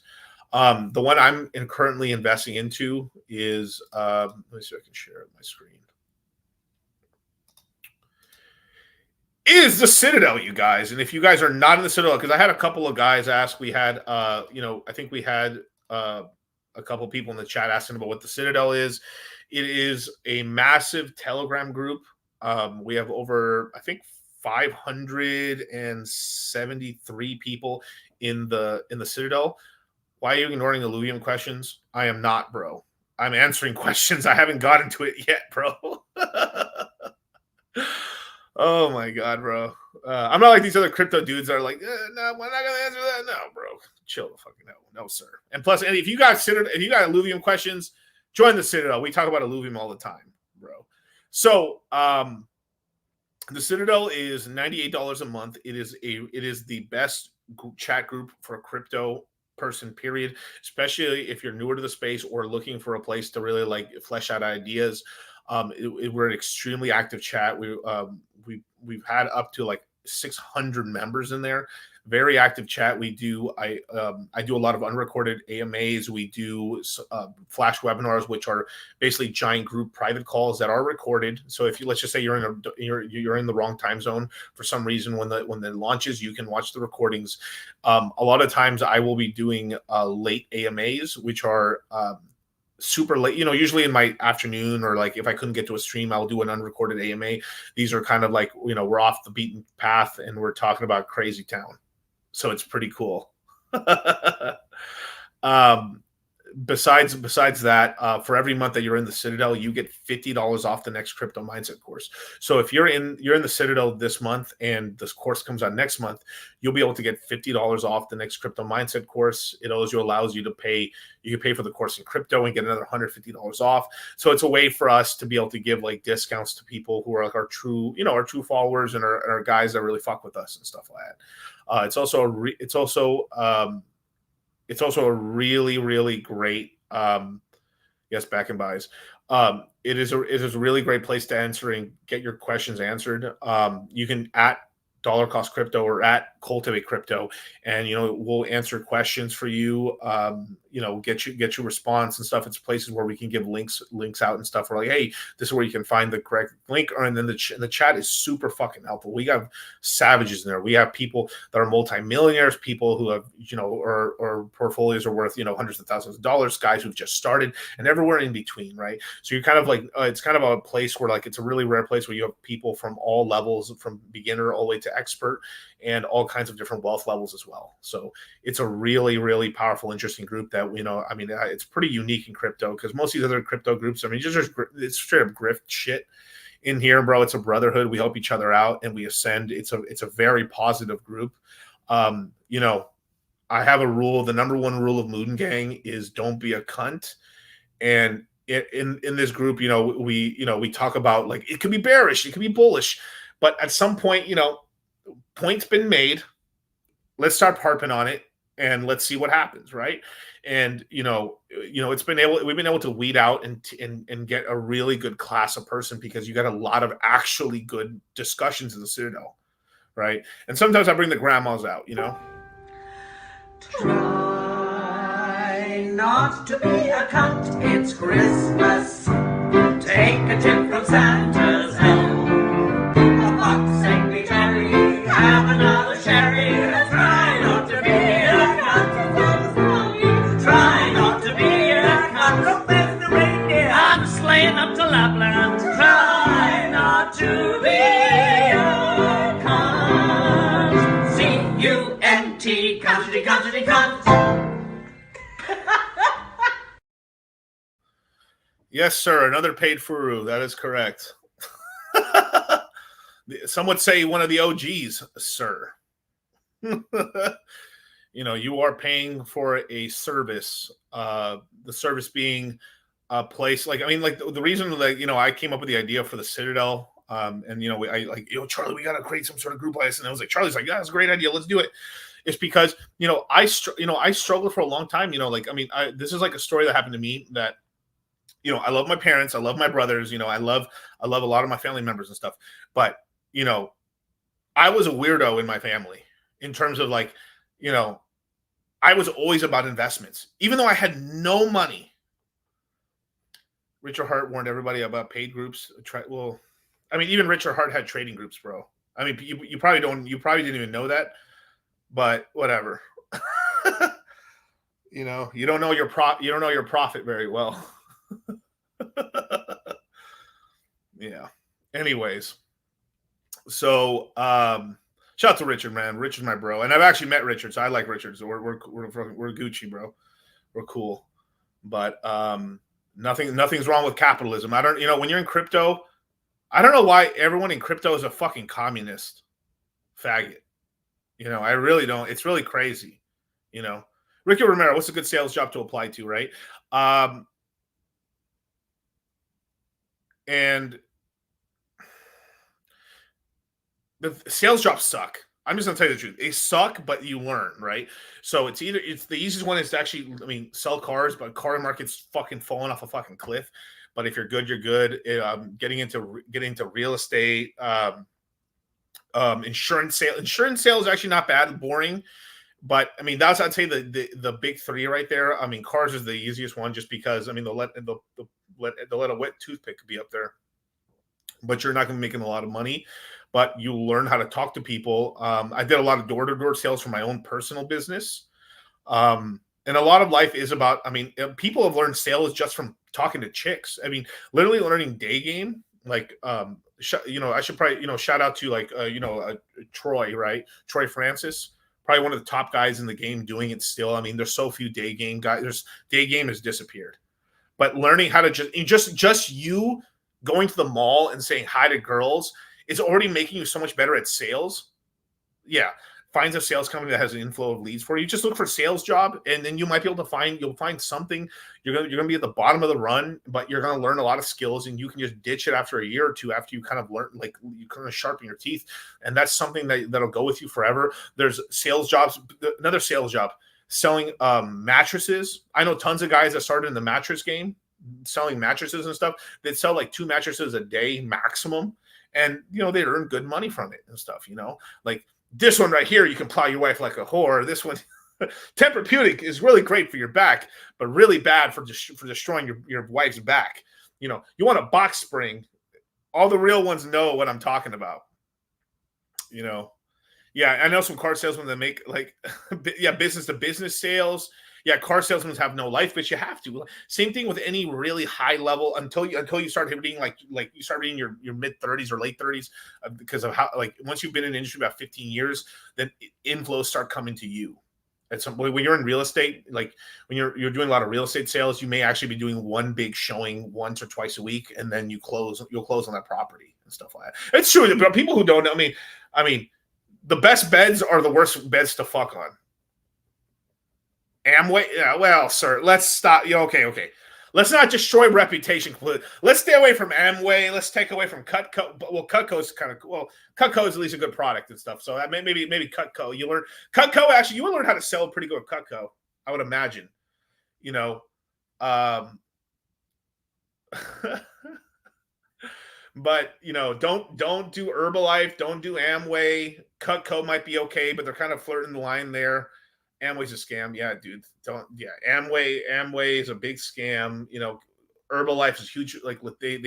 [SPEAKER 1] The one I'm currently investing into is let me see if I can share my screen. Is the Citadel, you guys. And if you guys are not in the Citadel, because I had a couple of guys ask, we had I think we had a couple people in the chat asking about what the Citadel is. It is a massive Telegram group. We have over, I think, 573 people in the Citadel. Why are you ignoring Illuvium questions? I am not, bro. I'm answering questions. I haven't gotten to it yet, bro. Oh my god, bro. I'm not like these other crypto dudes that are like, no, we're not gonna answer that. No, bro. Chill the fucking out. No, sir. And plus, if you got Illuvium questions, join the Citadel. We talk about Illuvium all the time, bro. So the Citadel is $98 a month. It is the best chat group for a crypto person, period, especially if you're newer to the space or looking for a place to really like flesh out ideas. We're an extremely active chat. We've had up to like 600 members in there. Very active chat. I do a lot of unrecorded AMAs. We do flash webinars, which are basically giant group private calls that are recorded. So if let's just say you're in the wrong time zone for some reason when the launches, you can watch the recordings. A lot of times I will be doing late AMAs, which are super late, usually in my afternoon, or like if I couldn't get to a stream, I'll do an unrecorded AMA. These are kind of like, we're off the beaten path and we're talking about crazy town. So it's pretty cool. besides that, for every month that you're in the Citadel, you get $50 off the next crypto mindset course. So if you're in the Citadel this month and this course comes out next month, you'll be able to get $50 off the next crypto mindset course. It also allows you to pay. You can pay for the course in crypto and get another $150 off. So it's a way for us to be able to give like discounts to people who are like our true followers and our guys that really fuck with us and stuff like that. It's also a really, really great, back and buys. It is a really great place to answer and get your questions answered. You can at Dollar Cost Crypto or at Cultivate Crypto, and we'll answer questions for you. Get your response and stuff. It's places where we can give links out and stuff. We're like, hey, this is where you can find the correct link. And then the chat is super fucking helpful. We have savages in there. We have people that are multimillionaires, people who have or portfolios are worth hundreds of thousands of dollars, guys who've just started, and everywhere in between, right? So you're kind of like it's kind of a place where like it's a really rare place where you have people from all levels, from beginner all the way to expert, and all kinds of different wealth levels as well. So it's a really, really powerful, interesting group that it's pretty unique in crypto, because most of these other crypto groups, it's straight up grift shit in here, bro. It's a brotherhood. We help each other out and we ascend. It's a very positive group. I have a rule. The number one rule of Moon Gang is don't be a cunt. And in this group, we talk about, like, it could be bearish, it could be bullish, but at some point, point's been made. Let's start harping on it and let's see what happens, right? And we've been able to weed out and get a really good class of person, because you got a lot of actually good discussions in the Citadel, right? And sometimes I bring the grandmas out,
[SPEAKER 5] Try not to be a cunt, it's Christmas. Take a tip from Santa's help. A box St. Cherry, have another sherry. Try not to be a cunt. Try not to be a cunt. Look, there's the reindeer. I'm sleighing up to Lapland. Try not to be a cunt. C-U-N-T, cuntity, cuntity, cunt.
[SPEAKER 1] Yes, sir. Another paid furu. That is correct. Some would say one of the OGs, sir. You are paying for a service. The service being a place the reason that I came up with the idea for the Citadel. Charlie, we gotta create some sort of group like this. And I was like, Charlie's like, yeah, that's a great idea. Let's do it. It's because I struggled for a long time. This is like a story that happened to me that. I love my parents. I love my brothers. I love a lot of my family members and stuff. But, I was a weirdo in my family in terms of I was always about investments, even though I had no money. Richard Hart warned everybody about paid groups. Even Richard Hart had trading groups, bro. You probably didn't even know that, but whatever. You don't know your profit very well. Yeah. Anyways, so shout out to Richard, man. Richard's my bro, and I've actually met Richard, so I like Richard. So we're Gucci, bro. We're cool, but nothing's wrong with capitalism. I don't, when you're in crypto, I don't know why everyone in crypto is a fucking communist faggot. I really don't. It's really crazy. Ricky Romero, what's a good sales job to apply to, right? And the sales jobs suck. I'm just gonna tell you the truth. They suck, but you learn, right? So it's the easiest one is to actually, sell cars, but car market's fucking falling off a fucking cliff. But if you're good, you're good. Getting into real estate, insurance sales is actually not bad, boring. But that's, I'd say, the big three right there. Cars is the easiest one, just because they'll let a wet toothpick be up there, but you're not going to be making a lot of money. But you learn how to talk to people. I did a lot of door-to-door sales for my own personal business, and a lot of life is about. People have learned sales just from talking to chicks. Literally learning day game. I should probably shout out to Troy, right? Troy Francis. probably one of the top guys in the game doing it still. I mean, there's so few day game guys. Day game has disappeared. But learning how to just you going to the mall and saying hi to girls is already making you so much better at sales. Yeah. Finds a sales company that has an inflow of leads for you. Just look for a sales job, and then you might be able to you'll find something. You're gonna be at the bottom of the run, but you're gonna learn a lot of skills, and you can just ditch it after a year or two after you kind of learn, like you kind of sharpen your teeth, and that's something that'll go with you forever. There's sales jobs. Another sales job, selling mattresses. I know tons of guys that started in the mattress game, selling mattresses and stuff. They'd sell like 2 mattresses a day maximum, and they earn good money from it and stuff. Like. This one right here, you can plow your wife like a whore. This one, Tempur-Pedic, is really great for your back, but really bad for destroying your wife's back. You want a box spring. All the real ones know what I'm talking about. Yeah, I know some car salesmen that make business to business sales. Yeah, car salesmen have no life, but you have to. Same thing with any really high level until you start hitting like you start hitting your mid 30s or late 30s because of how once you've been in the industry about 15 years, then inflows start coming to you. When you're in real estate, like when you're doing a lot of real estate sales, you may actually be doing one big showing once or twice a week, and then you'll close on that property and stuff like that. It's true, but people who don't know, I mean, the best beds are the worst beds to fuck on. Amway, yeah, well, sir, let's stop. Okay. Let's not destroy reputation completely. Let's stay away from Amway. Let's take away from Cutco. Well, Cutco's kind of cool. Cutco is at least a good product and stuff. So that maybe Cutco. You learn Cutco. Actually, you will learn how to sell pretty good at Cutco, I would imagine. But don't do Herbalife. Don't do Amway. Cutco might be okay, but they're kind of flirting the line there. Amway's a scam. Yeah, dude. Amway is a big scam. Herbalife is huge. Like they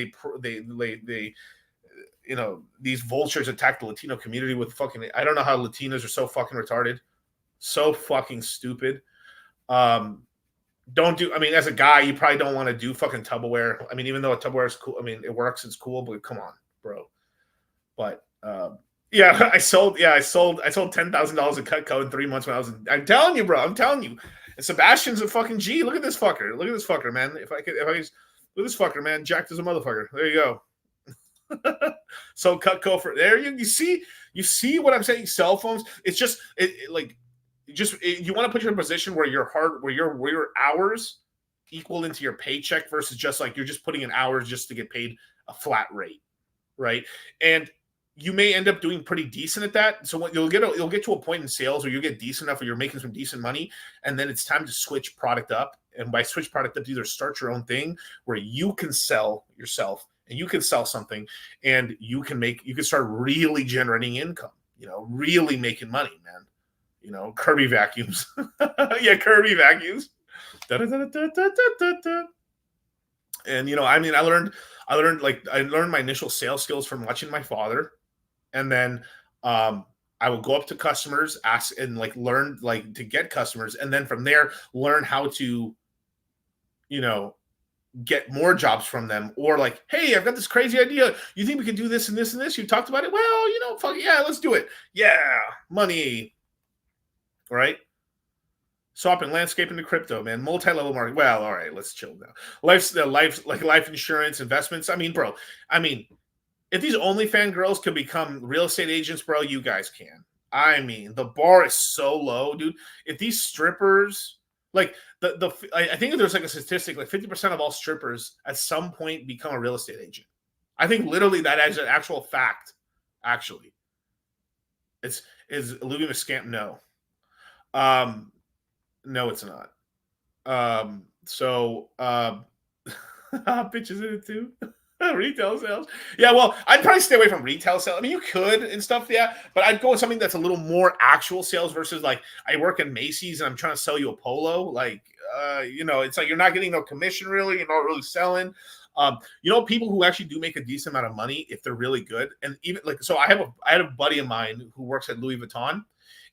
[SPEAKER 1] these vultures attack the Latino community with fucking. I don't know how Latinos are so fucking retarded, so fucking stupid. Don't do. I mean, as a guy, you probably don't want to do fucking Tupperware. I mean, even though a Tupperware is cool. I mean, it works. It's cool, but come on, bro. But yeah, I sold $10,000 of Cutco in 3 months when I was. I'm telling you, bro. I'm telling you. And Sebastian's a fucking G. Look at this fucker. Look at this fucker, man. Look at this fucker, man. Jacked as a motherfucker. There you go. So Cutco for there. You see what I'm saying? Cell phones. It's just you want to put you in a position where your hours equal into your paycheck versus just like you're just putting in hours just to get paid a flat rate, right? And you may end up doing pretty decent at that. So you'll get to a point in sales where you get decent enough where you're making some decent money, and then it's time to switch product up. And by switch product up, either start your own thing where you can sell yourself and you can sell something, and you can start really generating income. Really making money, man. Kirby vacuums. Yeah, Kirby vacuums. And I learned my initial sales skills from watching my father. And then I would go up to customers, ask and learn to get customers. And then from there, learn how to, get more jobs from them. Or hey, I've got this crazy idea. You think we could do this and this and this? You talked about it. Well, fuck yeah, let's do it. Yeah, money. Right? Swapping landscaping to crypto, man. Multi-level market. Well, all right, let's chill now. Life insurance, investments. I mean, bro. If these OnlyFans girls could become real estate agents, bro, you guys can. I mean, the bar is so low, dude. If these strippers, I think there's a statistic, 50% of all strippers at some point become a real estate agent. I think literally that is an actual fact. Actually, is eluding a scam? No. No, it's not. Bitches in it too. Retail sales. Yeah, well, I'd probably stay away from retail sales. I mean, you could and stuff, yeah, but I'd go with something that's a little more actual sales versus I work in Macy's and I'm trying to sell you a polo. It's you're not getting no commission really. You're not really selling. People who actually do make a decent amount of money if they're really good. And even so I had a buddy of mine who works at Louis Vuitton,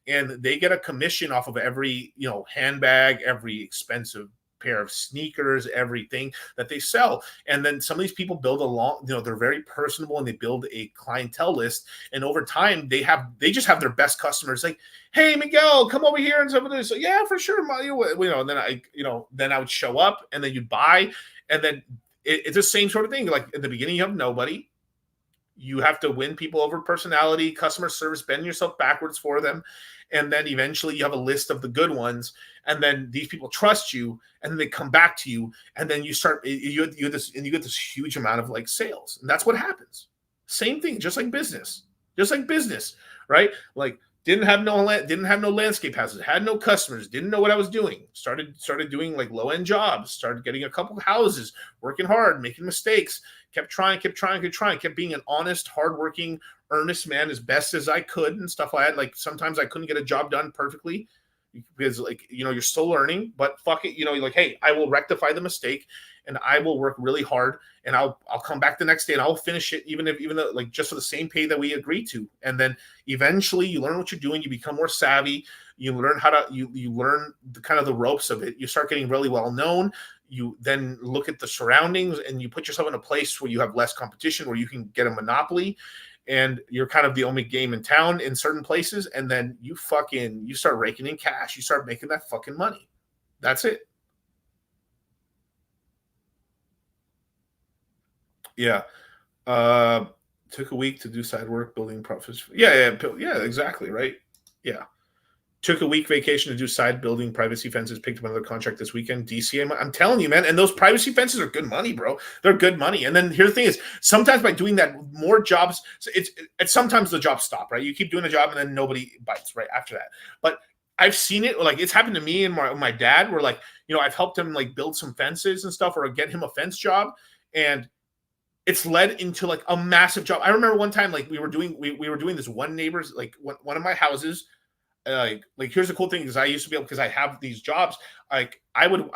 [SPEAKER 1] and they get a commission off of every, handbag, every expensive pair of sneakers, everything that they sell. And then some of these people build they're very personable and they build a clientele list. And over time, they just have their best customers. Like, hey, Miguel, come over here and stuff. So yeah, for sure, and then I would show up and then you'd buy, and then it's the same sort of thing. Like at the beginning, you have nobody. You have to win people over personality, customer service, bend yourself backwards for them. And then eventually you have a list of the good ones. And then these people trust you and then they come back to you. And then you get this huge amount of like sales. And that's what happens. Same thing, just like business, right? Like didn't have no landscape houses, had no customers, didn't know what I was doing. Started doing like low-end jobs, started getting a couple of houses, working hard, making mistakes, kept trying, kept being an honest, hardworking, earnest man as best as I could and stuff like that. Like sometimes I couldn't get a job done perfectly because like, you're still learning, but fuck it, you're like, hey, I will rectify the mistake and I will work really hard and I'll come back the next day and I'll finish it even though like just for the same pay that we agreed to. And then eventually you learn what you're doing, you become more savvy, you learn how to you learn the kind of the ropes of it. You start getting really well known. You then look at the surroundings and you put yourself in a place where you have less competition, where you can get a monopoly and you're kind of the only game in town in certain places. And then you start raking in cash. You start making that fucking money. That's it. Yeah. Took a week to do side work, building profits. Yeah, exactly. Right. Yeah. Took a week vacation to do side building privacy fences, picked up another contract this weekend. DCA, I'm telling you, man. And those privacy fences are good money, bro. They're good money. And then here's the thing is sometimes by doing that, more jobs, sometimes the jobs stop, right? You keep doing a job and then nobody bites right after that. But I've seen it, like it's happened to me and my dad where like, I've helped him like build some fences and stuff or get him a fence job. And it's led into like a massive job. I remember one time, like we were doing this one neighbor's, like one of my houses. Like here's the cool thing is I used to be able, because I have these jobs, like I would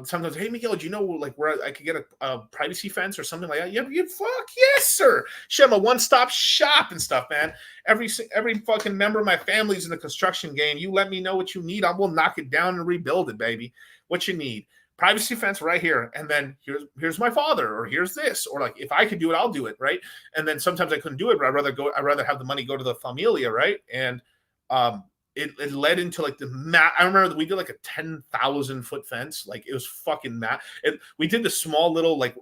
[SPEAKER 1] sometimes, hey Miguel, do you know like where I could get a privacy fence or something like that? Yeah, fuck yes, sir. Shit, I'm a one-stop shop and stuff, man. Every fucking member of my family's in the construction game. You let me know what you need, I will knock it down and rebuild it, baby. What you need. Privacy fence right here, and then here's my father, or here's this, or like if I could do it, I'll do it, right? And then sometimes I couldn't do it, but I'd rather have the money go to the familia, right? And it led into like I remember that we did like a 10,000 foot fence, like it was fucking we did the small little like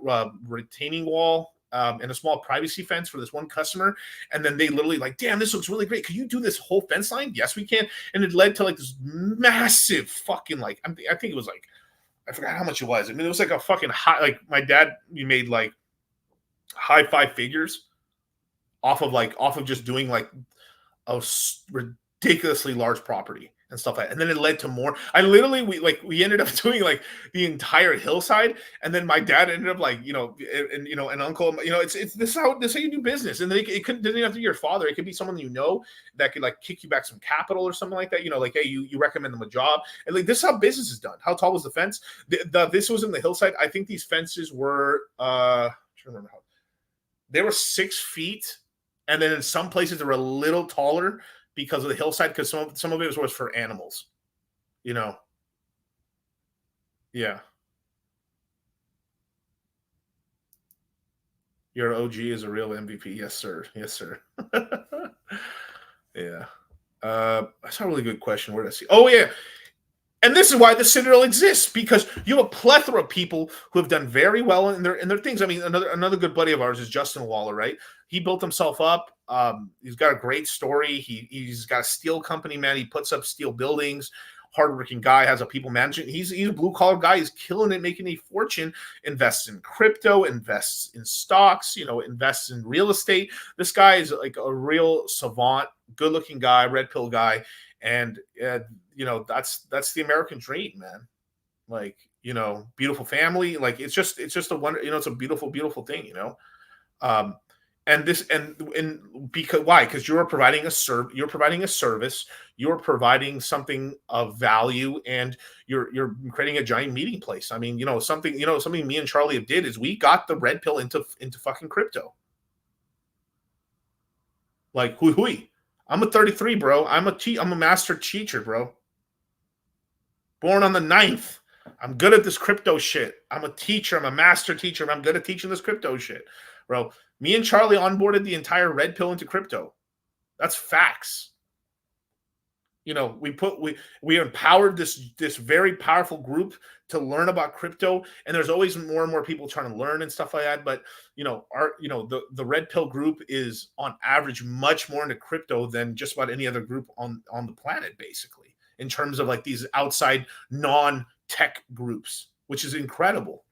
[SPEAKER 1] retaining wall and a small privacy fence for this one customer, and then they literally like, damn, this looks really great. Can you do this whole fence line? Yes, we can. And it led to like this massive fucking like I think it was like, I forgot how much it was. I mean, it was like a fucking high, like my dad, we made like high 5 figures off of just doing like a ridiculously large property and stuff like that. And then it led to more. We ended up doing like the entire hillside. And then my dad ended up like, an uncle, it's this is how you do business. And then it doesn't have to be your father. It could be someone that could like kick you back some capital or something like that. Like, hey, you recommend them a job. And like, this is how business is done. How tall was the fence? This was in the hillside. I think these fences were, I'm trying to remember how they were 6 feet. And then in some places they were a little taller because of the hillside, because some of it was for animals, Yeah. Your OG is a real MVP. Yes, sir. Yes, sir. Yeah. That's a really good question. Where did I see? Oh, yeah. And this is why the Citadel exists, because you have a plethora of people who have done very well in their things. I mean, another good buddy of ours is Justin Waller, right? He built himself up. He's got a great story. He's got a steel company, man. He puts up steel buildings. Hardworking guy, has a people management. He's a blue collar guy. He's killing it, making a fortune. Invests in crypto, invests in stocks. Invests in real estate. This guy is like a real savant, good looking guy, red pill guy, and that's the American dream, man. Like beautiful family. Like it's just a wonder. It's a beautiful thing. And because why? Because you're providing a service, you're providing something of value, and you're creating a giant meeting place. I mean, something me and Charlie did is we got the red pill into fucking crypto. Like hui. I'm a 33, bro. I'm a master teacher, bro. Born on the 9th. I'm good at this crypto shit. I'm a teacher. I'm a master teacher. I'm good at teaching this crypto shit. Bro, me and Charlie onboarded the entire red pill into crypto. That's facts. You know, we empowered this very powerful group to learn about crypto, and there's always more and more people trying to learn and stuff like that. But the red pill group is on average much more into crypto than just about any other group on the planet, basically, in terms of like these outside non-tech groups, which is incredible.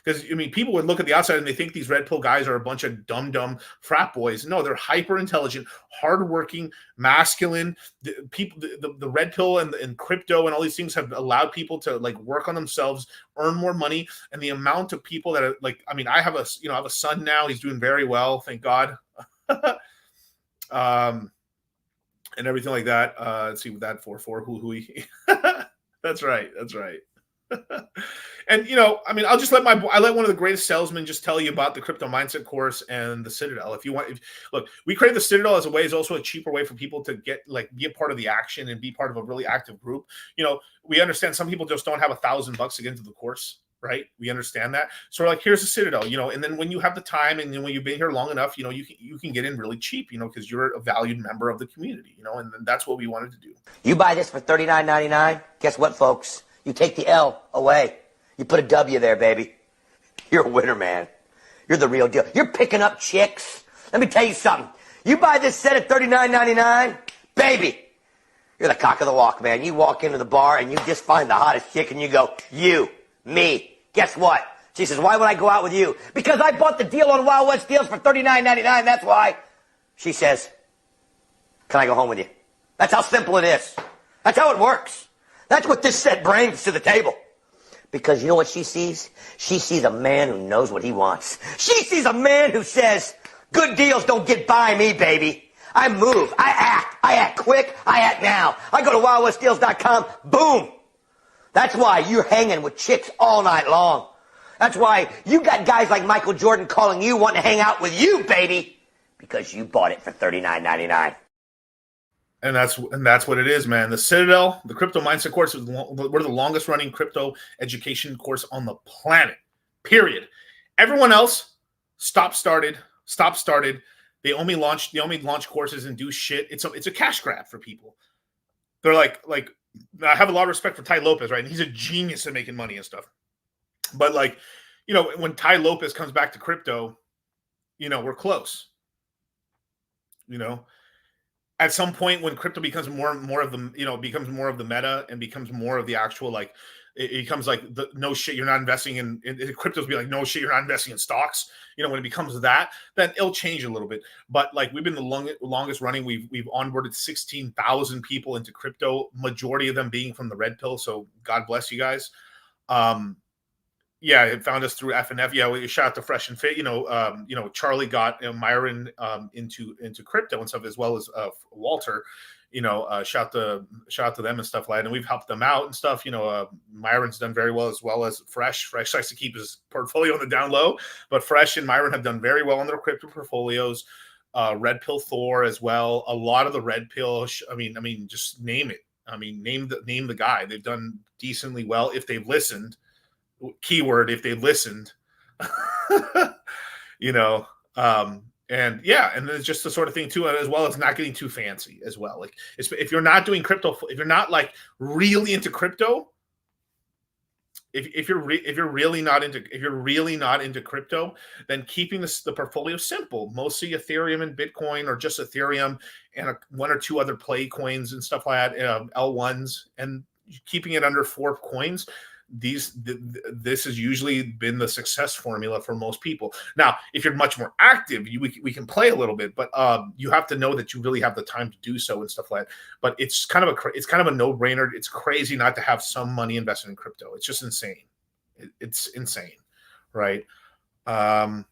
[SPEAKER 1] Because, I mean, people would look at the outside and they think these red pill guys are a bunch of dumb frat boys. No, they're hyper intelligent, hardworking, masculine. The red pill and crypto and all these things have allowed people to like work on themselves, earn more money. And the amount of people that are like, I mean, I have a son now. He's doing very well, thank God. And everything like that. Let's see what that 4-4 hui. That's right. And I mean, I'll just let I let one of the greatest salesmen just tell you about the crypto mindset course and the Citadel. If you want, look, we create the Citadel as a way, is also a cheaper way for people to get be a part of the action and be part of a really active group. We understand some people just don't have $1,000 to get into the course, right? We understand that. So we're like, here's the Citadel, and then when you have the time and then when you've been here long enough, you can get in really cheap, because you're a valued member of the community, and that's what we wanted to do.
[SPEAKER 6] You buy this for $39.99. Guess what, folks? You take the L away. You put a W there, baby. You're a winner, man. You're the real deal. You're picking up chicks. Let me tell you something. You buy this set at $39.99, baby. You're the cock of the walk, man. You walk into the bar and you just find the hottest chick and you go, you, me. Guess what? She says, why would I go out with you? Because I bought the deal on Wild West Deals for $39.99. That's why. She says, can I go home with you? That's how simple it is. That's how it works. That's what this set brings to the table. Because you know what she sees? She sees a man who knows what he wants. She sees a man who says, good deals don't get by me, baby. I move. I act quick. I act now. I go to wildwestdeals.com. Boom. That's why you're hanging with chicks all night long. That's why you got guys like Michael Jordan calling you, wanting to hang out with you, baby. Because you bought it for $39.99.
[SPEAKER 1] And that's what it is, man. The Citadel, the crypto mindset course, we're the longest running crypto education course on the planet, period. Everyone else stop started. They only launch courses and do shit. It's a cash grab for people. They're like I have a lot of respect for Tai Lopez, right? And he's a genius at making money and stuff. But when Tai Lopez comes back to crypto, we're close. At some point when crypto becomes more of the, becomes more of the meta and becomes more of the actual, like, it becomes like no shit, you're not investing in cryptos be like, no shit, you're not investing in stocks. When it becomes that, then it'll change a little bit. But like, we've been the longest running. We've onboarded 16,000 people into crypto, majority of them being from the red pill. So God bless you guys. Yeah, it found us through FNF. Yeah, we shout out to Fresh and Fit. Charlie got Myron into crypto and stuff, as well as Walter. Shout out to them and stuff like that. And we've helped them out and stuff. Myron's done very well as Fresh. Fresh likes to keep his portfolio on the down low, but Fresh and Myron have done very well on their crypto portfolios. Red Pill Thor as well. A lot of the Red Pill. I mean, just name it. I mean, name the guy. They've done decently well if they've listened. Keyword, if they listened. And it's just the sort of thing too, as well as not getting too fancy as well. Like, if you're not doing crypto, if you're not like really into crypto, if you're really not into crypto, then keeping the portfolio simple, mostly Ethereum and Bitcoin, or just Ethereum and one or two other play coins and stuff like that, L1s, and keeping it under 4 coins. This has usually been the success formula for most people. Now, if you're much more active, we can play a little bit, but you have to know that you really have the time to do so and stuff like that. But it's kind of a no-brainer. It's crazy not to have some money invested in crypto. It's just insane. It's insane, right? Ricky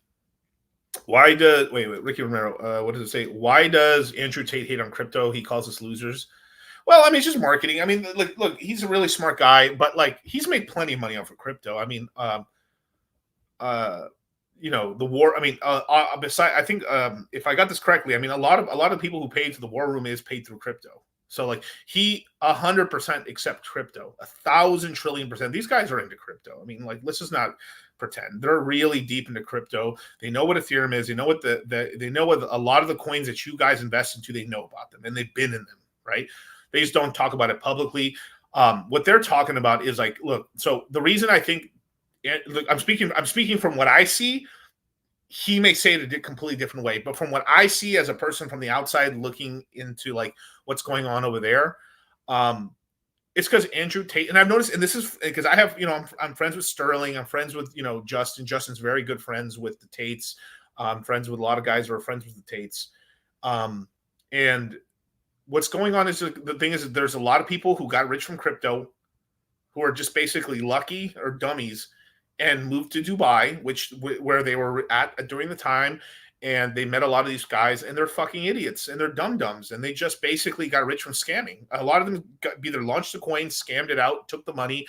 [SPEAKER 1] Romero, what does it say? Why does Andrew Tate hate on crypto? He calls us losers. Well, I mean, it's just marketing. I mean, look, he's a really smart guy, but like, he's made plenty of money off of crypto. I mean, the war. I mean, I think if I got this correctly, I mean, a lot of people who paid to the war room is paid through crypto. So like he 100% accept crypto, 1,000,000,000,000,000%. These guys are into crypto. I mean, like, let's just not pretend. They're really deep into crypto. They know what Ethereum is. They know what they know what a lot of the coins that you guys invest into. They know about them and they've been in them, right? They just don't talk about it publicly. What they're talking about is like, look. So the reason I think, look, I'm speaking from what I see. He may say it a completely different way, but from what I see as a person from the outside looking into like what's going on over there, it's because Andrew Tate, and I've noticed, and this is because I have, I'm friends with Sterling, I'm friends with, Justin. Justin's very good friends with the Tates. I'm friends with a lot of guys who are friends with the Tates. And what's going on is the thing is that there's a lot of people who got rich from crypto who are just basically lucky or dummies and moved to Dubai, where they were at during the time, and they met a lot of these guys, and they're fucking idiots, and they're dum-dums, and they just basically got rich from scamming. A lot of them either launched the coin, scammed it out, took the money.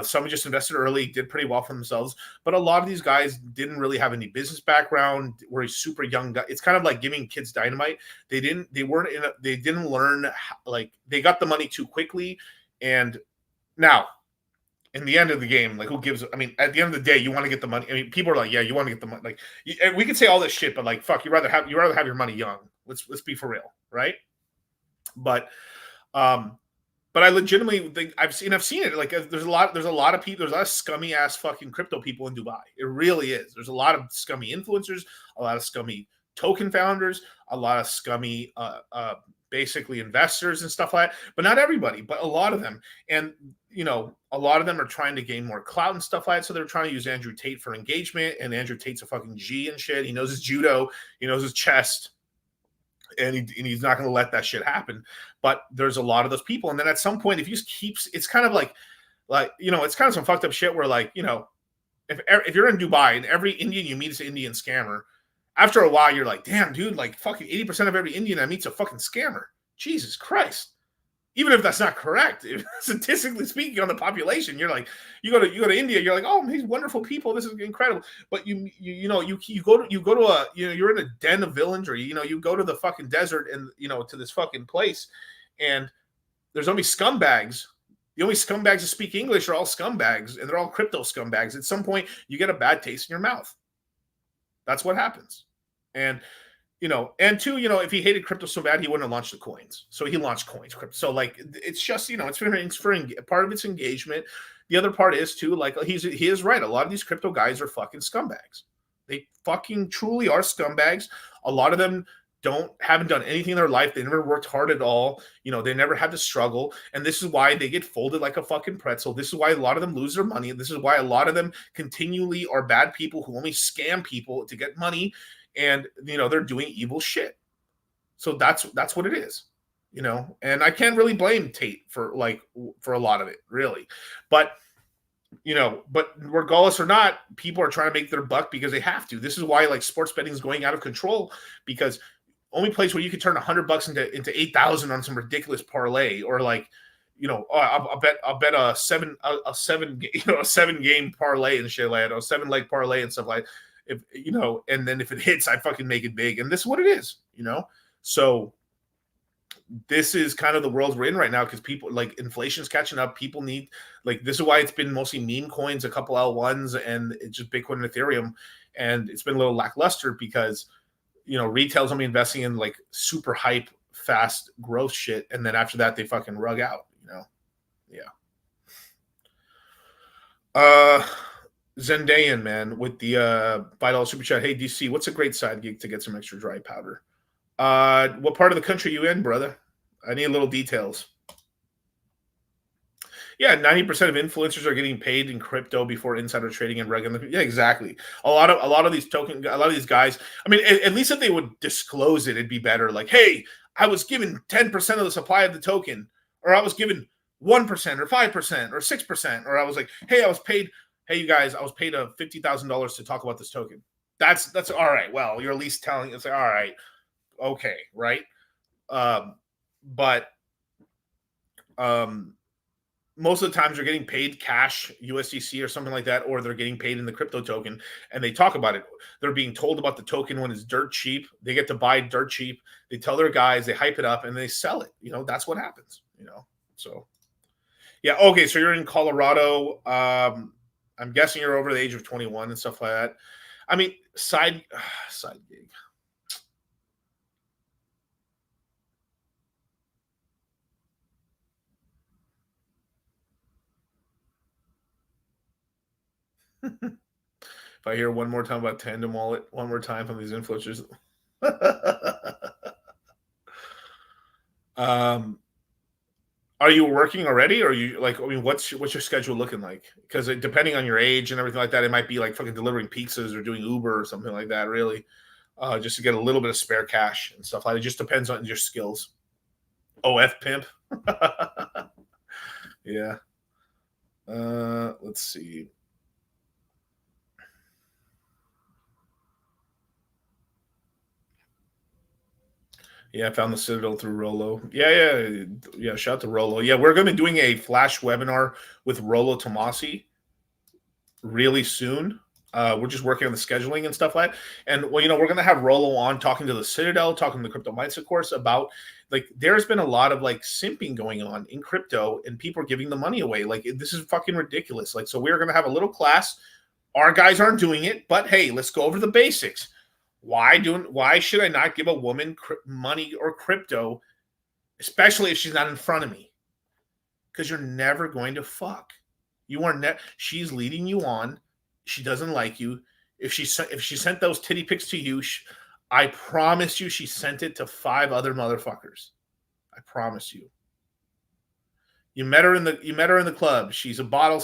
[SPEAKER 1] Some just invested early, did pretty well for themselves, but a lot of these guys didn't really have any business background, were super young guys. It's kind of like giving kids dynamite. They didn't learn, like, they got the money too quickly, and now, in the end of the game, like, who gives? I mean, at the end of the day, you want to get the money. I mean, people are like, yeah, you want to get the money. Like, we can say all this shit, but like, fuck, you rather have your money young. Let's be for real, right? But I legitimately think I've seen it. Like, there's a lot of people. There's a lot of scummy ass fucking crypto people in Dubai. It really is. There's a lot of scummy influencers, a lot of scummy token founders, a lot of scummy basically investors and stuff like that, but not everybody, but a lot of them. And, a lot of them are trying to gain more clout and stuff like that. So they're trying to use Andrew Tate for engagement, and Andrew Tate's a fucking G and shit. He knows his judo, he knows his chest, and he's not going to let that shit happen. But there's a lot of those people. And then at some point, if he just keeps, it's kind of like, it's kind of some fucked up shit where, like, if you're in Dubai and every Indian you meet is an Indian scammer, after a while, you're like, damn, dude, like, fucking 80% of every Indian I meet's a fucking scammer. Jesus Christ. Even if that's not correct, statistically speaking, on the population, you're like, you go to India, you're like, oh, these wonderful people, this is incredible. But you go to a, you're in a den of villains, or you go to the fucking desert and to this fucking place, and there's only scumbags. The only scumbags that speak English are all scumbags, and they're all crypto scumbags. At some point, you get a bad taste in your mouth. That's what happens. And and two, if he hated crypto so bad, he wouldn't have launched the coins. So he launched coins, crypto. So like, it's just, it's for part of its engagement. The other part is too, like, he is right. A lot of these crypto guys are fucking scumbags. They fucking truly are scumbags. A lot of them haven't done anything in their life. They never worked hard at all. They never had to struggle. And this is why they get folded like a fucking pretzel. This is why a lot of them lose their money. This is why a lot of them continually are bad people who only scam people to get money. And, they're doing evil shit. So that's what it is, and I can't really blame Tate for a lot of it, really. But regardless or not, people are trying to make their buck because they have to. This is why, like, sports betting is going out of control, because only place where you could turn $100 into 8,000 on some ridiculous parlay, or like, I'll bet a seven game parlay and shit like that, a 7-leg parlay and stuff like that. If and then if it hits, I fucking make it big, and this is what it is, So this is kind of the world we're in right now, because people, like, inflation's catching up. People need, like, this is why it's been mostly meme coins, a couple L1s, and it's just Bitcoin and Ethereum, and it's been a little lackluster because retail's only investing in like super hype, fast growth shit, and then after that they fucking rug out. Zendayan, man, with the $5 super chat. Hey, DC, what's a great side gig to get some extra dry powder? What part of the country you in, brother? I need little details. Yeah, 90% of influencers are getting paid in crypto before insider trading and regular. Yeah, exactly. A lot of these guys. I mean, at least if they would disclose it, it'd be better. Like, hey, I was given 10% of the supply of the token, or I was given 1% or 5% or 6%, or I was like, hey, hey, you guys, I was paid $50,000 to talk about this token. That's all right. Well, you're at least telling us, all right, okay, right? But most of the times they're getting paid cash, USDC or something like that, or they're getting paid in the crypto token, and they talk about it. They're being told about the token when it's dirt cheap. They get to buy dirt cheap. They tell their guys, they hype it up, and they sell it. That's what happens. So yeah. Okay, so you're in Colorado. I'm guessing you're over the age of 21 and stuff like that. I mean, side gig. If I hear one more time about Tandem Wallet, one more time from these influencers. Are you working already? Or are you what's your schedule looking like? Because depending on your age and everything like that, it might be like fucking delivering pizzas or doing Uber or something like that, really. Just to get a little bit of spare cash and stuff like that. It just depends on your skills. OF pimp. Yeah. Let's see. Yeah, I found the Citadel through Rolo. Yeah. Shout out to Rolo. Yeah, we're going to be doing a flash webinar with Rolo Tomasi really soon. We're just working on the scheduling and stuff like that. And, we're going to have Rolo on talking to the Citadel, talking to the Crypto Mindset course about, there's been a lot of, simping going on in crypto, and people are giving the money away. This is fucking ridiculous. So we're going to have a little class. Our guys aren't doing it, but, hey, let's go over the basics. Why should I not give a woman money or crypto, especially if she's not in front of me? Because you're never going to fuck. She's leading you on. She doesn't like you. If she sent those titty pics to you, I promise you, she sent it to 5 other motherfuckers. I promise you. You met her in the club. She's a bottle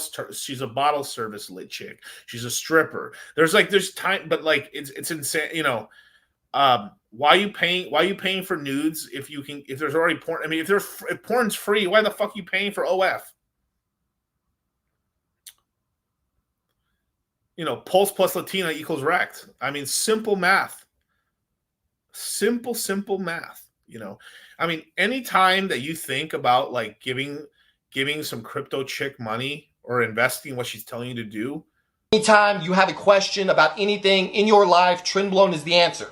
[SPEAKER 1] service lit chick. She's a stripper. There's time, but it's insane. Why are you paying for nudes if there's already porn? I mean, if porn's free, why the fuck are you paying for OF? Pulse plus Latina equals Rect. I mean, simple math. Simple math. I mean, anytime that you think about giving some crypto chick money or investing what she's telling you to do.
[SPEAKER 10] Anytime you have a question about anything in your life, Trendblown is the answer.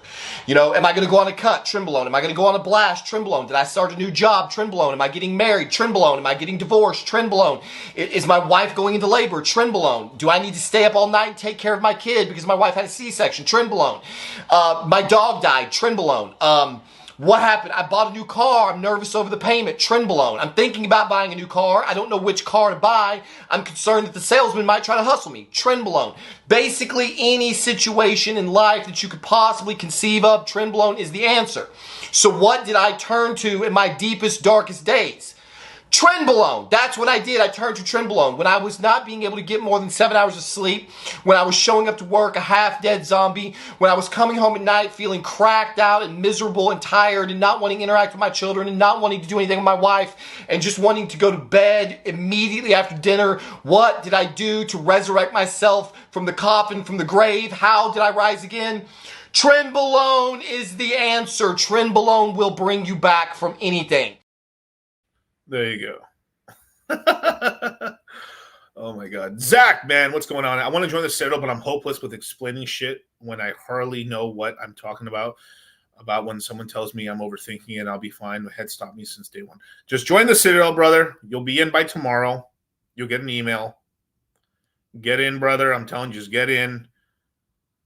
[SPEAKER 10] Am I going to go on a cut? Trendblown. Am I going to go on a blast? Trendblown. Did I start a new job? Trendblown. Am I getting married? Trendblown. Am I getting divorced? Trendblown. Is my wife going into labor? Trendblown. Do I need to stay up all night and take care of my kid because my wife had a C-section? Trendblown. My dog died. Trendblown. What happened? I bought a new car. I'm nervous over the payment. Trendblown. I'm thinking about buying a new car. I don't know which car to buy. I'm concerned that the salesman might try to hustle me. Trendblown. Basically, any situation in life that you could possibly conceive of, Trendblown is the answer. So what did I turn to in my deepest, darkest days? Trendblown. That's what I did. I turned to Trendblown. When I was not being able to get more than 7 hours of sleep, when I was showing up to work a half-dead zombie, when I was coming home at night feeling cracked out and miserable and tired and not wanting to interact with my children and not wanting to do anything with my wife and just wanting to go to bed immediately after dinner, what did I do to resurrect myself from the coffin, from the grave? How did I rise again? Trendblown is the answer. Trendblown will bring you back from anything.
[SPEAKER 1] There you go. Oh my God. Zach, man, what's going on? I want to join the Citadel, but I'm hopeless with explaining shit when I hardly know what I'm talking about when someone tells me I'm overthinking it. I'll be fine. My head stopped me since day one. Just join the Citadel, brother. You'll be in by tomorrow. You'll get an email. Get in, brother. I'm telling you, just get in.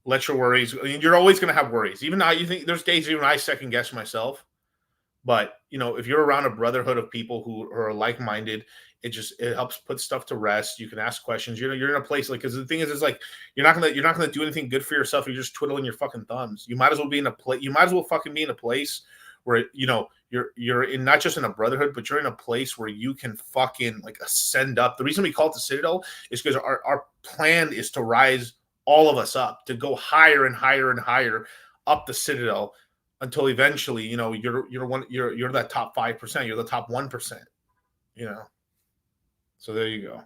[SPEAKER 1] Let your worries. I mean, you're always going to have worries. Even now, you think there's days even I second guess myself. But, if you're around a brotherhood of people who are like-minded, it helps put stuff to rest. You can ask questions. You're in a place because the thing is you're not gonna do anything good for yourself. You're just twiddling your fucking thumbs. You might as well be in a place. You might as well fucking be in a place where you're in, not just in a brotherhood, but you're in a place where you can fucking ascend up. The reason we call it the Citadel is because our plan is to rise all of us up, to go higher and higher and higher up the Citadel. Until eventually, you're that top 5%. You're the top 1%. So there you go.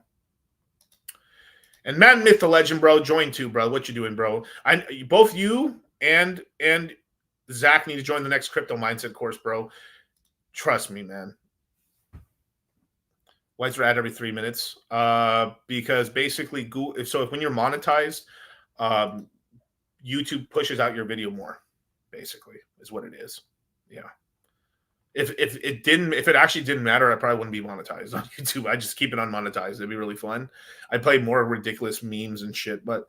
[SPEAKER 1] And Man Myth the Legend, bro, join too, bro. What you doing, bro? Both you and Zach need to join the next Crypto Mindset course, bro. Trust me, man. Why is there ad every 3 minutes? Because basically, Google. So if when you're monetized, YouTube pushes out your video more. Basically, is what it is. Yeah. If it actually didn't matter, I probably wouldn't be monetized on YouTube. I just keep it unmonetized. It'd be really fun. I play more ridiculous memes and shit, but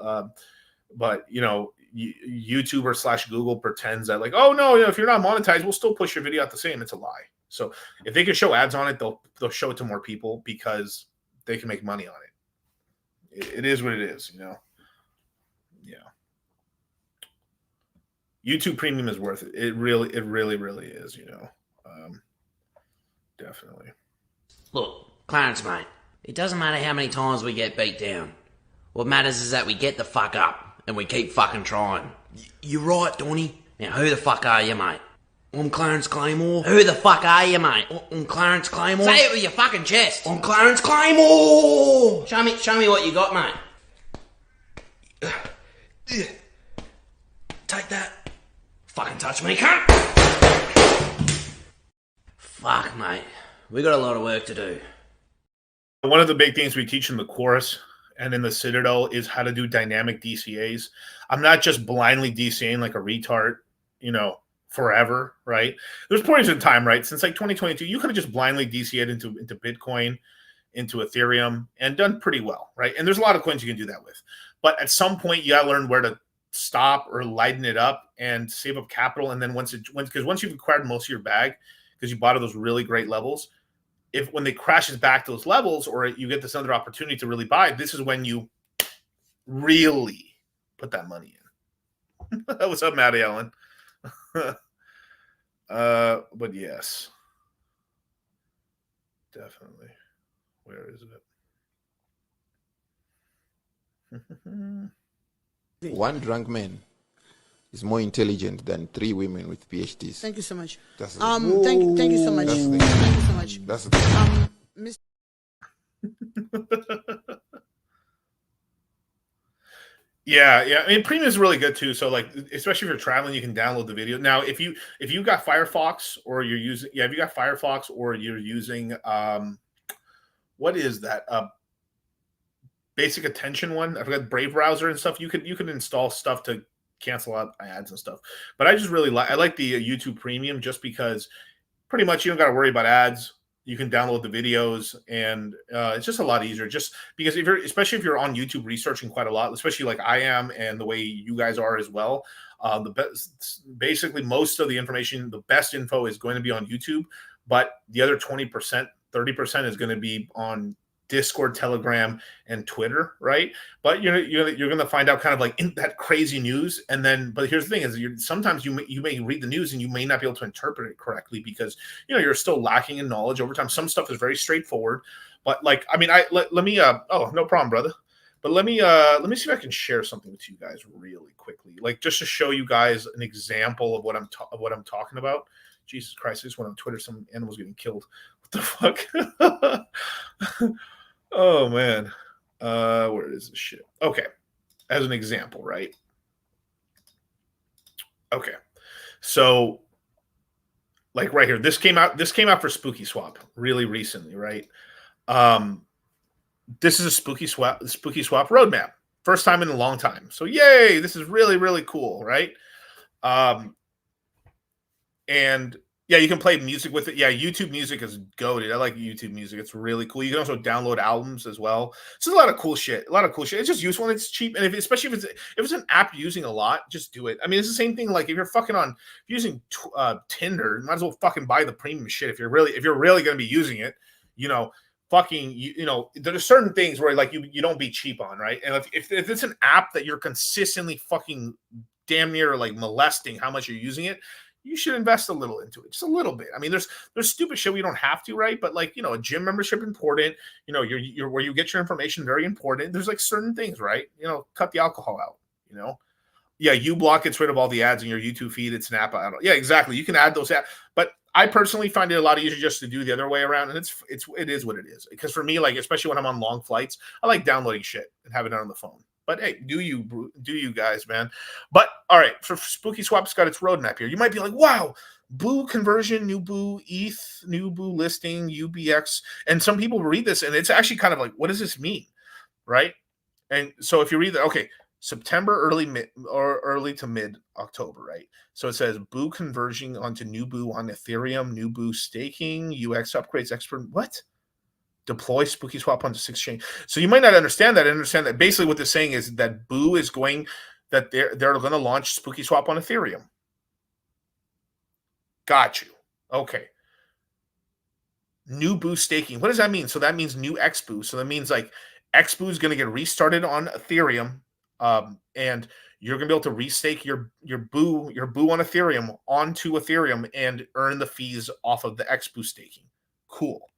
[SPEAKER 1] you know, YouTuber / Google pretends that like, oh no, you know, if you're not monetized, we'll still push your video out the same. It's a lie. So if they can show ads on it, they'll show it to more people because they can make money on it. It is what it is, you know. Yeah. YouTube Premium is worth it. It really is, you know. Definitely.
[SPEAKER 4] Look, Clarence, mate, it doesn't matter how many times we get beat down. What matters is that we get the fuck up and we keep fucking trying. You're right, Donny. Now, who the fuck are you, mate? I'm Clarence Claymore. Who the fuck are you, mate? I'm Clarence Claymore. Say it with your fucking chest. I'm Clarence Claymore. Show me what you got, mate. Take that. Fucking touch me, cunt. Fuck, mate. We got a lot of work to do.
[SPEAKER 1] One of the big things we teach in the course and in the Citadel is how to do dynamic DCAs. I'm not just blindly DCAing like a retard, you know, forever, right? There's points in time, right? Since like 2022, you could have just blindly DCA'd into Bitcoin, into Ethereum, and done pretty well, right? And there's a lot of coins you can do that with. But at some point, you got to learn where to stop or lighten it up and save up capital. And then once you've acquired most of your bag, because you bought at those really great levels, when they crashes back to those levels, or you get this other opportunity to really buy, this is when you really put that money in. What's up, Matty Ellen? But yes, definitely. Where is it?
[SPEAKER 9] One drunk man is more intelligent than 3 women with PhDs.
[SPEAKER 22] Thank you so much.
[SPEAKER 9] That's
[SPEAKER 22] Thank you so much.
[SPEAKER 9] That's the
[SPEAKER 22] Thank you so much.
[SPEAKER 9] That's the
[SPEAKER 22] Miss.
[SPEAKER 1] Yeah. I mean, Premium is really good too. So, like, especially if you're traveling, you can download the video. Now, if you got Firefox or you're using, if you got Firefox or you're using, what is that? Basic attention one. I forgot, Brave browser and stuff. You can install stuff to cancel out ads and stuff. But I just really like the YouTube Premium just because pretty much you don't got to worry about ads. You can download the videos, and it's just a lot easier. Just because especially if you're on YouTube researching quite a lot, especially like I am, and the way you guys are as well. Basically most of the information, the best info is going to be on YouTube, but the other 20%, 30% is going to be on Discord, Telegram, and Twitter, right? But you're going to find out kind of like in that crazy news, and then. But here's the thing: is sometimes you may read the news and you may not be able to interpret it correctly because you're still lacking in knowledge over time. Some stuff is very straightforward, but like I mean, let me oh, no problem, brother. But let me see if I can share something with you guys really quickly, like just to show you guys an example of what I'm talking about. Jesus Christ! I just went on Twitter. Some animals getting killed. What the fuck? Oh man, where is this shit? Okay, as an example, right? Okay, so like right here, this came out for Spooky Swap really recently, right? This is a Spooky Swap roadmap, first time in a long time. So yay, this is really cool, right? And yeah, you can play music with it. Yeah, YouTube Music is goated. I like YouTube Music. It's really cool. You can also download albums as well. So there's a lot of cool shit. It's just useful and it's cheap. And especially if it's an app you're using a lot, just do it. I mean, it's the same thing. Like if you're using Tinder, you might as well fucking buy the premium shit. If you're really going to be using it, there's certain things where like you don't be cheap on, right? And if it's an app that you're consistently fucking damn near like molesting how much you're using it, you should invest a little into it, just a little bit. I mean, there's stupid shit where you don't have to, right? But like, a gym membership important. You're where you get your information very important. There's like certain things, right? Cut the alcohol out. Yeah, uBlock gets rid of all the ads in your YouTube feed. It's an app. Yeah, exactly. You can add those ads, but I personally find it a lot easier just to do the other way around. And it is what it is. Because for me, like especially when I'm on long flights, I like downloading shit and having it on the phone. But hey, do you guys, man? But all right, for Spooky Swap's got its roadmap here. You might be like, wow, Boo conversion, new Boo ETH, new Boo listing, UBX. And some people read this and it's actually kind of like, what does this mean? Right? And so if you read that, okay, September, early to mid October, right? So it says Boo conversion onto new Boo on Ethereum, new Boo staking, UX upgrades, expert. What? Deploy Spooky Swap onto 6 chain. So you might not understand that. Understand that basically what they're saying is that Boo is going, that they're going to launch Spooky Swap on Ethereum. Got you. Okay. New Boo staking. What does that mean? So that means new XBoo. So that means like XBoo is going to get restarted on Ethereum, and you're going to be able to restake your Boo on Ethereum onto Ethereum and earn the fees off of the XBoo staking. Cool.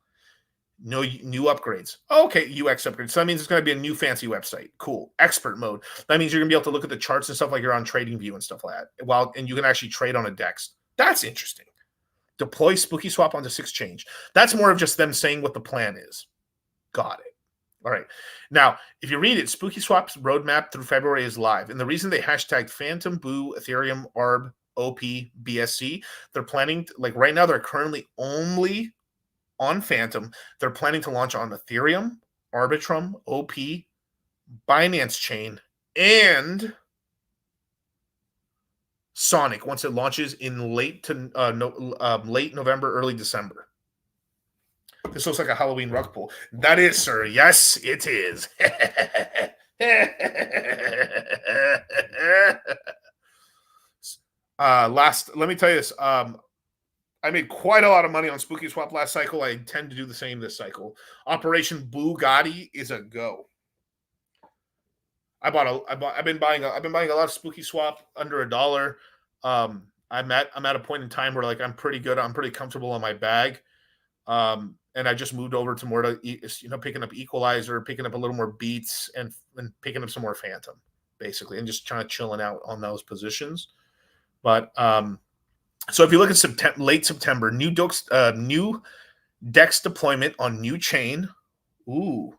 [SPEAKER 1] No new upgrades. Okay, UX upgrades. So that means it's going to be a new fancy website. Cool. Expert mode. That means you're going to be able to look at the charts and stuff like you're on TradingView and stuff like that. And you can actually trade on a DEX. That's interesting. Deploy Spooky Swap onto 6 chain. That's more of just them saying what the plan is. Got it. All right. Now, if you read it, Spooky Swap's roadmap through February is live. And the reason they hashtagged Phantom, Boo, Ethereum, ARB, OP, BSC, they're planning, like right now, they're currently only on Phantom. They're planning to launch on Ethereum, Arbitrum, OP, Binance Chain, and Sonic once it launches in late November, early December. This looks like a Halloween rug pull. That is, sir. Yes, it is. Let me tell you this. I made quite a lot of money on Spooky Swap last cycle. I intend to do the same this cycle. Operation Bugatti is a go. I've been buying a lot of Spooky Swap under $1. I'm at a point in time where like I'm pretty good. I'm pretty comfortable on my bag. And I just moved over to more to, picking up Equalizer, picking up a little more Beats, and picking up some more Phantom, basically, and just trying to chilling out on those positions. But so if you look at late September, new DEX deployment on new chain. Ooh.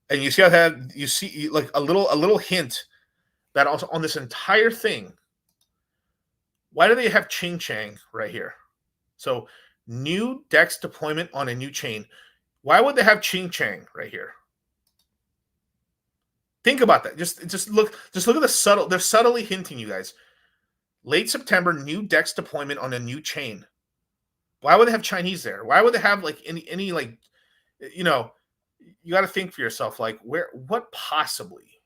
[SPEAKER 1] And you see how that you see like a little hint that also on this entire thing. Why do they have Ching Chang right here? So new DEX deployment on a new chain. Why would they have Ching Chang right here? Think about that. Just look at the subtle. They're subtly hinting you guys. Late September, new DEX deployment on a new chain. Why would they have Chinese there? Why would they have like any like, you got to think for yourself, like what possibly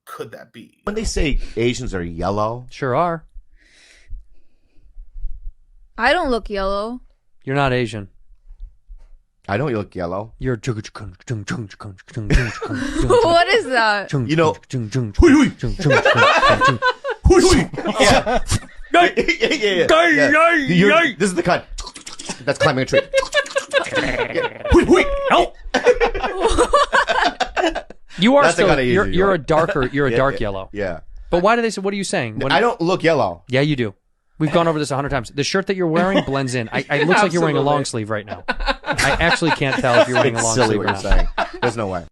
[SPEAKER 1] could that be?
[SPEAKER 3] When they say Asians are yellow,
[SPEAKER 2] sure are.
[SPEAKER 13] I don't look yellow.
[SPEAKER 2] You're not Asian.
[SPEAKER 3] I don't look yellow.
[SPEAKER 2] You're
[SPEAKER 13] What is that?
[SPEAKER 3] You know, yeah. This is the kind that's climbing a tree.
[SPEAKER 2] Help! You are
[SPEAKER 3] That's
[SPEAKER 2] still
[SPEAKER 3] kinda easy,
[SPEAKER 2] you're a
[SPEAKER 3] right?
[SPEAKER 2] darker you're a
[SPEAKER 3] Yeah,
[SPEAKER 2] dark
[SPEAKER 3] yeah,
[SPEAKER 2] yellow.
[SPEAKER 3] yeah.
[SPEAKER 2] But why do they say? What are you saying?
[SPEAKER 3] I don't look yellow.
[SPEAKER 2] Yeah, you do. We've gone over this 100 times. The shirt that you're wearing blends in. It looks like you're wearing a long sleeve right now. I actually can't tell if you're wearing a long
[SPEAKER 3] Silly
[SPEAKER 2] sleeve
[SPEAKER 3] what
[SPEAKER 2] or
[SPEAKER 3] you're
[SPEAKER 2] not.
[SPEAKER 3] saying. There's no way.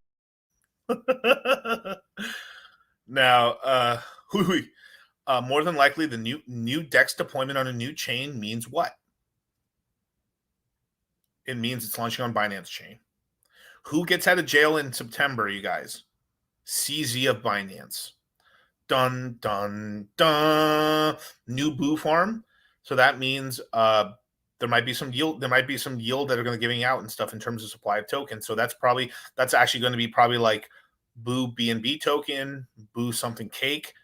[SPEAKER 1] Now, more than likely, the new DEX deployment on a new chain means what? It means it's launching on Binance Chain. Who gets out of jail in September, you guys? CZ of Binance. Dun, dun, dun. New Boo farm. So that means there might be some yield. There might be some yield that are going to giving out and stuff in terms of supply of tokens. So that's actually going to be probably like Boo BNB token, Boo something cake.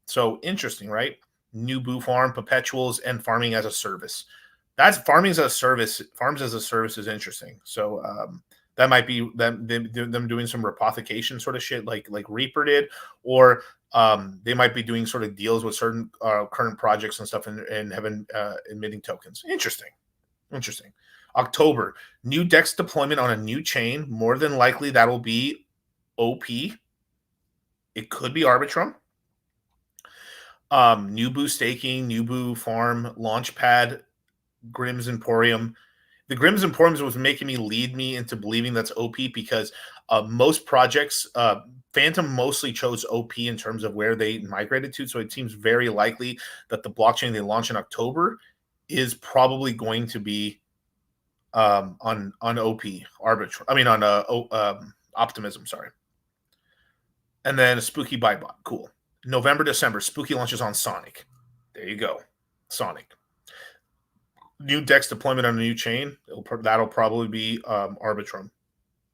[SPEAKER 1] So interesting, right? New Boo farm, perpetuals, and farming as a service. That's farming as a service. Farms as a service is interesting. So that might be them doing some repothecation sort of shit like Reaper did, or they might be doing sort of deals with certain current projects and stuff and having emitting tokens. Interesting. October, new DEX deployment on a new chain. More than likely that'll be OP. It could be Arbitrum. New Boo staking, New Boo farm, Launchpad, Grimm's Emporium. The Grimm's Emporium was making me lead me into believing that's OP because most projects, Phantom mostly chose OP in terms of where they migrated to. So it seems very likely that the blockchain they launch in October is probably going to be on OP arbitra. I mean on optimism. Sorry. And then a spooky buy bot. Cool. November, December, spooky launches on Sonic. There you go. Sonic. New DEX deployment on a new chain. That'll probably be Arbitrum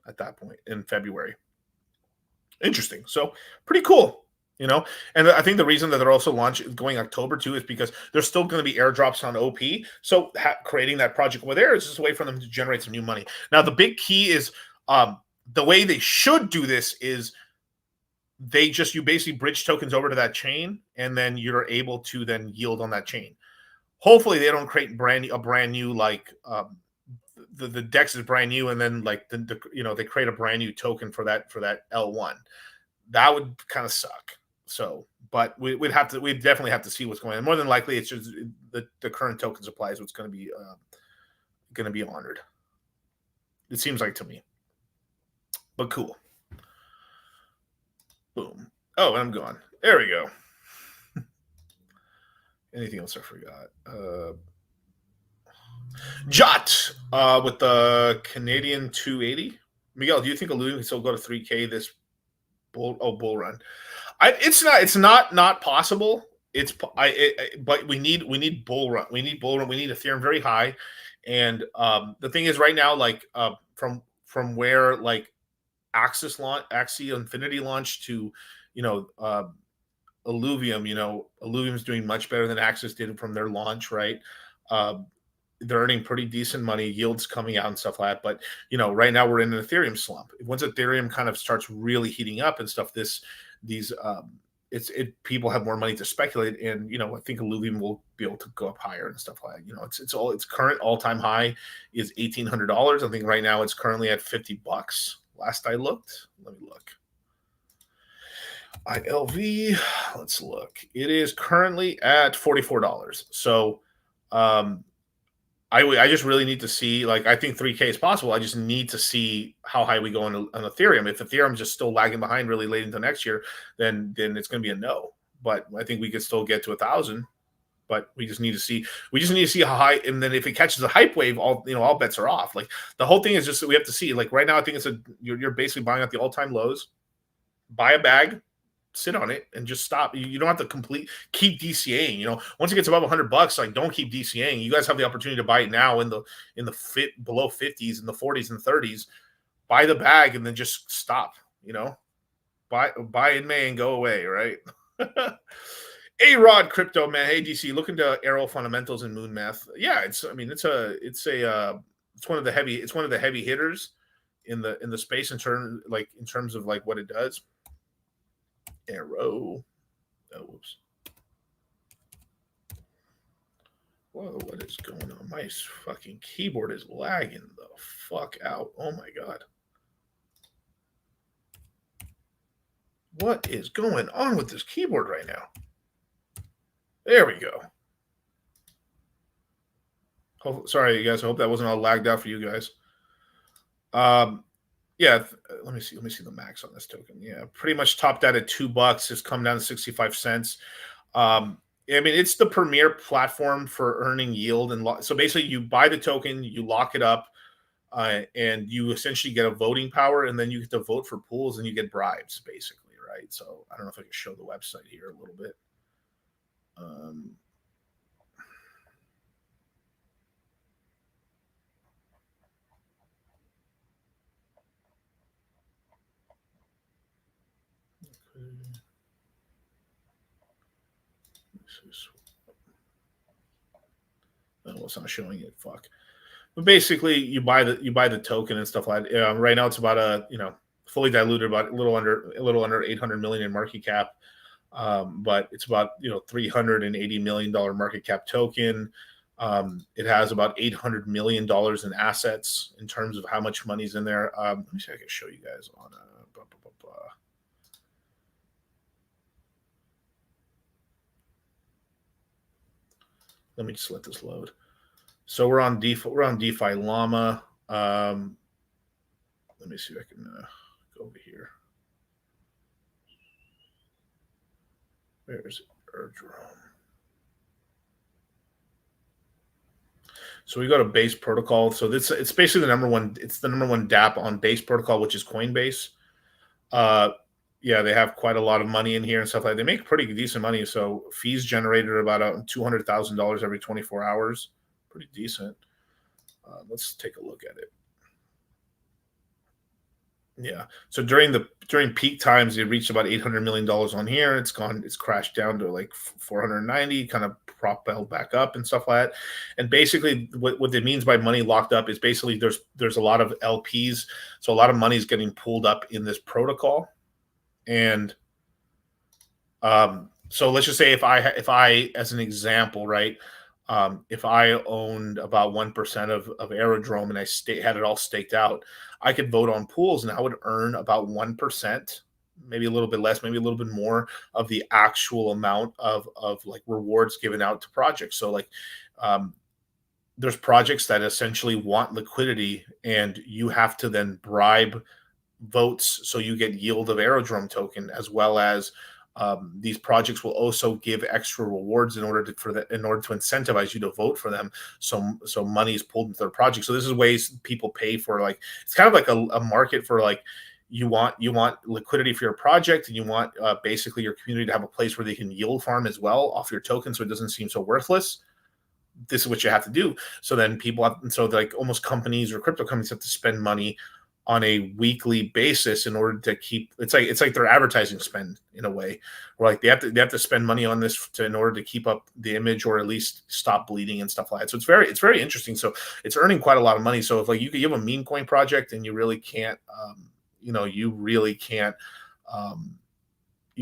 [SPEAKER 1] at that point in February. Interesting. So pretty cool, you know. And I think the reason that they're also going October too is because there's still going to be airdrops on OP. So creating that project over there is just a way for them to generate some new money. Now the big key is the way they should do this is you basically bridge tokens over to that chain, and then you're able to then yield on that chain. Hopefully they don't create a brand new like the DEX is brand new, and then like they create a brand new token for that L1. That would kind of suck. So, but we'd definitely have to see what's going on. More than likely, it's just the current token supply is what's going to be honored. It seems like to me, but cool. Boom. Oh, and I'm gone. There we go. Anything else I forgot? Jot with the Canadian 280. Miguel, do you think Illuvium can still go to 3K this bull run? It's not possible. But we need bull run. We need bull run. We need Ethereum very high. And the thing is, right now, like from where like Axie Infinity launched to, Illuvium, Illuvium's doing much better than Axis did from their launch, right? They're earning pretty decent money, yields coming out and stuff like that. But, right now we're in an Ethereum slump. Once Ethereum kind of starts really heating up and stuff, people have more money to speculate. And, I think Illuvium will be able to go up higher and stuff like that. Its current all-time high is $1,800. I think right now it's currently at $50. Last I looked. Let me look. ILV, let's look. It is currently at $44. So I just really need to see, like, I think 3K is possible. I just need to see how high we go on Ethereum. If Ethereum is just still lagging behind really late into next year, then it's going to be a no. But I think we could still get to 1,000. But we just need to see. We just need to see how high, and then if it catches a hype wave, all bets are off. Like the whole thing is just that we have to see. Like right now, I think you're basically buying at the all-time lows. Buy a bag, sit on it, and just stop. You don't have to keep DCAing. Once it gets above $100, like don't keep DCAing. You guys have the opportunity to buy it now in the below 50s, in the 40s and 30s. Buy the bag and then just stop. Buy in May and go away, right? A-Rod Crypto, man. Hey, DC, look into Arrow fundamentals and Moon Math. Yeah, it's one of the heavy hitters in the space in terms of like what it does. Arrow. Oh, whoops. Whoa, what is going on? My fucking keyboard is lagging the fuck out. Oh my god. What is going on with this keyboard right now? There we go. Sorry, you guys. I hope that wasn't all lagged out for you guys. Yeah, let me see the max on this token. Yeah, pretty much topped out at $2. It's come down to 65 cents. I mean, it's the premier platform for earning yield. And so basically you buy the token, you lock it up, and you essentially get a voting power, and then you get to vote for pools and you get bribes, basically, right? So I don't know if I can show the website here a little bit. Oh, it's not showing it. Fuck. But basically, you buy the token and stuff like that. Right now, it's about fully diluted, about a little under 800 million in market cap. But it's about $380 million market cap token. It has about $800 million in assets in terms of how much money's in there. Let me see if I can show you guys on let me just let this load. So we're on DeFi Llama. Let me see if I can go over here. Where is it? Airdrome. So we go to base protocol. So it's basically the number one. It's the number one DApp on base protocol, which is Coinbase. Yeah, they have quite a lot of money in here and stuff like that. They make pretty decent money. So fees generated are about $200,000 every 24 hours. Pretty decent. Let's take a look at it. Yeah. So during peak times, it reached about $800 million on here. It's crashed down to like 490, kind of propelled back up and stuff like that. And basically what it means by money locked up is basically there's a lot of LPs. So a lot of money is getting pulled up in this protocol. And so let's just say if I as an example, right, if I owned about 1% of Aerodrome and I had it all staked out, I could vote on pools and I would earn about 1%, maybe a little bit less, maybe a little bit more of the actual amount of like rewards given out to projects. So like there's projects that essentially want liquidity and you have to then bribe votes so you get yield of Aerodrome token, as well as these projects will also give extra rewards in order to incentivize you to vote for them. So money is pulled into their project. So this is ways people pay for, like, it's kind of like a market for, like, you want liquidity for your project, and you want basically your community to have a place where they can yield farm as well off your token, so it doesn't seem so worthless. This is what you have to do. So then people have, so like almost companies or crypto companies have to spend money on a weekly basis in order to keep, it's like their advertising spend in a way, where like they have to spend money on this in order to keep up the image, or at least stop bleeding and stuff like that. So it's very interesting. So it's earning quite a lot of money. So if like you have a meme coin project and you really can't, you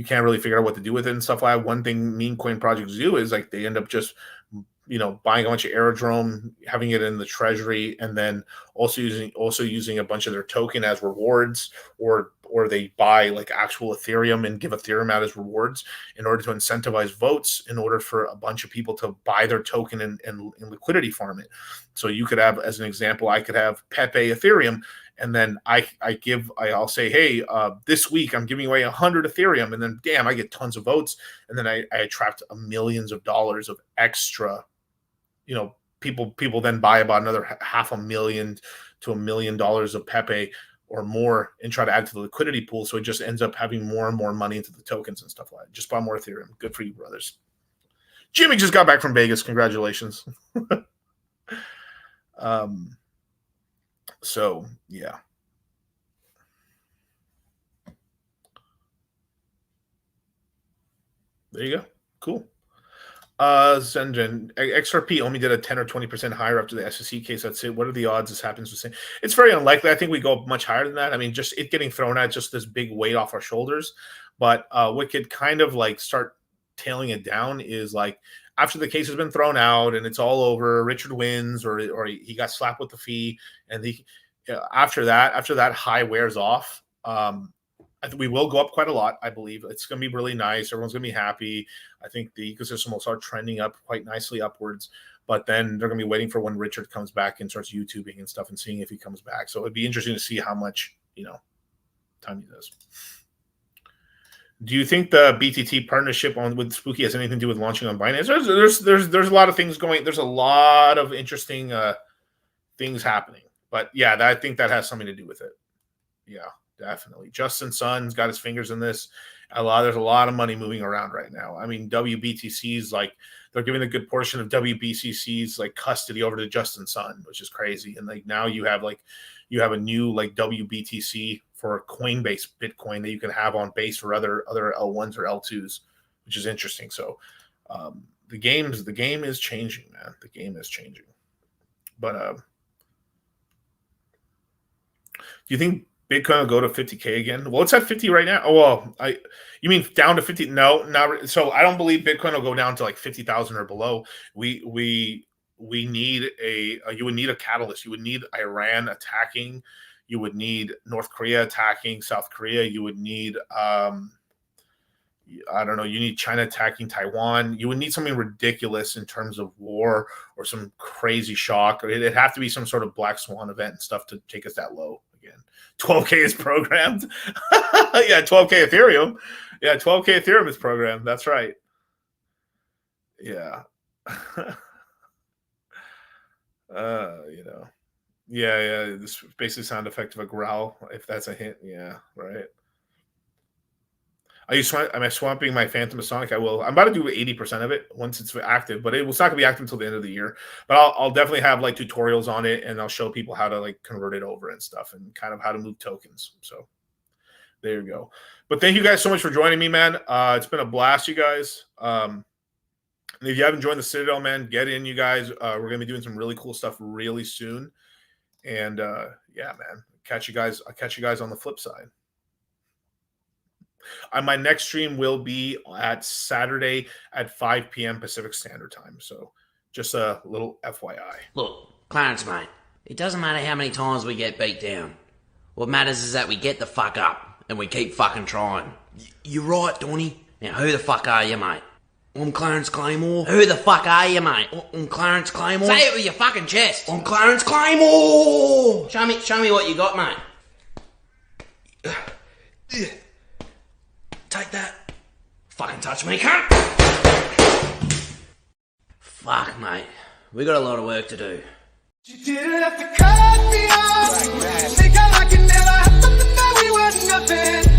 [SPEAKER 1] can't really figure out what to do with it and stuff like that. One thing meme coin projects do is like they end up just buying a bunch of Aerodrome, having it in the treasury, and then also using a bunch of their token as rewards, or they buy like actual Ethereum and give Ethereum out as rewards in order to incentivize votes, in order for a bunch of people to buy their token and liquidity farm it. So you could have, as an example, I could have Pepe Ethereum, and then I'll say, hey, this week I'm giving away 100 Ethereum, and then damn, I get tons of votes, and then I attract millions of dollars of extra. People then buy about another $500,000 to $1 million of Pepe or more and try to add to the liquidity pool. So it just ends up having more and more money into the tokens and stuff like that. Just buy more Ethereum. Good for you, brothers. Jimmy just got back from Vegas. Congratulations. So yeah. There you go. Cool. Zengen, XRP only did a 10 or 20% higher after the SEC case. That's it. What are the odds this happens? It's very unlikely. I think we go much higher than that. I mean, just it getting thrown at, just this big weight off our shoulders. But what could kind of like start tailing it down is like after the case has been thrown out and it's all over, Richard wins, or he got slapped with the fee, and after that high wears off. I think we will go up quite a lot. I believe it's going to be really nice. Everyone's going to be happy. I think the ecosystem will start trending up quite nicely upwards. But then they're going to be waiting for when Richard comes back and starts YouTubing and stuff and seeing if he comes back. So it'd be interesting to see how much time he does. Do you think the BTT partnership with Spooky has anything to do with launching on Binance? There's a lot of things going. There's a lot of interesting things happening. But yeah, I think that has something to do with it. Yeah. Definitely. Justin Sun's got his fingers in this. There's a lot of money moving around right now. I mean, WBTC's like they're giving a good portion of WBCC's like custody over to Justin Sun, which is crazy. And like now you have a new like WBTC for Coinbase Bitcoin that you can have on base for other L1s or L2s, which is interesting. So the game is changing, man. The game is changing. But do you think Bitcoin will go to 50K again? Well, it's at 50 right now. Oh, well, you mean down to 50? No, not so. I don't believe Bitcoin will go down to like 50,000 or below. We need you would need a catalyst. You would need Iran attacking. You would need North Korea attacking South Korea. You would need I don't know. You need China attacking Taiwan. You would need something ridiculous in terms of war or some crazy shock. It'd have to be some sort of black swan event and stuff to take us that low again. 12K is programmed. Yeah, 12K Ethereum. Yeah, 12K Ethereum is programmed. That's right. Yeah. You know. Yeah. This basically sound effect of a growl, if that's a hint. Yeah, right. Am I swamping my Phantom of Sonic? I will. I'm about to do 80% of it once it's active, but it's not gonna be active until the end of the year. But I'll definitely have like tutorials on it, and I'll show people how to like convert it over and stuff, and kind of how to move tokens. So there you go. But thank you guys so much for joining me, man. It's been a blast, you guys. And if you haven't joined the Citadel, man, get in, you guys. We're gonna be doing some really cool stuff really soon. And yeah, man, I'll catch you guys on the flip side. My next stream will be at Saturday at 5 p.m. Pacific Standard Time. So just a little FYI.
[SPEAKER 4] Look, Clarence, mate, it doesn't matter how many times we get beat down. What matters is that we get the fuck up and we keep fucking trying. You're right, Donny. Now, who the fuck are you, mate? I'm Clarence Claymore. Who the fuck are you, mate? I'm Clarence Claymore. Say it with your fucking chest. I'm Clarence Claymore. Show me what you got, mate. Take that. Fucking touch me, cunt. Fuck, mate. We got a lot of work to do.
[SPEAKER 5] You didn't have to cut me off. Think I like it never happened, that we were nothing.